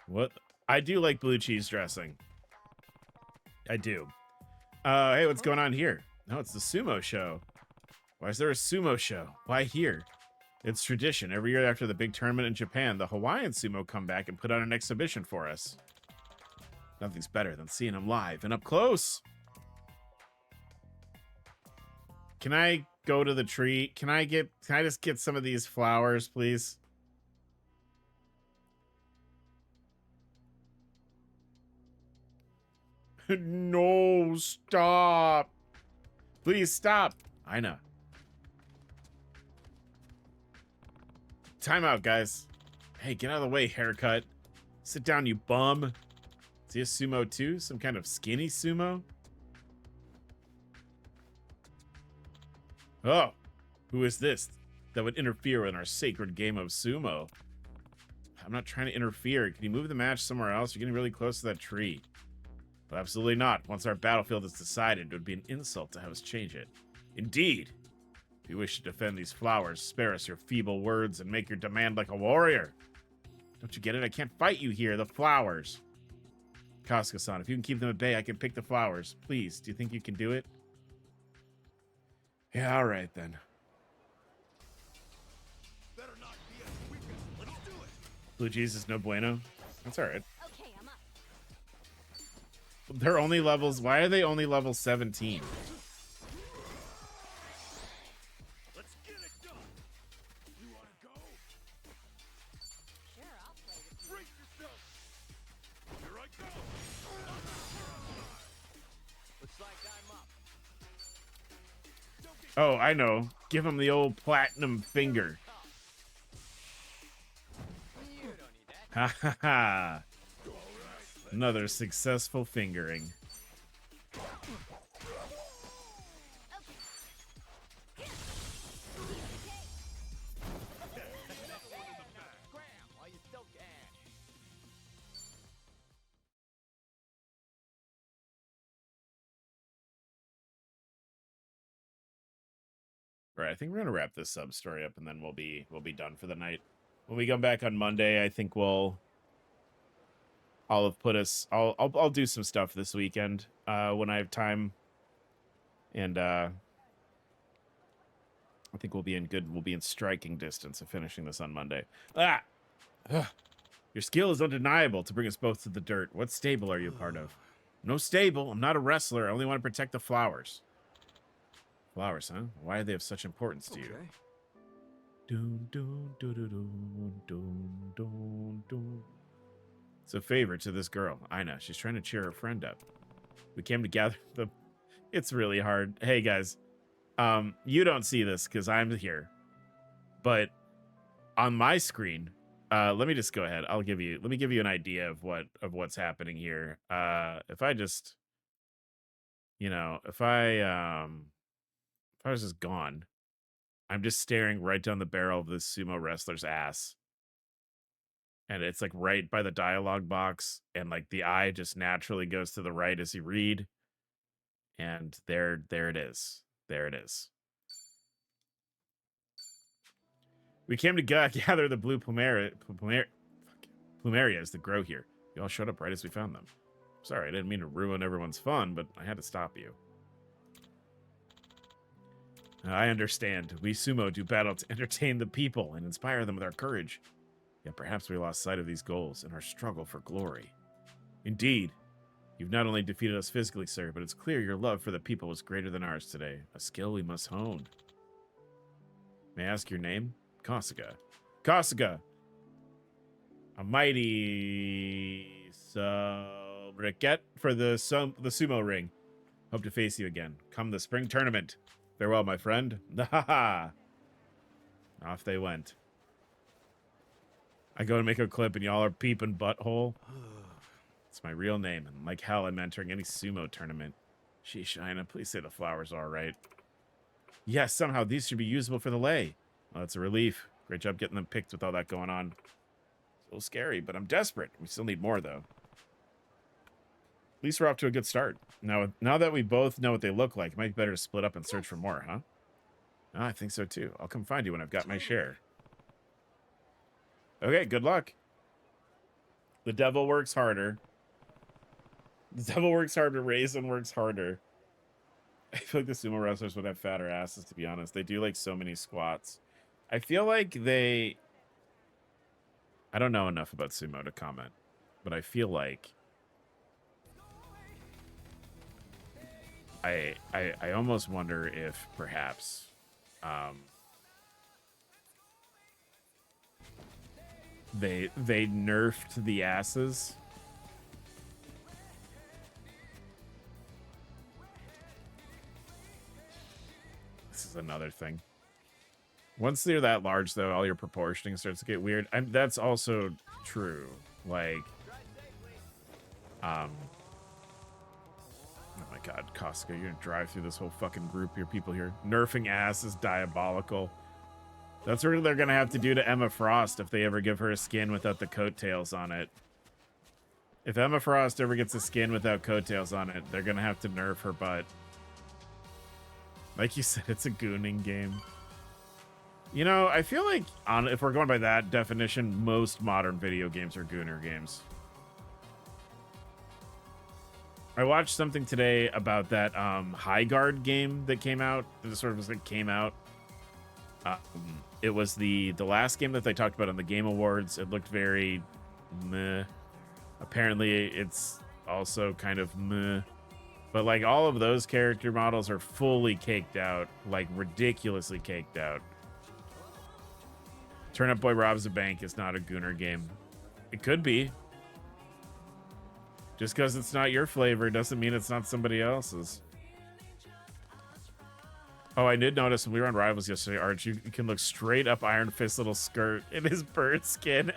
What? I do like blue cheese dressing. I do. Hey, what's going on here? No, it's the sumo show. Why is there a sumo show? Why here? It's tradition. Every year after the big tournament in Japan, the Hawaiian sumo come back and put on an exhibition for us. Nothing's better than seeing them live and up close. Can I go to the tree? Can I just get some of these flowers, please? No, stop. Please stop. I know. Time out, guys. Hey, get out of the way, haircut. Sit down, you bum. Is he a sumo too? Some kind of skinny sumo? Oh, who is this that would interfere in our sacred game of sumo? I'm not trying to interfere. Can you move the match somewhere else? You're getting really close to that tree. Well, absolutely not. Once our battlefield is decided, it would be an insult to have us change it. Indeed. If you wish to defend these flowers, spare us your feeble words and make your demand like a warrior. Don't you get it? I can't fight you here. The flowers. Kasuga-san, if you can keep them at bay, I can pick the flowers. Please, do you think you can do it? Yeah, all right then. Blue cheese is no bueno. That's all right. Okay, I'm up. They're only levels. Why are they only level 17? Let's get it done. You want to go? Sure, I'll play with you. Brace yourself. Here I go. Looks like I'm up. Don't get Oh, I know. Give him the old platinum finger. Ha ha ha. Another successful fingering. All right, I think we're gonna wrap this sub story up, and then we'll be done for the night. When we come back on Monday, I think I'll have put us. I'll do some stuff this weekend when I have time, and I think we'll be in striking distance of finishing this on Monday. Ah, ugh. Your skill is undeniable to bring us both to the dirt. What stable are you a part of? No stable. I'm not a wrestler. I only want to protect the flowers. Flowers, huh? Why do they have such importance to you? Dun, dun, dun, dun, dun, dun, dun, dun. It's a favor to this girl. Ina. She's trying to cheer her friend up. We came to gather the... It's really hard. Hey, guys. You don't see this because I'm here. But on my screen, let me just go ahead. Let me give you an idea of what's happening here. If I just... if I was just gone, I'm just staring right down the barrel of this sumo wrestler's ass. And it's like right by the dialogue box. And like the eye just naturally goes to the right as you read. And there it is. There it is. We came to gather the blue plumerias that grow here. You all showed up right as we found them. Sorry, I didn't mean to ruin everyone's fun, but I had to stop you. I understand. We sumo do battle to entertain the people and inspire them with our courage. Yet perhaps we lost sight of these goals in our struggle for glory. Indeed, you've not only defeated us physically, sir, but it's clear your love for the people was greater than ours today. A skill we must hone. May I ask your name? Kasuga. Kasuga! A mighty briquette for the sumo ring. Hope to face you again. Come the spring tournament. Farewell, my friend. Ha. Off they went. I go to make a clip and y'all are peeping butthole. It's my real name, and like hell I'm entering any sumo tournament. Sheesh, Ina, please say the flowers are all right. Yes, somehow these should be usable for the lay. Well, that's a relief. Great job getting them picked with all that going on. It's a little scary, but I'm desperate. We still need more, though. At least we're off to a good start. Now that we both know what they look like, it might be better to split up and search for more, huh? Oh, I think so, too. I'll come find you when I've got my share. Okay, good luck. The devil works harder. The devil works harder. Raisin works harder. I feel like the sumo wrestlers would have fatter asses, to be honest. They do, like, so many squats. I feel like they... I don't know enough about sumo to comment, but I feel like... I almost wonder if, perhaps... They nerfed the asses. This is another thing. Once they're that large, though, all your proportioning starts to get weird. That's also true. Like, oh my god, Costco, you're gonna drive through this whole fucking group of people here. Nerfing ass is diabolical. That's what they're gonna have to do to Emma Frost if they ever give her a skin without the coattails on it. If Emma Frost ever gets a skin without coattails on it, they're gonna have to nerf her butt. Like you said, it's a gooning game. You know, I feel like, if we're going by that definition, most modern video games are gooner games. I watched something today about that High Guard game that came out. It sort of was like came out. It was the last game that they talked about on the Game Awards. It looked very meh. Apparently, it's also kind of meh. But like all of those character models are fully caked out, like ridiculously caked out. Turnip Boy Robs a Bank is not a gooner game. It could be. Just because it's not your flavor doesn't mean it's not somebody else's. Oh, I did notice when we were on Rivals yesterday, Arch, you can look straight up Iron Fist's little skirt in his bird skin.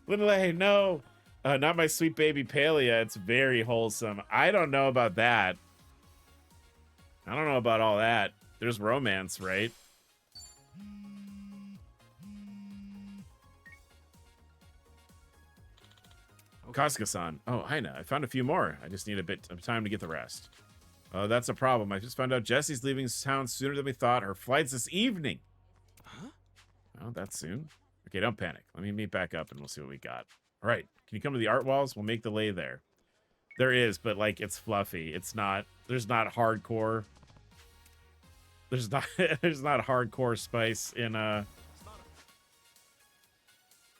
Little no. Not my sweet baby Palia. It's very wholesome. I don't know about that. I don't know about all that. There's romance, right? Casca-san. Oh, Aina, I found a few more. I just need a bit of time to get the rest. Oh, that's a problem. I just found out Jessie's leaving town sooner than we thought. Her flight's this evening. Huh? Oh, that's soon. Okay, don't panic. Let me meet back up and we'll see what we got. All right. Can you come to the art walls? We'll make the lay there. There is, but like it's fluffy. It's not. There's not hardcore. There's not. There's not hardcore spice in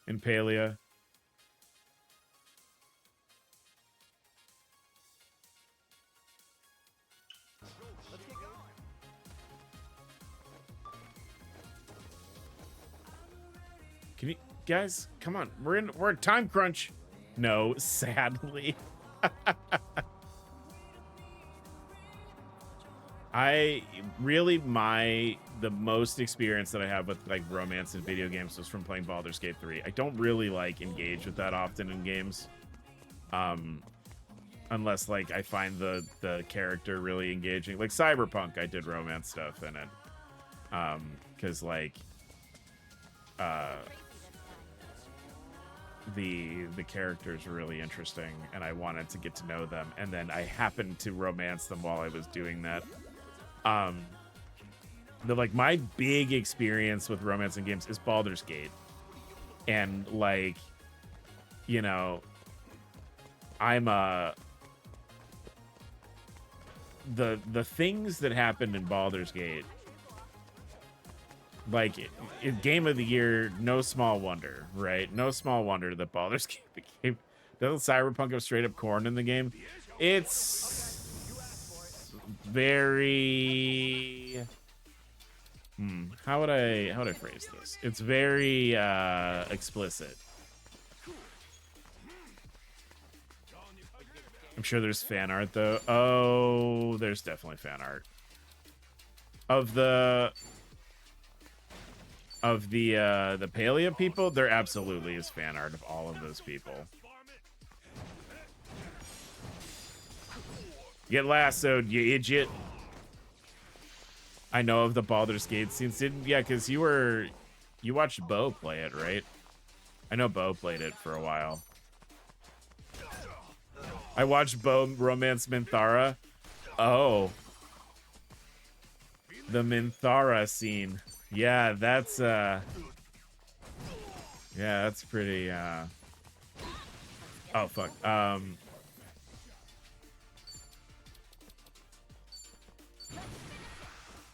Palia. Can you guys come on? We're in time crunch. No, sadly. The most experience that I have with like romance in video games was from playing Baldur's Gate 3. I don't really like engage with that often in games. Unless like I find the character really engaging. Like Cyberpunk, I did romance stuff in it. Cause like the characters were really interesting and I wanted to get to know them, and then I happened to romance them while I was doing that. My big experience with romance in games is Baldur's Gate, and like, you know, I'm the things that happened in Baldur's Gate, like in Game of the Year, no small wonder, right? No small wonder that Baldur's Gate became. Doesn't Cyberpunk have straight up corn in the game? It's very. How would I phrase this? It's very explicit. I'm sure there's fan art though. Oh, there's definitely fan art of the Palia people. There absolutely is fan art of all of those people. Get lassoed, you idiot. I know of the Baldur's Gate scenes. Yeah, because you watched Bo play it, right? I know Bo played it for a while. I watched Bo romance Minthara. Oh. The Minthara scene. Yeah, that's pretty oh fuck.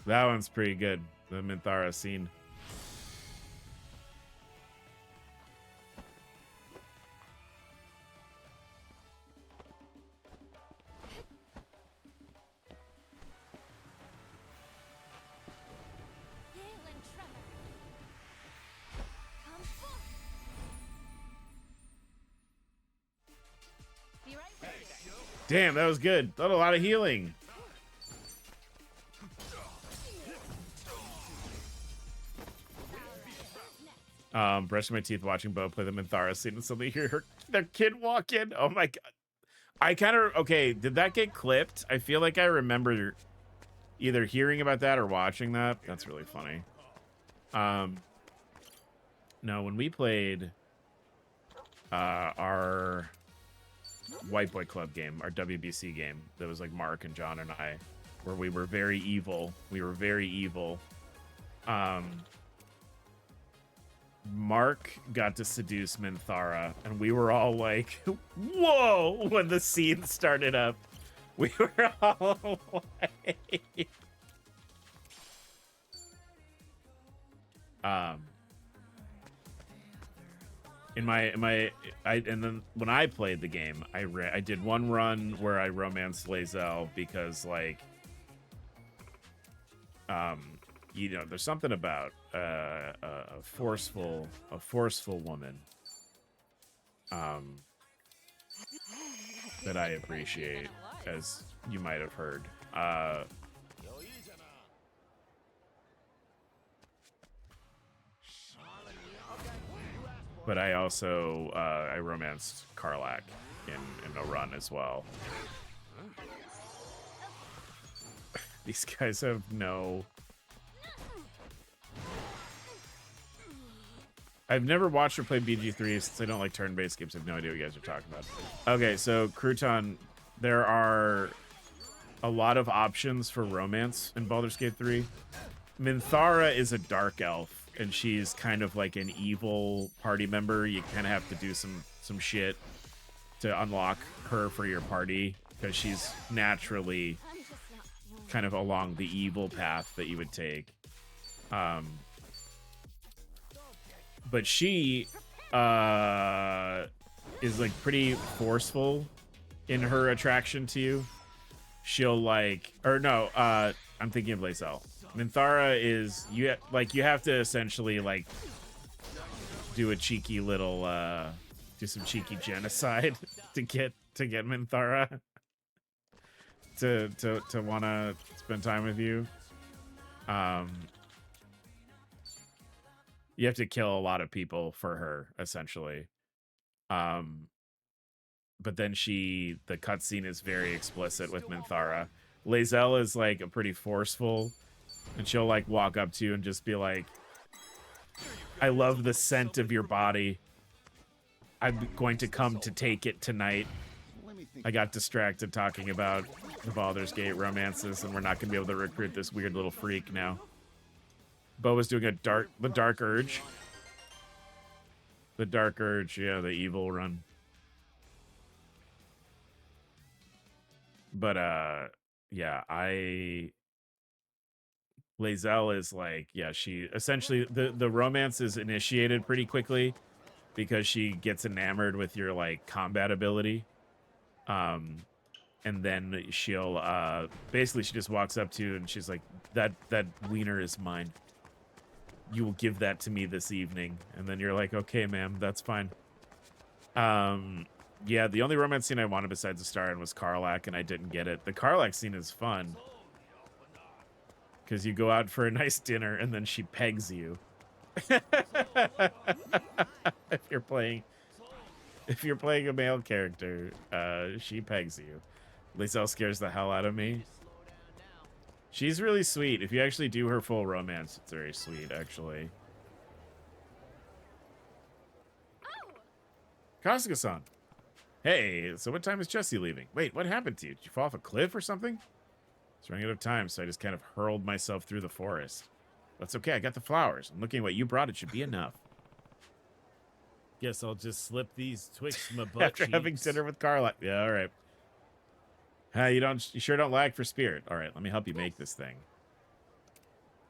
That one's pretty good. The Minthara scene. Damn, that was good. That was a lot of healing. Brushing my teeth, watching Bo play the Minthara scene, and suddenly hear their kid walk in. Oh my god. I kind of, okay, did that get clipped? I feel like I remember either hearing about that or watching that. That's really funny. No, when we played our White Boy Club game, our WBC game, that was like Mark and John and I, where we were very evil. Mark got to seduce Minthara, and we were all like, whoa, when the scene started up. We were all like... and then when I played the game, I did one run where I romanced Lae'zel because, like, you know, there's something about a forceful woman. that I appreciate, as you might have heard. But I also I romanced Karlach in a run as well. These guys have no. I've never watched or played BG3 since I don't like turn-based games. I have no idea what you guys are talking about. Okay, so Crouton, there are a lot of options for romance in Baldur's Gate 3. Minthara is a dark elf, and she's kind of like an evil party member. You kind of have to do some shit to unlock her for your party, because she's naturally kind of along the evil path that you would take. But she is like pretty forceful in her attraction to you. She'll like, or no, I'm thinking of Lae'zel. Minthara is you have to essentially like do a cheeky little do some cheeky genocide to get Minthara to want to spend time with you. You have to kill a lot of people for her, essentially. But then the cutscene is very explicit with Minthara. Lae'zel is like a pretty forceful, and she'll like walk up to you and just be like, I love the scent of your body. I'm going to come to take it tonight. I got distracted talking about the Baldur's Gate romances, and we're not going to be able to recruit this weird little freak now. Bo was doing the Dark Urge. The Dark Urge, yeah, the evil run. But yeah, Lae'zel is like, yeah, she essentially the romance is initiated pretty quickly because she gets enamored with your like combat ability. And then she'll basically she just walks up to you and she's like, that wiener is mine. You will give that to me this evening. And then you're like, okay, ma'am, that's fine. Yeah, the only romance scene I wanted besides the Star was Karlach, and I didn't get it. The Karlach scene is fun. Because you go out for a nice dinner, and then she pegs you. If you're playing a male character, she pegs you. Lae'zel scares the hell out of me. She's really sweet. If you actually do her full romance, it's very sweet, actually. Kasuga-san. Hey, so what time is Jesse leaving? Wait, what happened to you? Did you fall off a cliff or something? It's running out of time, so I just kind of hurled myself through the forest. That's okay, I got the flowers. I'm looking at what you brought. It should be enough. Guess I'll just slip these Twix in my butt After having dinner with Karlach. Yeah, all right. You sure don't lag for Spirit. All right, let me help you make this thing.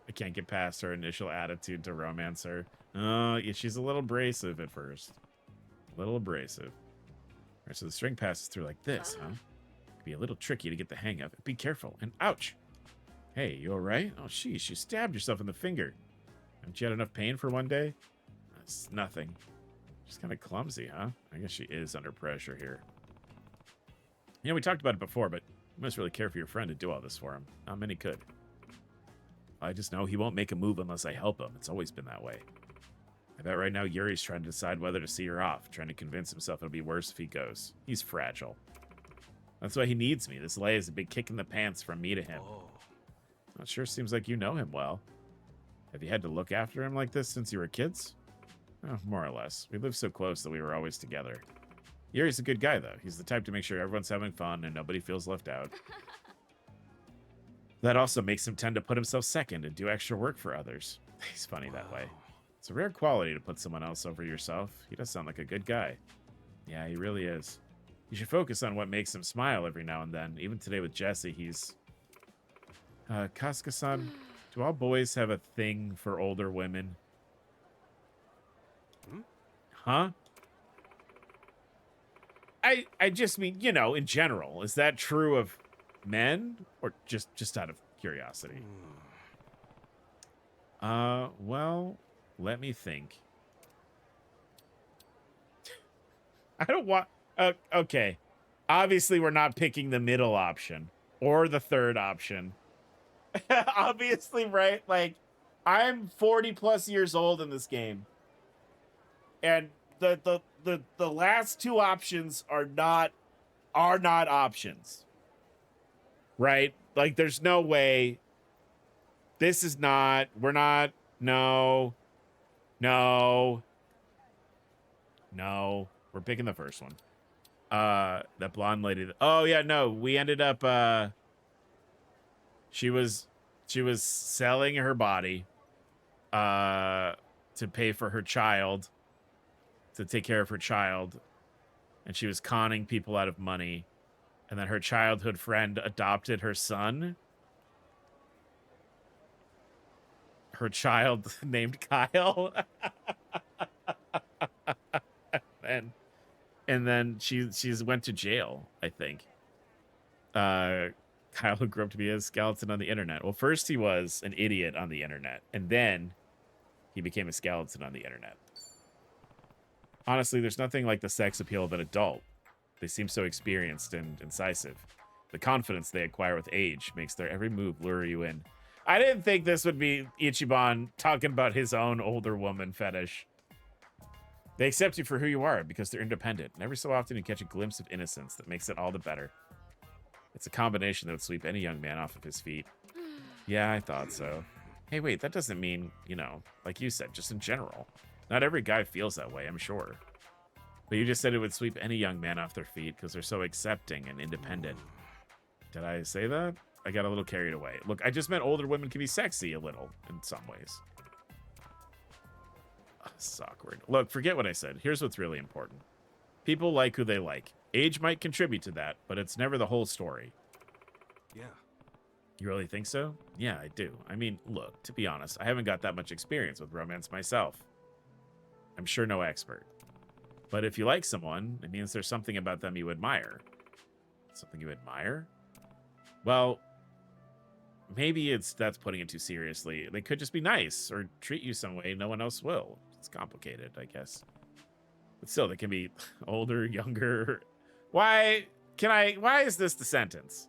I can't get past her initial attitude to romance her. Oh, yeah, she's a little abrasive at first. A little abrasive. All right, so the string passes through like this, huh? Could be a little tricky to get the hang of. Be careful. And ouch. Hey, you all right? Oh, sheesh, you stabbed yourself in the finger. Haven't you had enough pain for one day? That's nothing. She's kind of clumsy, huh? I guess she is under pressure here. You know, we talked about it before, but you must really care for your friend to do all this for him. Not many could. I just know he won't make a move unless I help him. It's always been that way. I bet right now Yuri's trying to decide whether to see her off, trying to convince himself it'll be worse if he goes. He's fragile. That's why he needs me. This lay is a big kick in the pants from me to him. Oh. It sure seems like you know him well. Have you had to look after him like this since you were kids? Oh, more or less. We lived so close that we were always together. Yuri's a good guy, though. He's the type to make sure everyone's having fun and nobody feels left out. That also makes him tend to put himself second and do extra work for others. He's funny that way. It's a rare quality to put someone else over yourself. He does sound like a good guy. Yeah, he really is. You should focus on what makes him smile every now and then. Even today with Jesse, he's... Kasuga-san, do all boys have a thing for older women? Huh? I just mean, you know, in general. Is that true of men? Or just out of curiosity? Well, let me think. I don't want... okay. Obviously, we're not picking the middle option or the third option. Obviously, right? Like, I'm 40 plus years old in this game. And the last two options are not options. Right? Like, there's no way. This is not, we're not, no, we're picking the first one. That blonde lady. Oh yeah, no, we ended up, she was selling her body, to pay for her child, to take care of her child. And she was conning people out of money. And then her childhood friend adopted her son. Her child named Kyle. and then she's went to jail, I think. Kyle grew up to be a skeleton on the internet. Well, first he was an idiot on the internet, and then he became a skeleton on the internet. Honestly, there's nothing like the sex appeal of an adult. They seem so experienced and incisive. The confidence they acquire with age makes their every move lure you in. I didn't think this would be Ichiban talking about his own older woman fetish. They accept you for who you are because they're independent. And every so often you catch a glimpse of innocence that makes it all the better. It's a combination that would sweep any young man off of his feet. Yeah, I thought so. Hey, wait, that doesn't mean, you know, like you said, just in general. Not every guy feels that way, I'm sure. But you just said it would sweep any young man off their feet because they're so accepting and independent. Did I say that? I got a little carried away. Look, I just meant older women can be sexy a little in some ways. It's awkward. Look, forget what I said. Here's what's really important. People like who they like. Age might contribute to that, but it's never the whole story. Yeah. You really think so? Yeah, I do. I mean, look, to be honest, I haven't got that much experience with romance myself. I'm sure no expert. But if you like someone, it means there's something about them you admire. Something you admire? Well, maybe that's putting it too seriously. They could just be nice or treat you some way no one else will. It's complicated, I guess. But still, they can be older, younger. Why is this the sentence?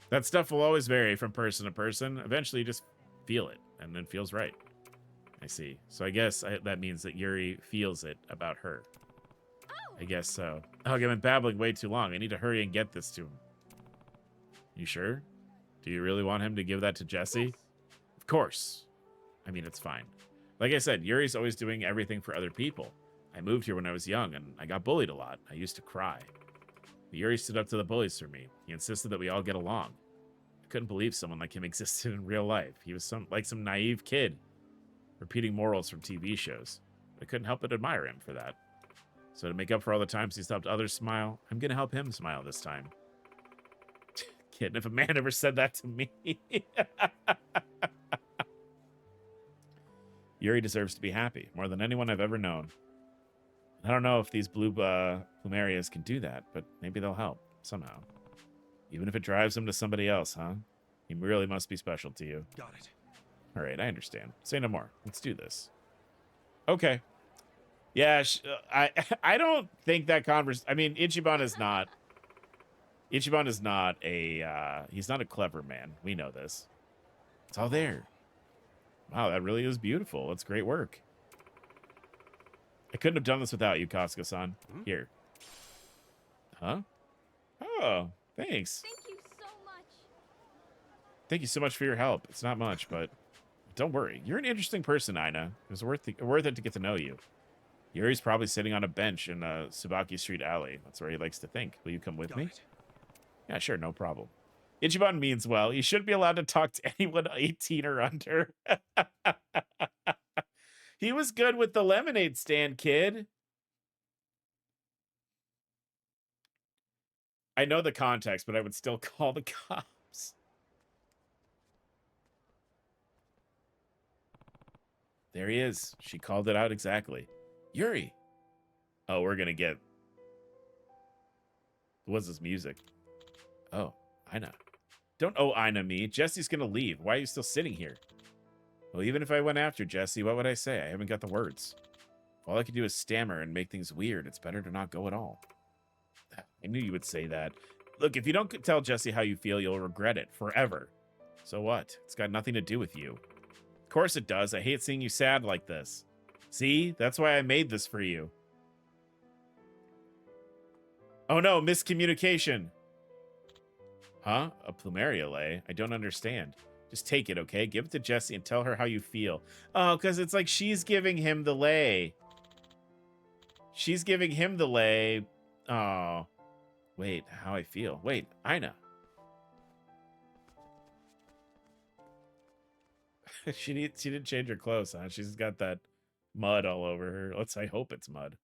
That stuff will always vary from person to person. Eventually, you just feel it, and it feels right. I see. So I guess that means that Yuri feels it about her. I guess so. Oh, I've been babbling way too long. I need to hurry and get this to him. You sure? Do you really want him to give that to Jesse? Yes. Of course. I mean, it's fine. Like I said, Yuri's always doing everything for other people. I moved here when I was young, and I got bullied a lot. I used to cry. But Yuri stood up to the bullies for me. He insisted that we all get along. I couldn't believe someone like him existed in real life. He was some naive kid, repeating morals from TV shows. I couldn't help but admire him for that. So to make up for all the times he's helped others smile, I'm going to help him smile this time. Kid, if a man ever said that to me. Yuri deserves to be happy, more than anyone I've ever known. I don't know if these blue plumerias can do that, but maybe they'll help, somehow. Even if it drives him to somebody else, huh? He really must be special to you. Got it. All right, I understand. Say no more. Let's do this. Okay. Yeah, I don't think that I mean, Ichiban is not a, he's not a clever man. We know this. It's all there. Wow, that really is beautiful. That's great work. I couldn't have done this without you, Kasuga-san. Here. Huh? Oh, thanks. Thank you so much. Thank you so much for your help. It's not much, but don't worry. You're an interesting person, Aina. It was worth it to get to know you. Yuri's probably sitting on a bench in Tsubaki Street Alley. That's where he likes to think. Will you come with me? Yeah, sure, no problem. Ichiban means well. You shouldn't be allowed to talk to anyone 18 or under. He was good with the lemonade stand, kid. I know the context, but I would still call the cops. There he is. She called it out exactly. Yuri. Oh, we're gonna get... What's this music? Oh, Aina. Don't owe Aina me. Jesse's gonna leave. Why are you still sitting here? Well, even if I went after Jesse, what would I say? I haven't got the words. If all I could do is stammer and make things weird, it's better to not go at all. I knew you would say that. Look, if you don't tell Jesse how you feel, you'll regret it forever. So what? It's got nothing to do with you. Of course it does. I hate seeing you sad like this. See? That's why I made this for you. Oh no, miscommunication. Huh? A plumeria lay? I don't understand. Just take it, okay? Give it to Jesse and tell her how you feel. Oh, because it's like she's giving him the lay. She's giving him the lay. Oh. Wait, how I feel. Wait, Ina. she didn't change her clothes, huh? She's got that mud all over her. I hope it's mud.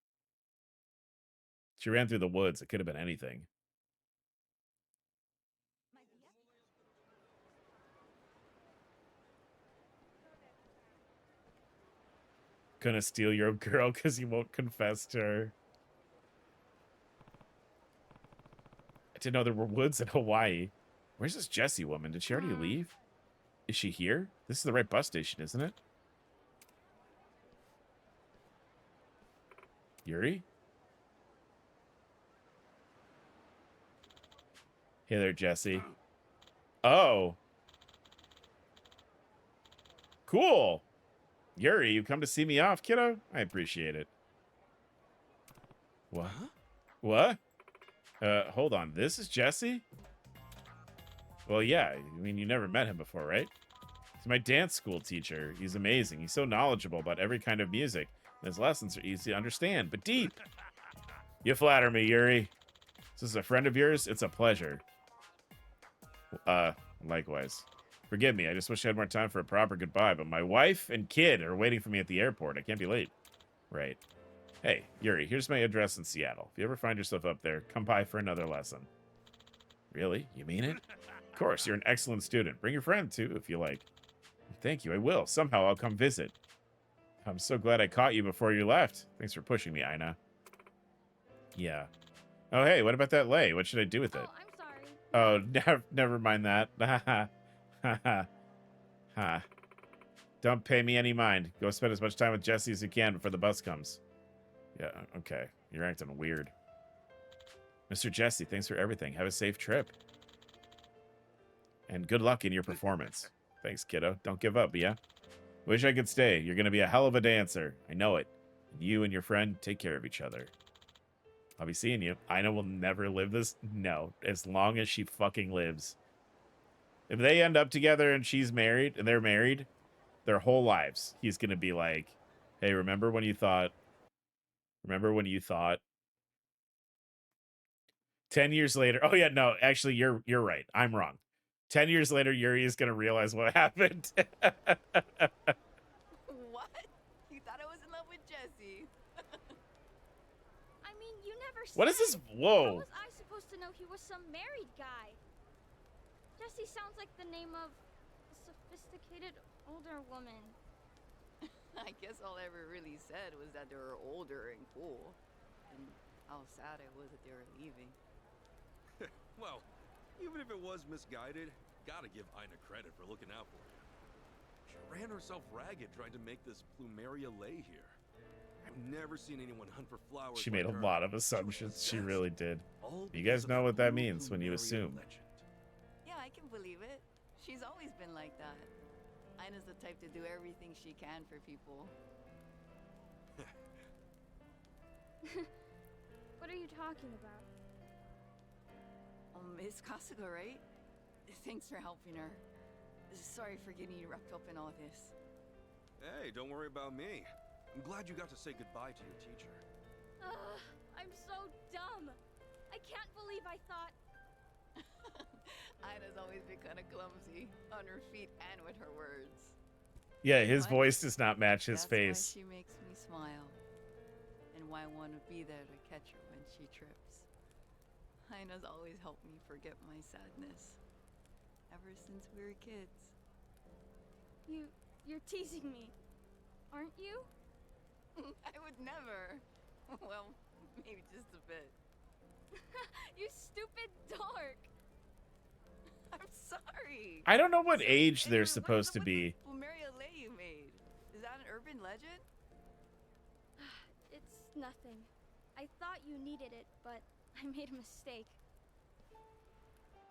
She ran through the woods. It could have been anything. Gonna steal your girl because you won't confess to her. I didn't know there were woods in Hawaii. Where's this Jessie woman? Did she already leave? Is she here? This is the right bus station, isn't it? Yuri? Hey there, Jesse. Oh. Cool. Yuri, you come to see me off, kiddo? I appreciate it. What? What? Hold on. This is Jesse? Well, yeah. I mean, you never met him before, right? He's my dance school teacher. He's amazing. He's so knowledgeable about every kind of music. His lessons are easy to understand, but deep. You flatter me, Yuri. Is this a friend of yours? It's a pleasure. Likewise. Forgive me, I just wish I had more time for a proper goodbye, but my wife and kid are waiting for me at the airport. I can't be late. Right. Hey, Yuri, here's my address in Seattle. If you ever find yourself up there, come by for another lesson. Really? You mean it? Of course, you're an excellent student. Bring your friend, too, if you like. Thank you, I will. Somehow I'll come visit. I'm so glad I caught you before you left. Thanks for pushing me, Ina. Yeah. Oh, hey, what about that lay? What should I do with it? Oh, I'm sorry. Oh, never mind that. Ha. Don't pay me any mind. Go spend as much time with Jesse as you can before the bus comes. Yeah, okay. You're acting weird. Mr. Jesse, thanks for everything. Have a safe trip. And good luck in your performance. Thanks, kiddo. Don't give up, yeah? Wish I could stay. You're going to be a hell of a dancer. I know it. And you and your friend, take care of each other. I'll be seeing you. Ina will never live this. No, as long as she fucking lives. If they end up together and she's married, and they're married, their whole lives, he's going to be like, hey, remember when you thought 10 years later, oh yeah, no, actually, you're right. I'm wrong. 10 years later, Yuri is going to realize what happened. What? You thought I was in love with Jesse? I mean, you never said. What is this? Whoa. How was I supposed to know he was some married guy? Jesse sounds like the name of a sophisticated older woman. I guess all I ever really said was that they were older and cool. And how sad I was that they were leaving. Well, even if it was misguided, gotta give Ina credit for looking out for you. She ran herself ragged trying to make this plumeria lay here. I've never seen anyone hunt for flowers. She made a lot of assumptions. She really did. You guys know what that means when you assume. Yeah, I can believe it. She's always been like that. Ina's the type to do everything she can for people. What are you talking about? Miss Kasuga, right? Thanks for helping her. Sorry for getting you wrapped up in all this. Hey, don't worry about me. I'm glad you got to say goodbye to your teacher. I'm so dumb. I can't believe I thought. Ina's always been kind of clumsy on her feet and with her words. Yeah, his voice does not match his face. That's why she makes me smile, and why I want to be there to catch her when she trips. Ina's always helped me forget my sadness, ever since we were kids. You're teasing me, aren't you? I would never. Well, maybe just a bit. You stupid dork. I'm sorry. I don't know what age they're supposed to be. Plumeria lay you made. Is that an urban legend? It's nothing. I thought you needed it, but I made a mistake.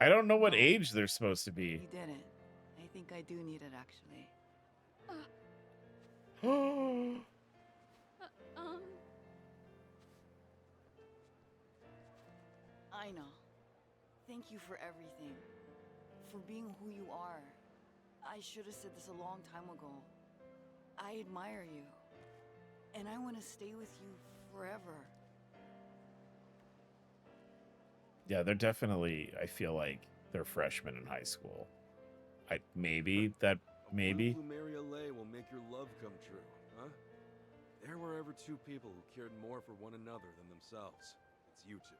I don't know what age they're supposed to be. You didn't. I think I do need it, actually. I know. Thank you for everything. For being who you are. I should have said this a long time ago. I admire you. And I want to stay with you forever. Yeah, they're definitely, I feel like they're freshmen in high school. Maybe. Plumeria Lay will make your love come true, huh? There were ever two people who cared more for one another than themselves. It's you two.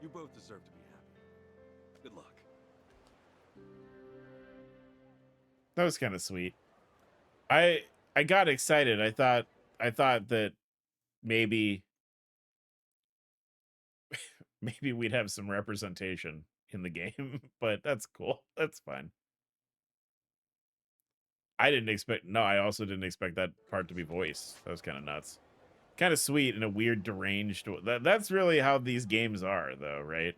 You both deserve to be happy. Good luck. That was kind of sweet. I got excited. I thought that maybe maybe we'd have some representation in the game, but that's cool. That's fine. I also didn't expect that part to be voiced. That was kind of nuts. Kind of sweet in a weird deranged that's really how these games are though, right?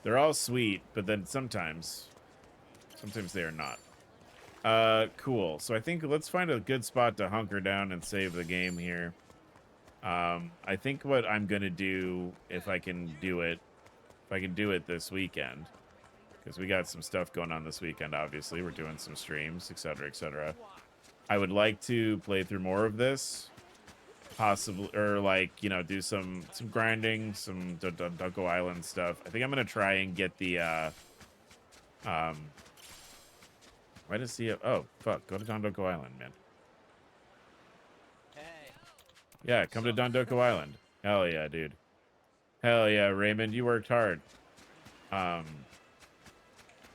They're all sweet, but then sometimes they are not. Cool. So I think let's find a good spot to hunker down and save the game here. I think what I'm gonna do, if I can do it this weekend, because we got some stuff going on this weekend. Obviously, we're doing some streams, etc., etc. I would like to play through more of this, possibly, or like, you know, do some grinding, some Dondoko Island stuff. I think I'm gonna try and get the why does he have, oh fuck, go to Dondoko Island, man. Yeah, come to Dondoko Island. Hell yeah, dude. Hell yeah, Raymond, you worked hard. But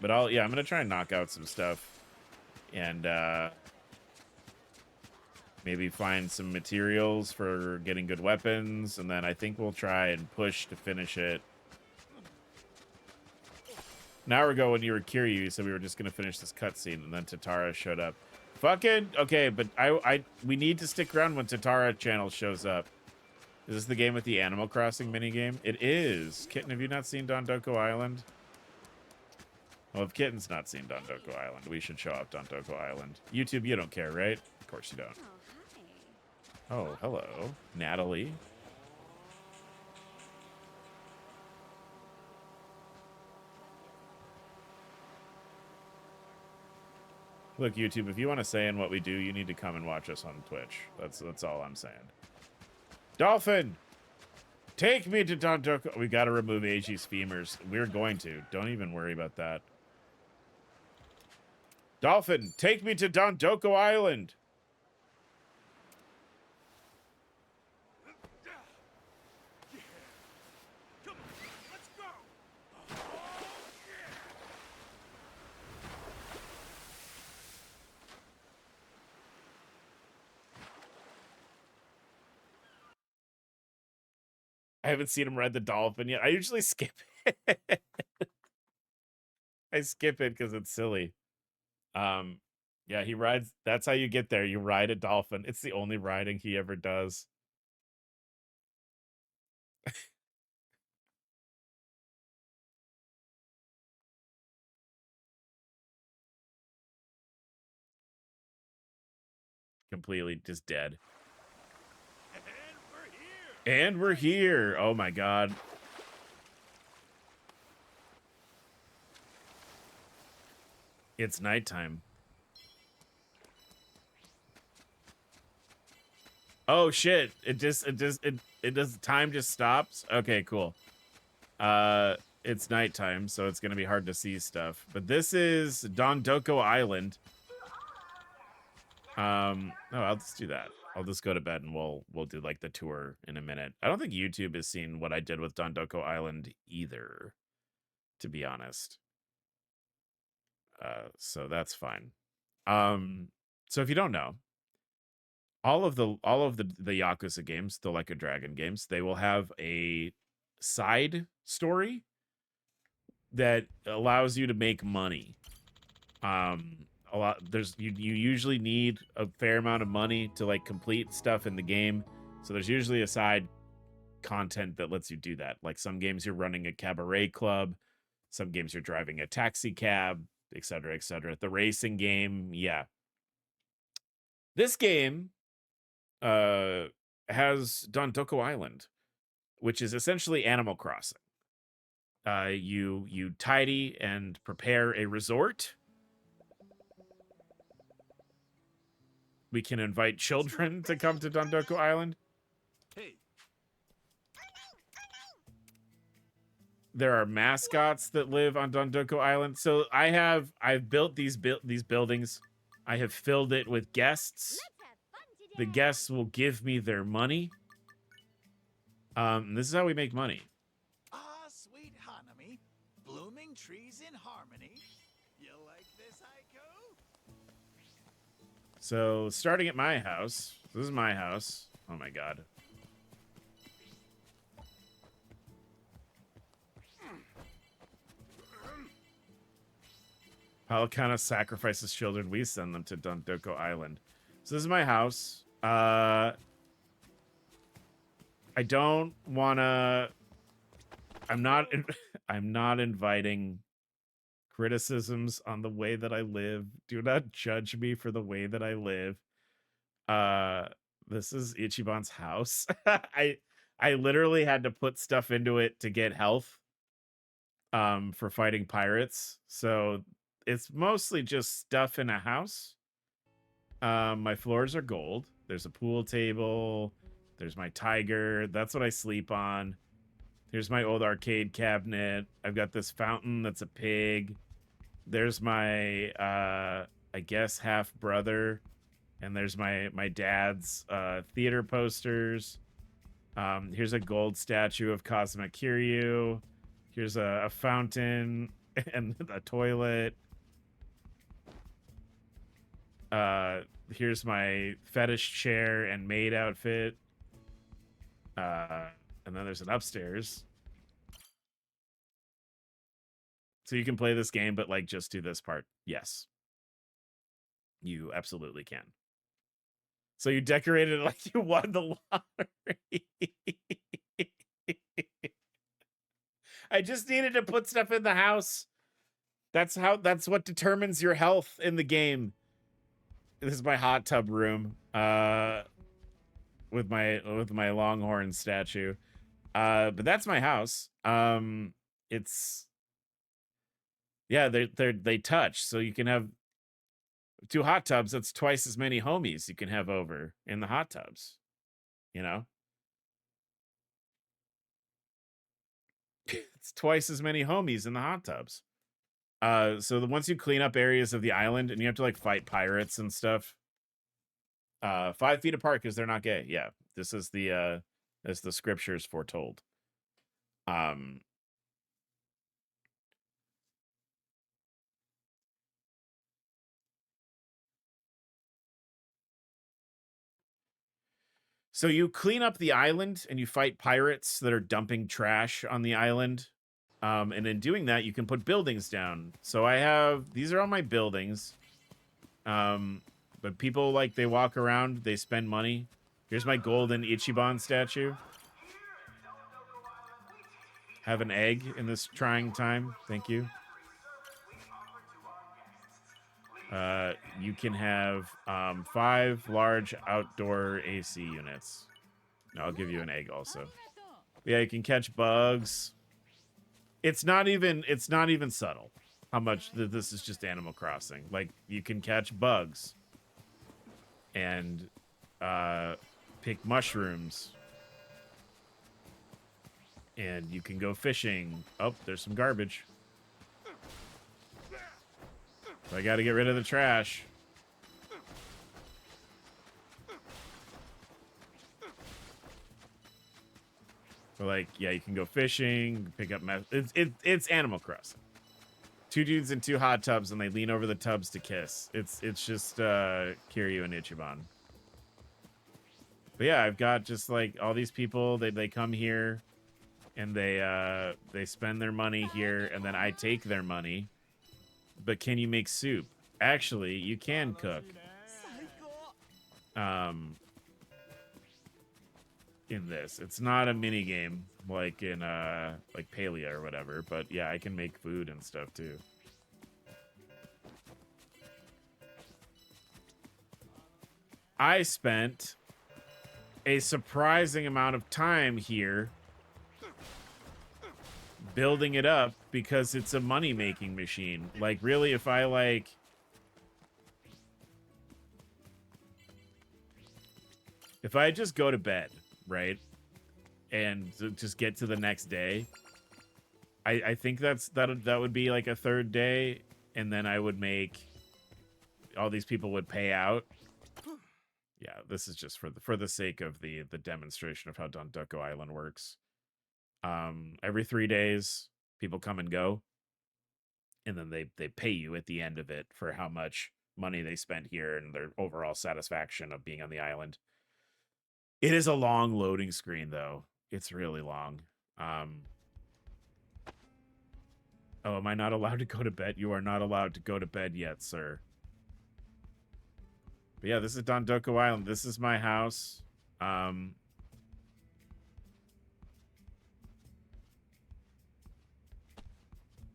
I'm gonna try and knock out some stuff and maybe find some materials for getting good weapons, and then I think we'll try and push to finish it. An hour ago when you were Kiryu, you said we were just gonna finish this cutscene, and then Tatara showed up. Fucking okay, but we need to stick around when Tatara channel shows up. Is this the game with the Animal Crossing minigame? It is. Kitten, have you not seen Dondoko Island? Well, if Kitten's not seen Dondoko Island, we should show up Dondoko Island. YouTube, you don't care, right? Of course you don't. Oh, hello, Natalie. Look, YouTube, if you want to say in what we do, you need to come and watch us on Twitch. That's all I'm saying. Dolphin! Take me to Dondoko. We got to remove Eiji's femurs. We're going to. Don't even worry about that. Dolphin, take me to Dondoko Island! I haven't seen him ride the dolphin yet. I usually skip it. I skip it because it's silly. Yeah, he rides. That's how you get there. You ride a dolphin. It's the only riding he ever does. Completely just dead. And we're here. Oh my god. It's nighttime. Oh shit. Time just stops. Okay, cool. It's nighttime, so it's gonna be hard to see stuff. But this is Dondoko Island. No, I'll just do that. I'll just go to bed and we'll do like the tour in a minute. I don't think YouTube has seen what I did with Dondoko Island either, to be honest. So that's fine. So if you don't know, all of the Yakuza games, the Like a Dragon games, they will have a side story that allows you to make money. You usually need a fair amount of money to like complete stuff in the game, so there's usually a side content that lets you do that. Like some games you're running a cabaret club, some games you're driving a taxi cab, etc., etc. The racing game, yeah. This game has Dondoko Island, which is essentially Animal Crossing. You tidy and prepare a resort. We can invite children to come to Dondoko Island. Hey. There are mascots that live on Dondoko Island. So I've built these buildings. I have filled it with guests. The guests will give me their money. This is how we make money. Ah, sweet Hanami, blooming trees in harmony. You like this haiku? So starting at my house, this is my house. Oh my god. Palicana sacrifices children. We send them to Dondoko Island. So this is my house. I don't wanna. I'm not inviting criticisms on the way that I live. Do not judge me for the way that I live. This is Ichiban's house. I literally had to put stuff into it to get health for fighting pirates. So it's mostly just stuff in a house. My floors are gold. There's a pool table. There's my tiger. That's what I sleep on. Here's my old arcade cabinet. I've got this fountain that's a pig. There's my, I guess, half brother. And there's my dad's theater posters. Here's a gold statue of Kazuma Kiryu. Here's a fountain and a toilet. Here's my fetish chair and maid outfit. And then there's an upstairs. So you can play this game, but like just do this part. Yes. You absolutely can. So you decorated it like you won the lottery. I just needed to put stuff in the house. That's what determines your health in the game. This is my hot tub room. With my Longhorn statue. But that's my house. It's yeah, they touch, so you can have 2 hot tubs. That's twice as many homies you can have over in the hot tubs. You know? It's twice as many homies in the hot tubs. So once you clean up areas of the island and you have to like fight pirates and stuff. 5 feet apart because they're not gay. Yeah, this is the as the scriptures foretold. So you clean up the island and you fight pirates that are dumping trash on the island. And in doing that, you can put buildings down. So I have, these are all my buildings. But people, like, they walk around, they spend money. Here's my golden Ichiban statue. Have an egg in this trying time. Thank you. You can have 5 large outdoor AC units. No, I'll give you an egg also. Yeah, you can catch bugs. It's not even subtle how much this is just Animal Crossing. Like, you can catch bugs and pick mushrooms. And you can go fishing. Oh, there's some garbage. So I got to get rid of the trash. But like, yeah, you can go fishing, pick up meth. It's Animal Crossing. 2 dudes in 2 hot tubs, and they lean over the tubs to kiss. It's just Kiryu and Ichiban. But yeah, I've got just like all these people. They come here, and they spend their money here, and then I take their money. But can you make soup? Actually, you can cook. in this. It's not a mini game like in like Palia or whatever, but yeah, I can make food and stuff too. I spent a surprising amount of time here building it up because it's a money-making machine. Like, really, if I, like... If I just go to bed, right? And just get to the next day, I think that would be, like, a third day, and then I would make... All these people would pay out. Yeah, this is just for the sake of the demonstration of how Donduko Island works. Every 3 days, people come and go, and then they pay you at the end of it for how much money they spent here and their overall satisfaction of being on the island. It is a long loading screen, though. It's really long. Oh, am I not allowed to go to bed? You are not allowed to go to bed yet, sir. But yeah, this is Donduko Island. This is my house.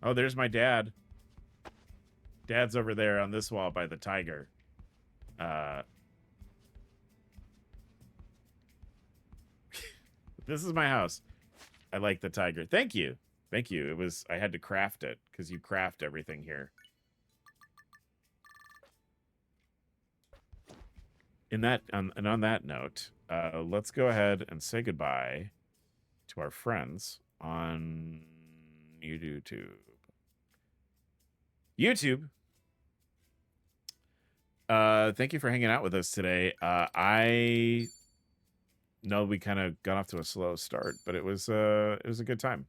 Oh, there's my dad. Dad's over there on this wall by the tiger. This is my house. I like the tiger. Thank you. Thank you. I had to craft it because you craft everything here. And on that note, let's go ahead and say goodbye to our friends on YouTube. Thank you for hanging out with us today. I know we kind of got off to a slow start, but it was a good time,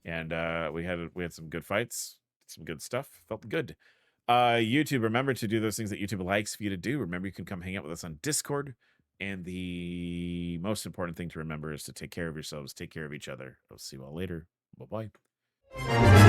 and we had some good fights, some good stuff. Felt good. YouTube, remember to do those things that YouTube likes for you to do. Remember, you can come hang out with us on Discord, and the most important thing to remember is to take care of yourselves, take care of each other. I'll see you all later. Bye bye.